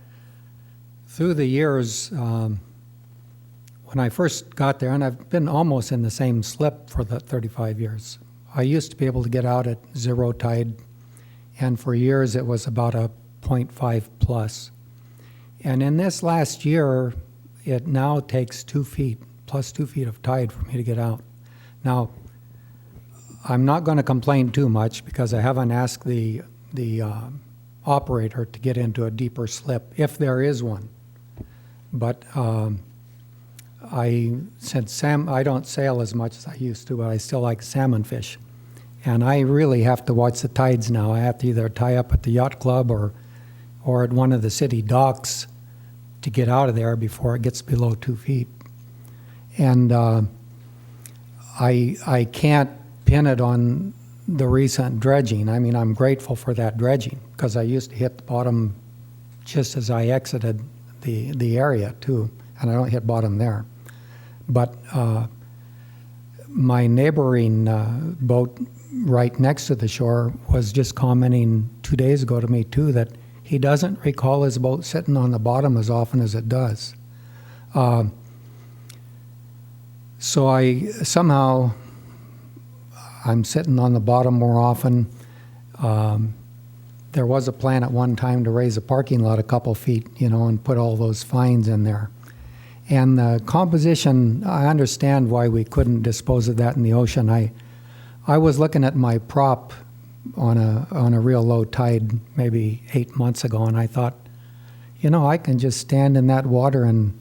through the years, when I first got there, and I've been almost in the same slip for the 35 years, I used to be able to get out at zero tide, and for years it was about a 0.5 plus. And in this last year, it now takes 2 feet, plus 2 feet of tide for me to get out. Now, I'm not going to complain too much because I haven't asked the operator to get into a deeper slip, if there is one. But I don't sail as much as I used to, but I still like salmon fish. And I really have to watch the tides now. I have to either tie up at the yacht club or at one of the city docks to get out of there before it gets below 2 feet. And I can't pin it on the recent dredging. I mean, I'm grateful for that dredging because I used to hit the bottom just as I exited the area too, and I don't hit bottom there. But my neighboring boat right next to the shore was just commenting 2 days ago to me too that he doesn't recall his boat sitting on the bottom as often as it does. So I'm sitting on the bottom more often. There was a plan at one time to raise a parking lot a couple feet, and put all those fines in there. And the composition, I understand why we couldn't dispose of that in the ocean. I was looking at my prop on a real low tide maybe 8 months ago, and I thought, I can just stand in that water and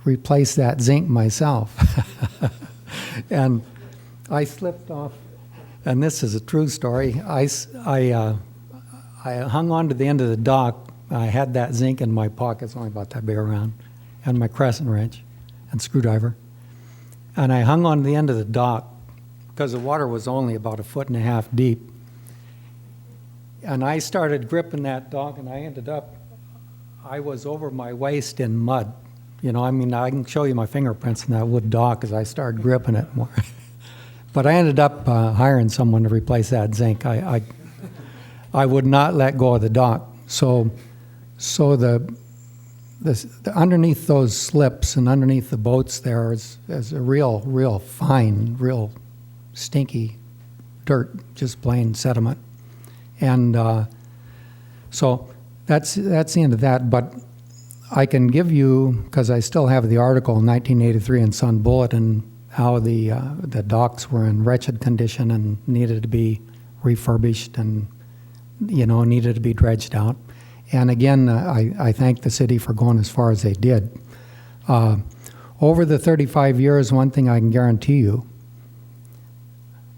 replace that zinc myself. And I slipped off and this is a true story. I hung on to the end of the dock. I had that zinc in my pocket, it's only about that big around, and my crescent wrench and screwdriver. And I hung on to the end of the dock because the water was only about 1.5 feet deep. And I started gripping that dock, and I ended up, I was over my waist in mud. You know, I mean, I can show you my fingerprints in that wood dock as I started gripping it more. But I ended up hiring someone to replace that zinc. I would not let go of the dock. So the underneath those slips and underneath the boats there is a real fine, real stinky dirt, just plain sediment. And so that's the end of that. But I can give you, because I still have the article in 1983 in Sun Bulletin, how the docks were in wretched condition and needed to be refurbished and, you know, needed to be dredged out. And again, I thank the city for going as far as they did. Over the 35 years, one thing I can guarantee you,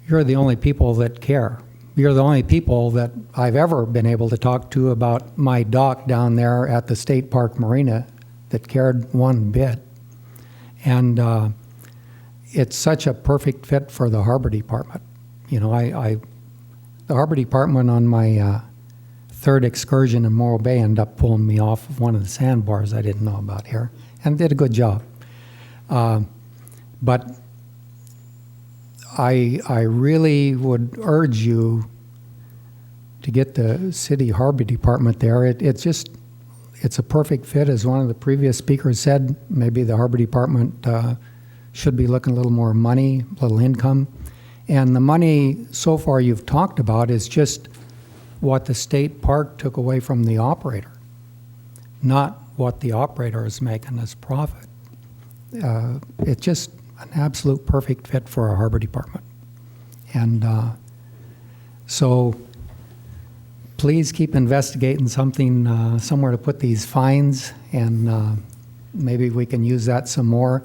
you're the only people that care. You're the only people that I've ever been able to talk to about my dock down there at the State Park Marina that cared one bit. And it's such a perfect fit for the Harbor Department. You know, the Harbor Department on my third excursion in Morro Bay ended up pulling me off of one of the sandbars I didn't know about here, and did a good job. But I really would urge you to get the City Harbor Department there. It's a perfect fit, as one of the previous speakers said. Maybe the Harbor Department should be looking a little more money, a little income. And the money so far you've talked about is just what the state park took away from the operator, not what the operator is making as profit. It's just an absolute perfect fit for our Harbor Department. And so please keep investigating something, somewhere to put these fines, and maybe we can use that some more.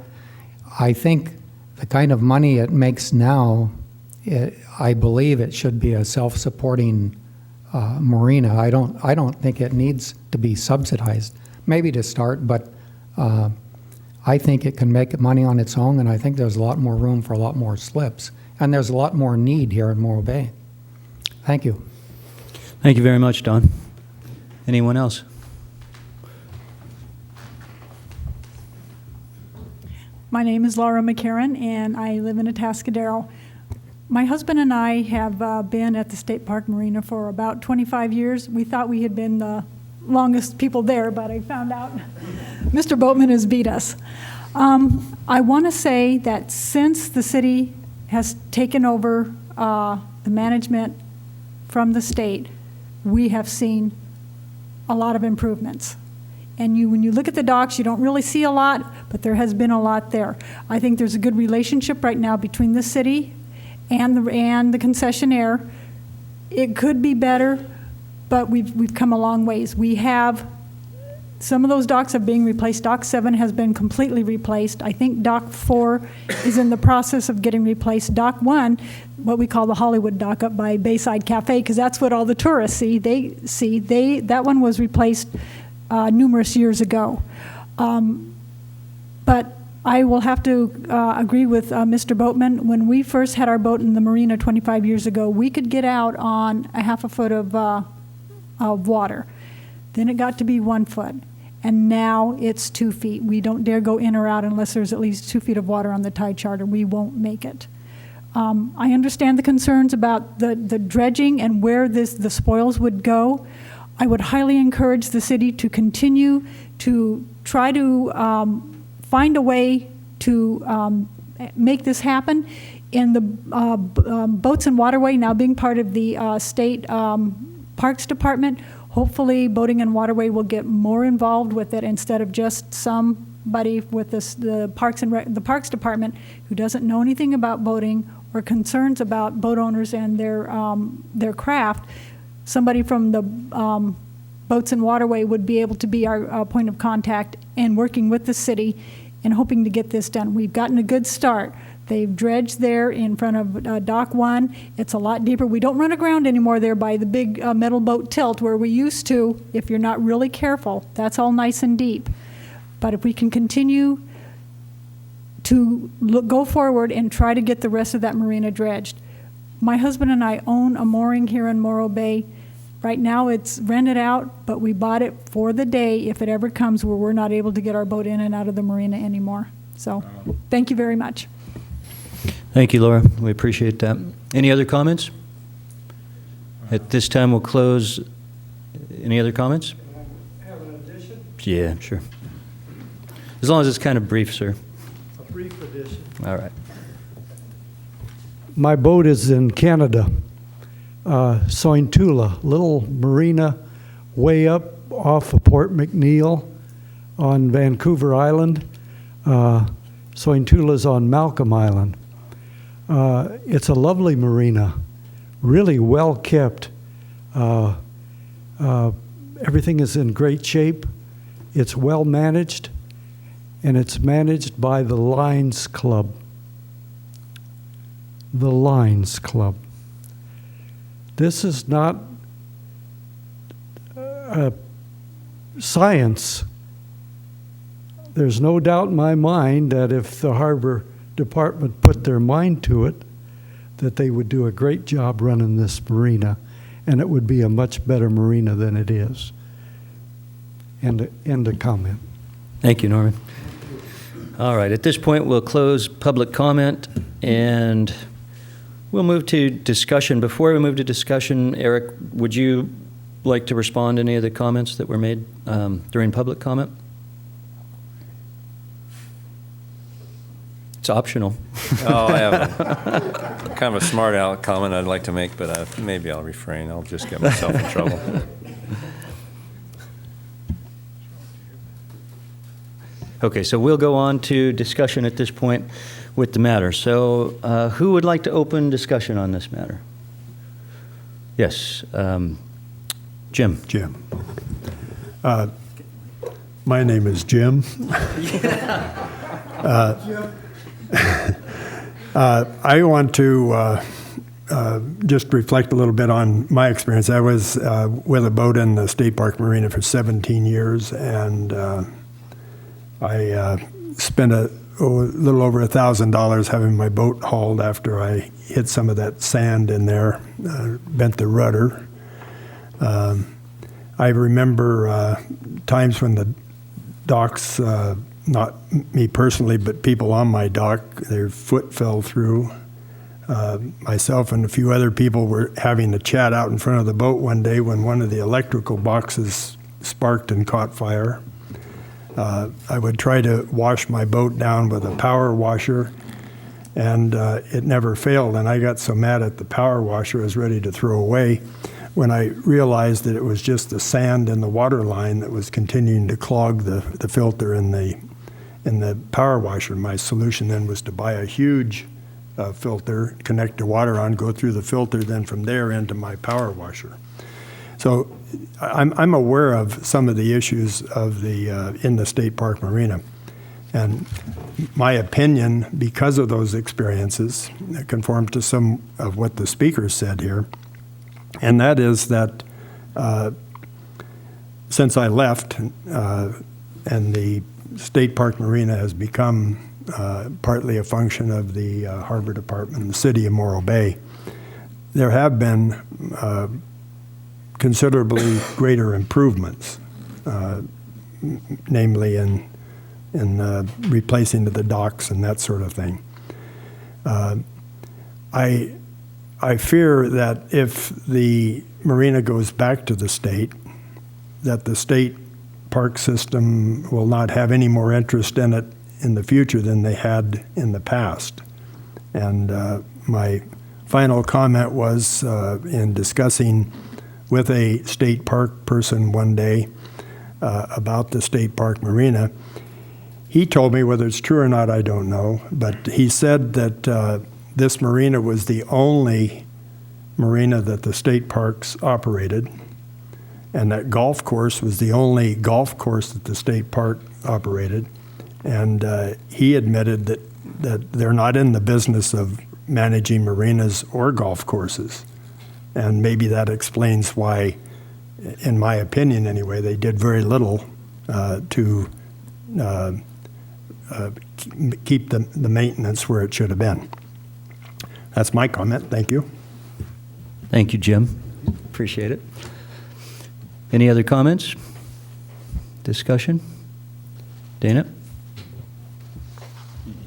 I think the kind of money it makes now, I believe it should be a self-supporting marina. I don't think it needs to be subsidized. Maybe to start, but I think it can make money on its own, and I think there's a lot more room for a lot more slips. And there's a lot more need here in Morro Bay. Thank you. Thank you very much, Don. Anyone else? My name is Laura McCarran, and I live in Atascadero. My husband and I have been at the State Park Marina for about 25 years. We thought we had been the longest people there, but I found out Mr. Boatman has beat us. I want to say that since the city has taken over the management from the state, we have seen a lot of improvements. And when you look at the docks, you don't really see a lot, but there has been a lot there. I think there's a good relationship right now between the city and the concessionaire. It could be better, but we've come a long ways. We have some of those docks are being replaced. Dock 7 has been completely replaced. I think Dock 4 is in the process of getting replaced. Dock 1, what we call the Hollywood dock up by Bayside Cafe, because that's what all the tourists see. That one was replaced numerous years ago. But I will have to agree with Mr. Boatman. When we first had our boat in the marina 25 years ago, we could get out on a half a foot of water. Then it got to be 1 foot, and now it's 2 feet. We don't dare go in or out unless there's at least 2 feet of water on the tide chart, or we won't make it. I understand the concerns about the dredging and where the spoils would go. I would highly encourage the city to continue to try to find a way to make this happen. In the Boats and Waterway now being part of the state Parks Department, hopefully Boating and Waterway will get more involved with it instead of just somebody with the Parks Department who doesn't know anything about boating or concerns about boat owners and their craft. Somebody from the Boats and Waterway would be able to be our point of contact and working with the city and hoping to get this done. We've gotten a good start. They've dredged there in front of Dock 1. It's a lot deeper. We don't run aground anymore there by the big metal boat tilt where we used to. If you're not really careful, that's all nice and deep. But if we can continue to go forward and try to get the rest of that marina dredged. My husband and I own a mooring here in Morro Bay. Right now it's rented out, but we bought it for the day if it ever comes where we're not able to get our boat in and out of the marina anymore. So thank you very much. Thank you, Laura. We appreciate that. Any other comments? At this time, we'll close. Any other comments? Have an addition? Yeah, sure. As long as it's kind of brief, sir. A brief addition. All right. My boat is in Canada, Sointula, little marina way up off of Port McNeill on Vancouver Island. Sointula's on Malcolm Island. It's a lovely marina, really well kept. Everything is in great shape. It's well managed, and it's managed by the Lions Club. The Lions Club. This is not science. There's no doubt in my mind that if the Harbor Department put their mind to it, that they would do a great job running this marina, and it would be a much better marina than it is. End of comment. Thank you, Norman. All right, at this point, we'll close public comment, and we'll move to discussion. Before we move to discussion, Eric, would you like to respond to any of the comments that were made during public comment? It's optional. Oh, I have kind of a smart aleck comment I'd like to make, but maybe I'll refrain. I'll just get myself in trouble. Okay, so we'll go on to discussion at this point with the matter. So who would like to open discussion on this matter? Yes, Jim. Jim. My name is Jim. I want to just reflect a little bit on my experience. I was with a boat in the State Park Marina for 17 years, and I spent a little over $1,000 having my boat hauled after I hit some of that sand in there, bent the rudder. I remember times when the docks, not me personally, but people on my dock, their foot fell through. Myself and a few other people were having a chat out in front of the boat one day when one of the electrical boxes sparked and caught fire. I would try to wash my boat down with a power washer, and it never failed. And I got so mad at the power washer I was ready to throw away when I realized that it was just the sand in the water line that was continuing to clog the filter in the power washer. My solution then was to buy a huge filter, connect the water on, go through the filter, then from there into my power washer. So I'm aware of some of the issues of in the State Park Marina. And my opinion, because of those experiences, conforms to some of what the speakers said here. And that is that since I left and the State Park Marina has become partly a function of the Harbor Department and the City of Morro Bay, there have been considerably greater improvements, namely in replacing the docks and that sort of thing. I fear that if the marina goes back to the state, that the state park system will not have any more interest in it in the future than they had in the past. And my final comment was in discussing with a state park person one day about the State Park Marina. He told me, whether it's true or not, I don't know, but he said that this marina was the only marina that the state parks operated, and that golf course was the only golf course that the state park operated, And he admitted that they're not in the business of managing marinas or golf courses. And maybe that explains why, in my opinion anyway, they did very little to keep the maintenance where it should have been. That's my comment. Thank you. Thank you, Jim. Appreciate it. Any other comments? Discussion? Dana?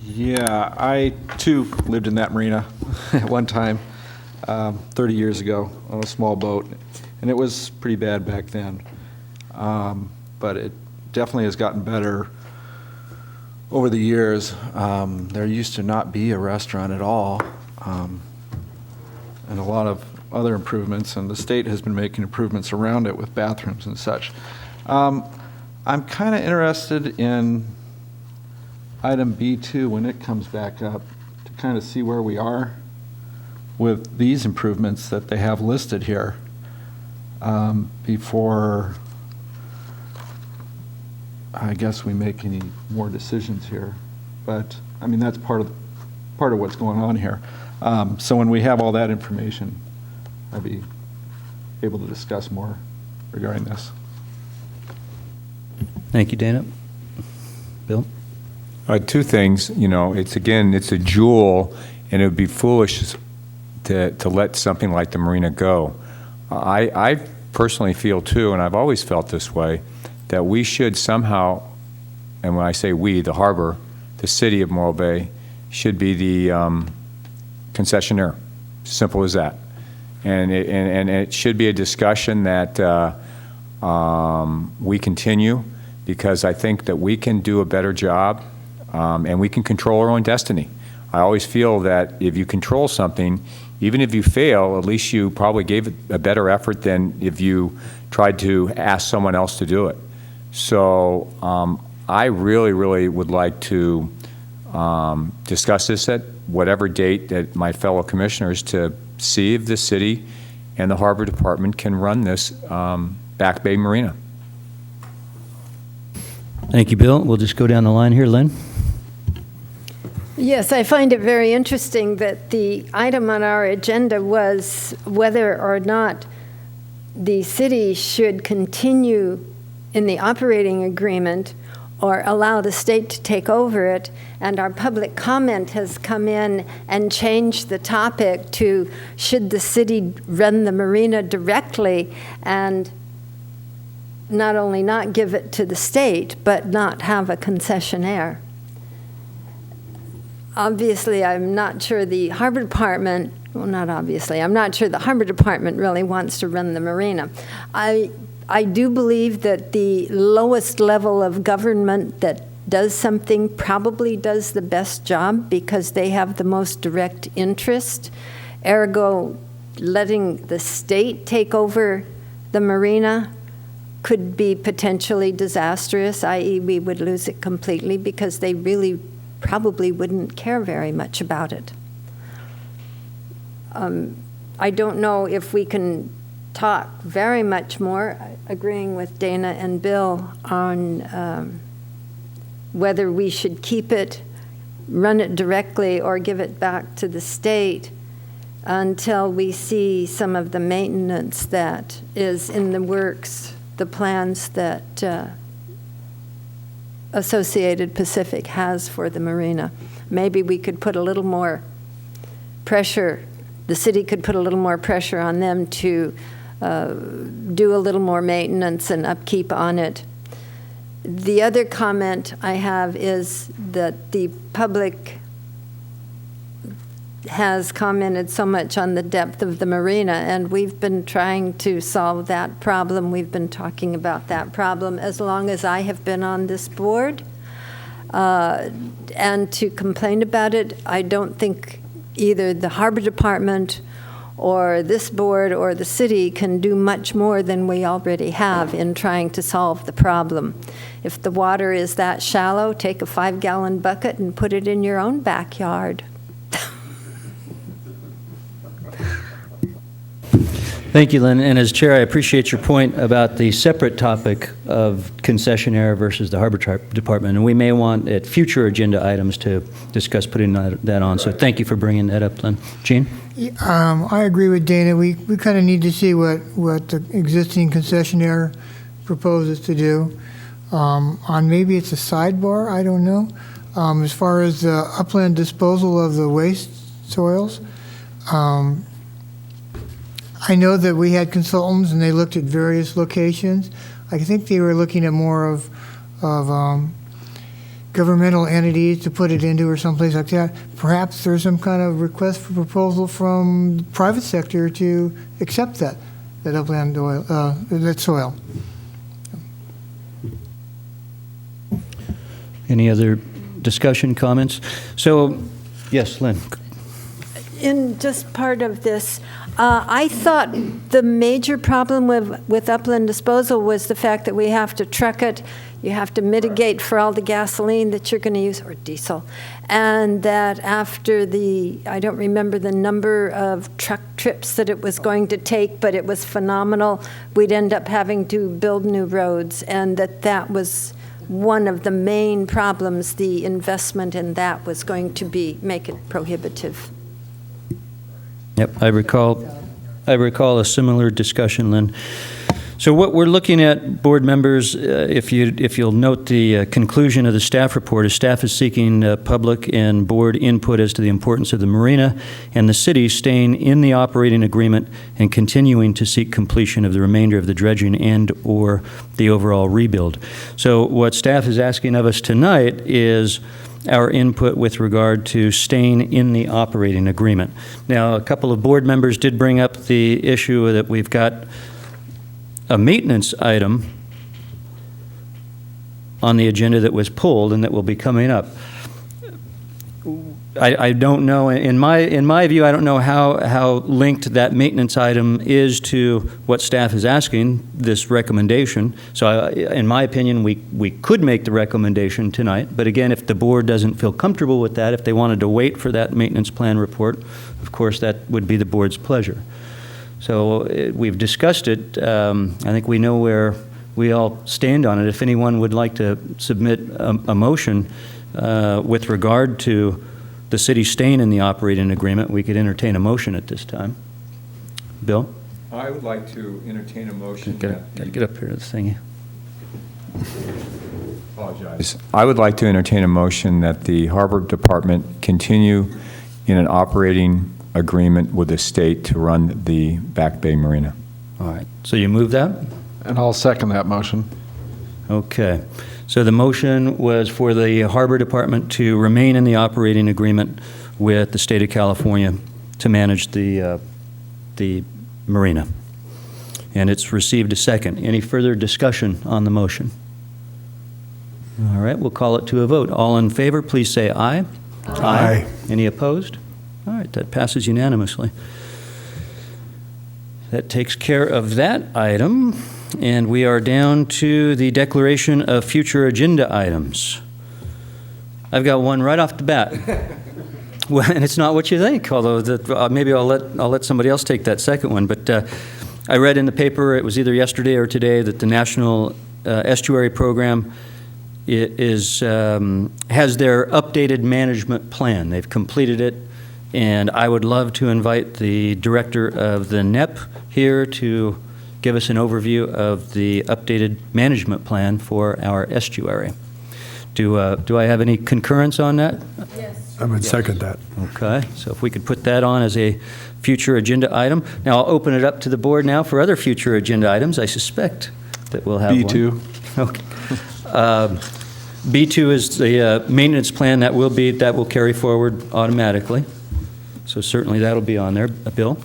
Yeah, I too lived in that marina at one time, 30 years ago, on a small boat, and it was pretty bad back then. But it definitely has gotten better over the years. There used to not be a restaurant at all, and a lot of other improvements, and the state has been making improvements around it with bathrooms and such. I'm kind of interested in item B2 when it comes back up to kind of see where we are with these improvements that they have listed here before I guess we make any more decisions here. But I mean, that's part of what's going on here. So when we have all that information, I'll be able to discuss more regarding this. Thank you, Dana. Bill? Two things. It's a jewel, and it would be foolish to let something like the marina go. I personally feel, too, and I've always felt this way, that we should somehow, and when I say we, the harbor, the city of Morro Bay, should be the concessionaire. Simple as that. And it should be a discussion that we continue, because I think that we can do a better job, and we can control our own destiny. I always feel that if you control something, even if you fail, at least you probably gave it a better effort than if you tried to ask someone else to do it. So I really, really would like to discuss this at whatever date that my fellow commissioners, to see if the city and the Harbor Department can run this Back Bay Marina. Thank you, Bill. We'll just go down the line here. Lynn? Yes, I find it very interesting that the item on our agenda was whether or not the city should continue in the operating agreement or allow the state to take over it, and our public comment has come in and changed the topic to should the city run the marina directly and not only not give it to the state, but not have a concessionaire. Obviously, I'm not sure the Harbor Department, well, not obviously, I'm not sure the Harbor Department really wants to run the marina. I do believe that the lowest level of government that does something probably does the best job, because they have the most direct interest. Ergo, letting the state take over the marina could be potentially disastrous, i.e. we would lose it completely, because they really probably wouldn't care very much about it. I don't know if we can talk very much more, agreeing with Dana and Bill, on whether we should keep it, run it directly, or give it back to the state until we see some of the maintenance that is in the works, the plans that Associated Pacific has for the marina. Maybe we could put a little more pressure, the city could put a little more pressure on them to do a little more maintenance and upkeep on it. The other comment I have is that the public has commented so much on the depth of the marina, and we've been trying to solve that problem. We've been talking about that problem as long as I have been on this board. And to complain about it, I don't think either the Harbor Department or this board or the city can do much more than we already have in trying to solve the problem. If the water is that shallow, take a 5-gallon bucket and put it in your own backyard. Thank you, Lynn. And as chair, I appreciate your point about the separate topic of concessionaire versus the harbor department. And we may want at future agenda items to discuss putting that on. So thank you for bringing that up, Lynn. Gene? I agree with Dana. We kind of need to see what the existing concessionaire proposes to do. On maybe it's a sidebar, I don't know. As far as the upland disposal of the waste soils, I know that we had consultants and they looked at various locations. I think they were looking at more of governmental entities to put it into or someplace like that. Perhaps there's some kind of request for proposal from the private sector to accept that upland oil, that soil. Any other discussion, comments? So, yes, Lynn. In just part of this, I thought the major problem with upland disposal was the fact that we have to truck it, you have to mitigate for all the gasoline that you're going to use, or diesel, and that after I don't remember the number of truck trips that it was going to take, but it was phenomenal, we'd end up having to build new roads, and that was one of the main problems. The investment in that was going to make it prohibitive. Yep, I recall a similar discussion, Lynn. So what we're looking at, board members, if you'll note the conclusion of the staff report, is staff is seeking public and board input as to the importance of the marina and the city staying in the operating agreement and continuing to seek completion of the remainder of the dredging and or the overall rebuild. So what staff is asking of us tonight is our input with regard to staying in the operating agreement. Now, a couple of board members did bring up the issue that we've got a maintenance item on the agenda that was pulled and that will be coming up. I don't know, in my view, I don't know how linked that maintenance item is to what staff is asking, this recommendation. So in my opinion, we could make the recommendation tonight, but again, if the board doesn't feel comfortable with that, if they wanted to wait for that maintenance plan report, of course, that would be the board's pleasure. So we've discussed it. I think we know where we all stand on it. If anyone would like to submit a motion with regard to the city staying in the operating agreement, we could entertain a motion at this time. Bill? I would like to entertain a motion. Gotta get up here to this thing. Apologize. I would like to entertain a motion that the Harbor Department continue in an operating agreement with the state to run the Back Bay Marina. All right. So you move that? And I'll second that motion. Okay. So the motion was for the Harbor Department to remain in the operating agreement with the state of California to manage the marina. And it's received a second. Any further discussion on the motion? All right, we'll call it to a vote. All in favor, please say aye. Aye. Any opposed? All right, that passes unanimously. That takes care of that item. And we are down to the declaration of future agenda items. I've got one right off the bat. Well, and it's not what you think, although maybe I'll let somebody else take that second one. But I read in the paper, it was either yesterday or today, that the National Estuary Program has their updated management plan. They've completed it, and I would love to invite the director of the NEP here to give us an overview of the updated management plan for our estuary. Do I have any concurrence on that? Yes. I would second that. Okay, so if we could put that on as a future agenda item. Now, I'll open it up to the board now for other future agenda items. I suspect that we'll have B2. One. Okay. B2 is the maintenance plan that will carry forward automatically. So certainly that'll be on there. Bill?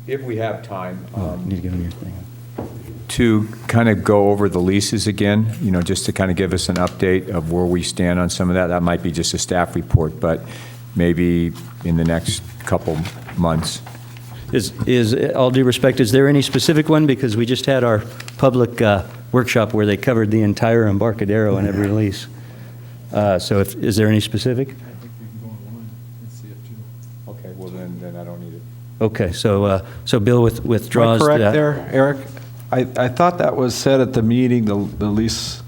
If we have time, need to get on your thing. To kind of go over the leases again, just to kind of give us an update of where we stand on some of that. That might be just a staff report, but maybe in the next couple months. Is all due respect, is there any specific one? Because we just had our public workshop where they covered the entire Embarcadero and every lease. So is there any specific? Okay, well then I don't need it. Okay, so Bill withdraws Am I correct that. there, Eric? I thought that was said at the meeting, the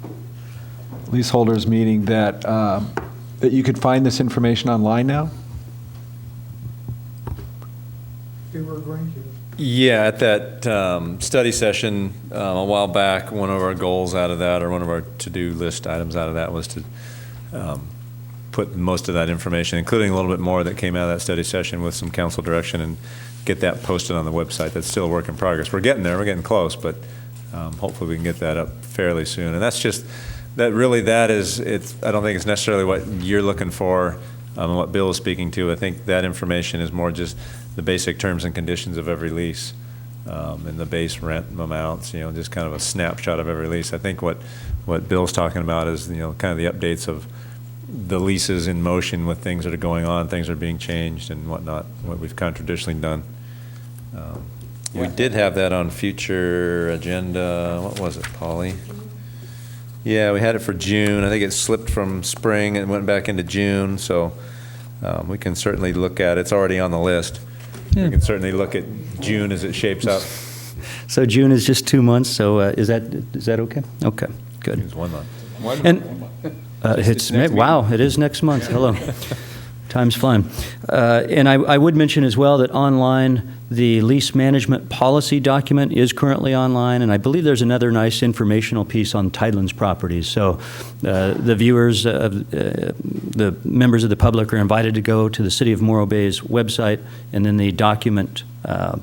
leaseholders meeting, that you could find this information online now? They were going to. Yeah, at that study session a while back, one of our goals out of that, or one of our to-do list items out of that, was to put most of that information, including a little bit more that came out of that study session with some council direction, and get that posted on the website. That's still a work in progress. We're getting there. We're getting close, but hopefully we can get that up fairly soon. And that's just, that really, that is, I don't think it's necessarily what you're looking for and what Bill is speaking to. I think that information is more just the basic terms and conditions of every lease, and the base rent amounts, just kind of a snapshot of every lease. I think what Bill's talking about is, kind of the updates of the leases in motion with things that are going on, things are being changed and whatnot, what we've kind of traditionally done. We did have that on future agenda. What was it, Polly? Yeah, we had it for June. I think it slipped from spring and went back into June, so we can certainly look at it. It's already on the list. Yeah. We can certainly look at June as it shapes up. So June is just 2 months, so is that okay? Okay, good. It's 1 month. Wow, it is next month. Hello. Time's flying. And I would mention as well that online, the lease management policy document is currently online, and I believe there's another nice informational piece on Tidelands properties. So the viewers, the members of the public are invited to go to the City of Morro Bay's website and then the document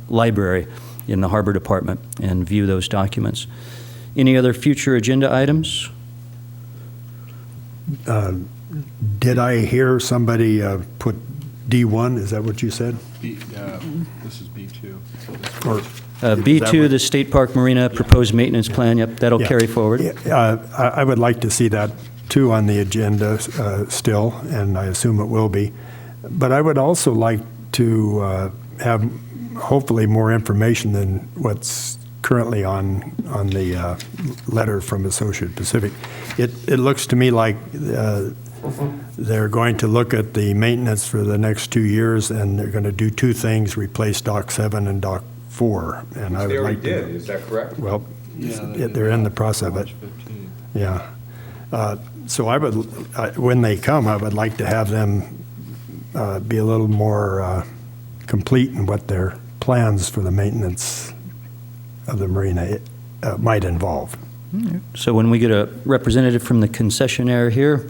library in the Harbor Department and view those documents. Any other future agenda items? Did I hear somebody put D1? Is that what you said? This is B2. Or B2, the State Park Marina proposed maintenance plan. Yep, that'll carry forward. I would like to see that too on the agenda still, and I assume it will be. But I would also like to have hopefully more information than what's currently on the letter from Associated Pacific. It looks to me like they're going to look at the maintenance for the next 2 years, and they're going to do two things: replace Dock 7 and Dock 4. And I would like to. Is that correct? Well, they're in the process of it. Yeah. So I would, when they come, I would like to have them be a little more complete in what their plans for the maintenance of the marina might involve. So when we get a representative from the concessionaire here,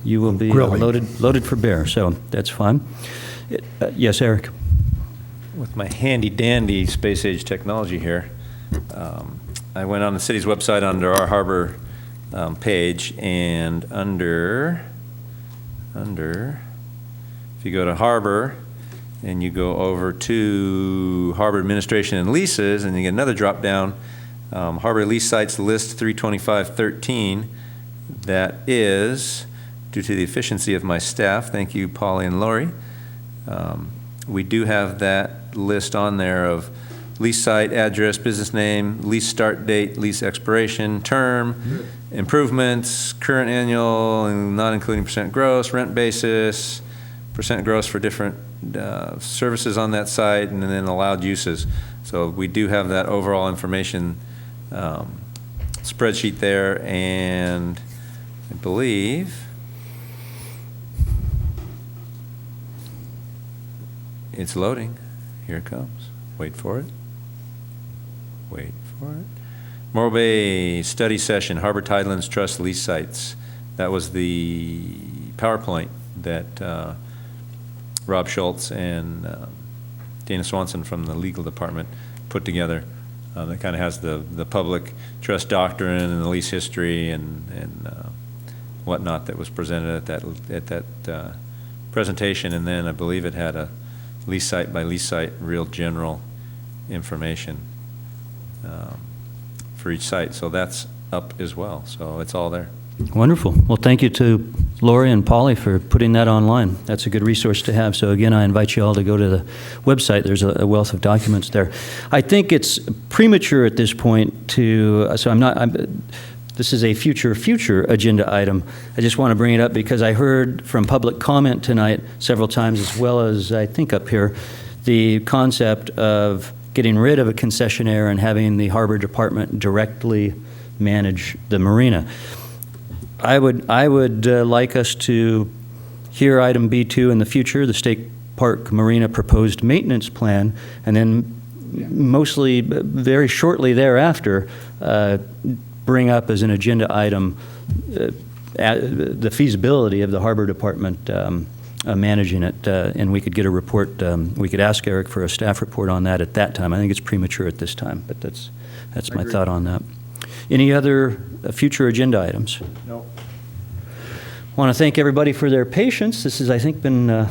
you will be loaded for bear. So that's fine. Yes, Eric. With my handy-dandy space-age technology here, I went on the city's website under our harbor page, and under, if you go to harbor, and you go over to Harbor Administration and Leases, and you get another drop-down, Harbor Lease Sites List 32513. That is, due to the efficiency of my staff, thank you, Polly and Lori, we do have that list on there of lease site, address, business name, lease start date, lease expiration, term, improvements, current annual, and not including percent gross, rent basis, percent gross for different services on that site, and then allowed uses. So we do have that overall information spreadsheet there, and I believe it's loading. Here it comes. Wait for it. Wait for it. Morro Bay study session, Harbor Tidelands Trust lease sites. That was the PowerPoint that Rob Schultz and Dana Swanson from the legal department put together. That kind of has the public trust doctrine and the lease history and whatnot that was presented at that presentation, and then I believe it had a lease site by lease site, real general information for each site. So that's up as well. So it's all there. Wonderful. Well, thank you to Lori and Polly for putting that online. That's a good resource to have. So again, I invite you all to go to the website. There's a wealth of documents there. I think it's premature at this point to, this is a future agenda item. I just want to bring it up because I heard from public comment tonight several times, as well as I think up here, the concept of getting rid of a concessionaire and having the harbor department directly manage the marina. I would like us to hear item B2 in the future, the State Park Marina proposed maintenance plan, and then mostly very shortly thereafter bring up as an agenda item the feasibility of the harbor department managing it, and we could get a report. We could ask Eric for a staff report on that at that time. I think it's premature at this time, but that's my thought on that. Any other future agenda items? No. I want to thank everybody for their patience. This has, I think, been on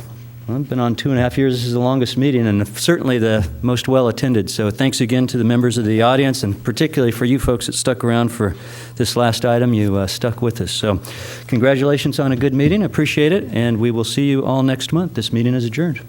2.5 years. This is the longest meeting and certainly the most well-attended. So thanks again to the members of the audience, and particularly for you folks that stuck around for this last item. You stuck with us. So congratulations on a good meeting. Appreciate it, and we will see you all next month. This meeting is adjourned.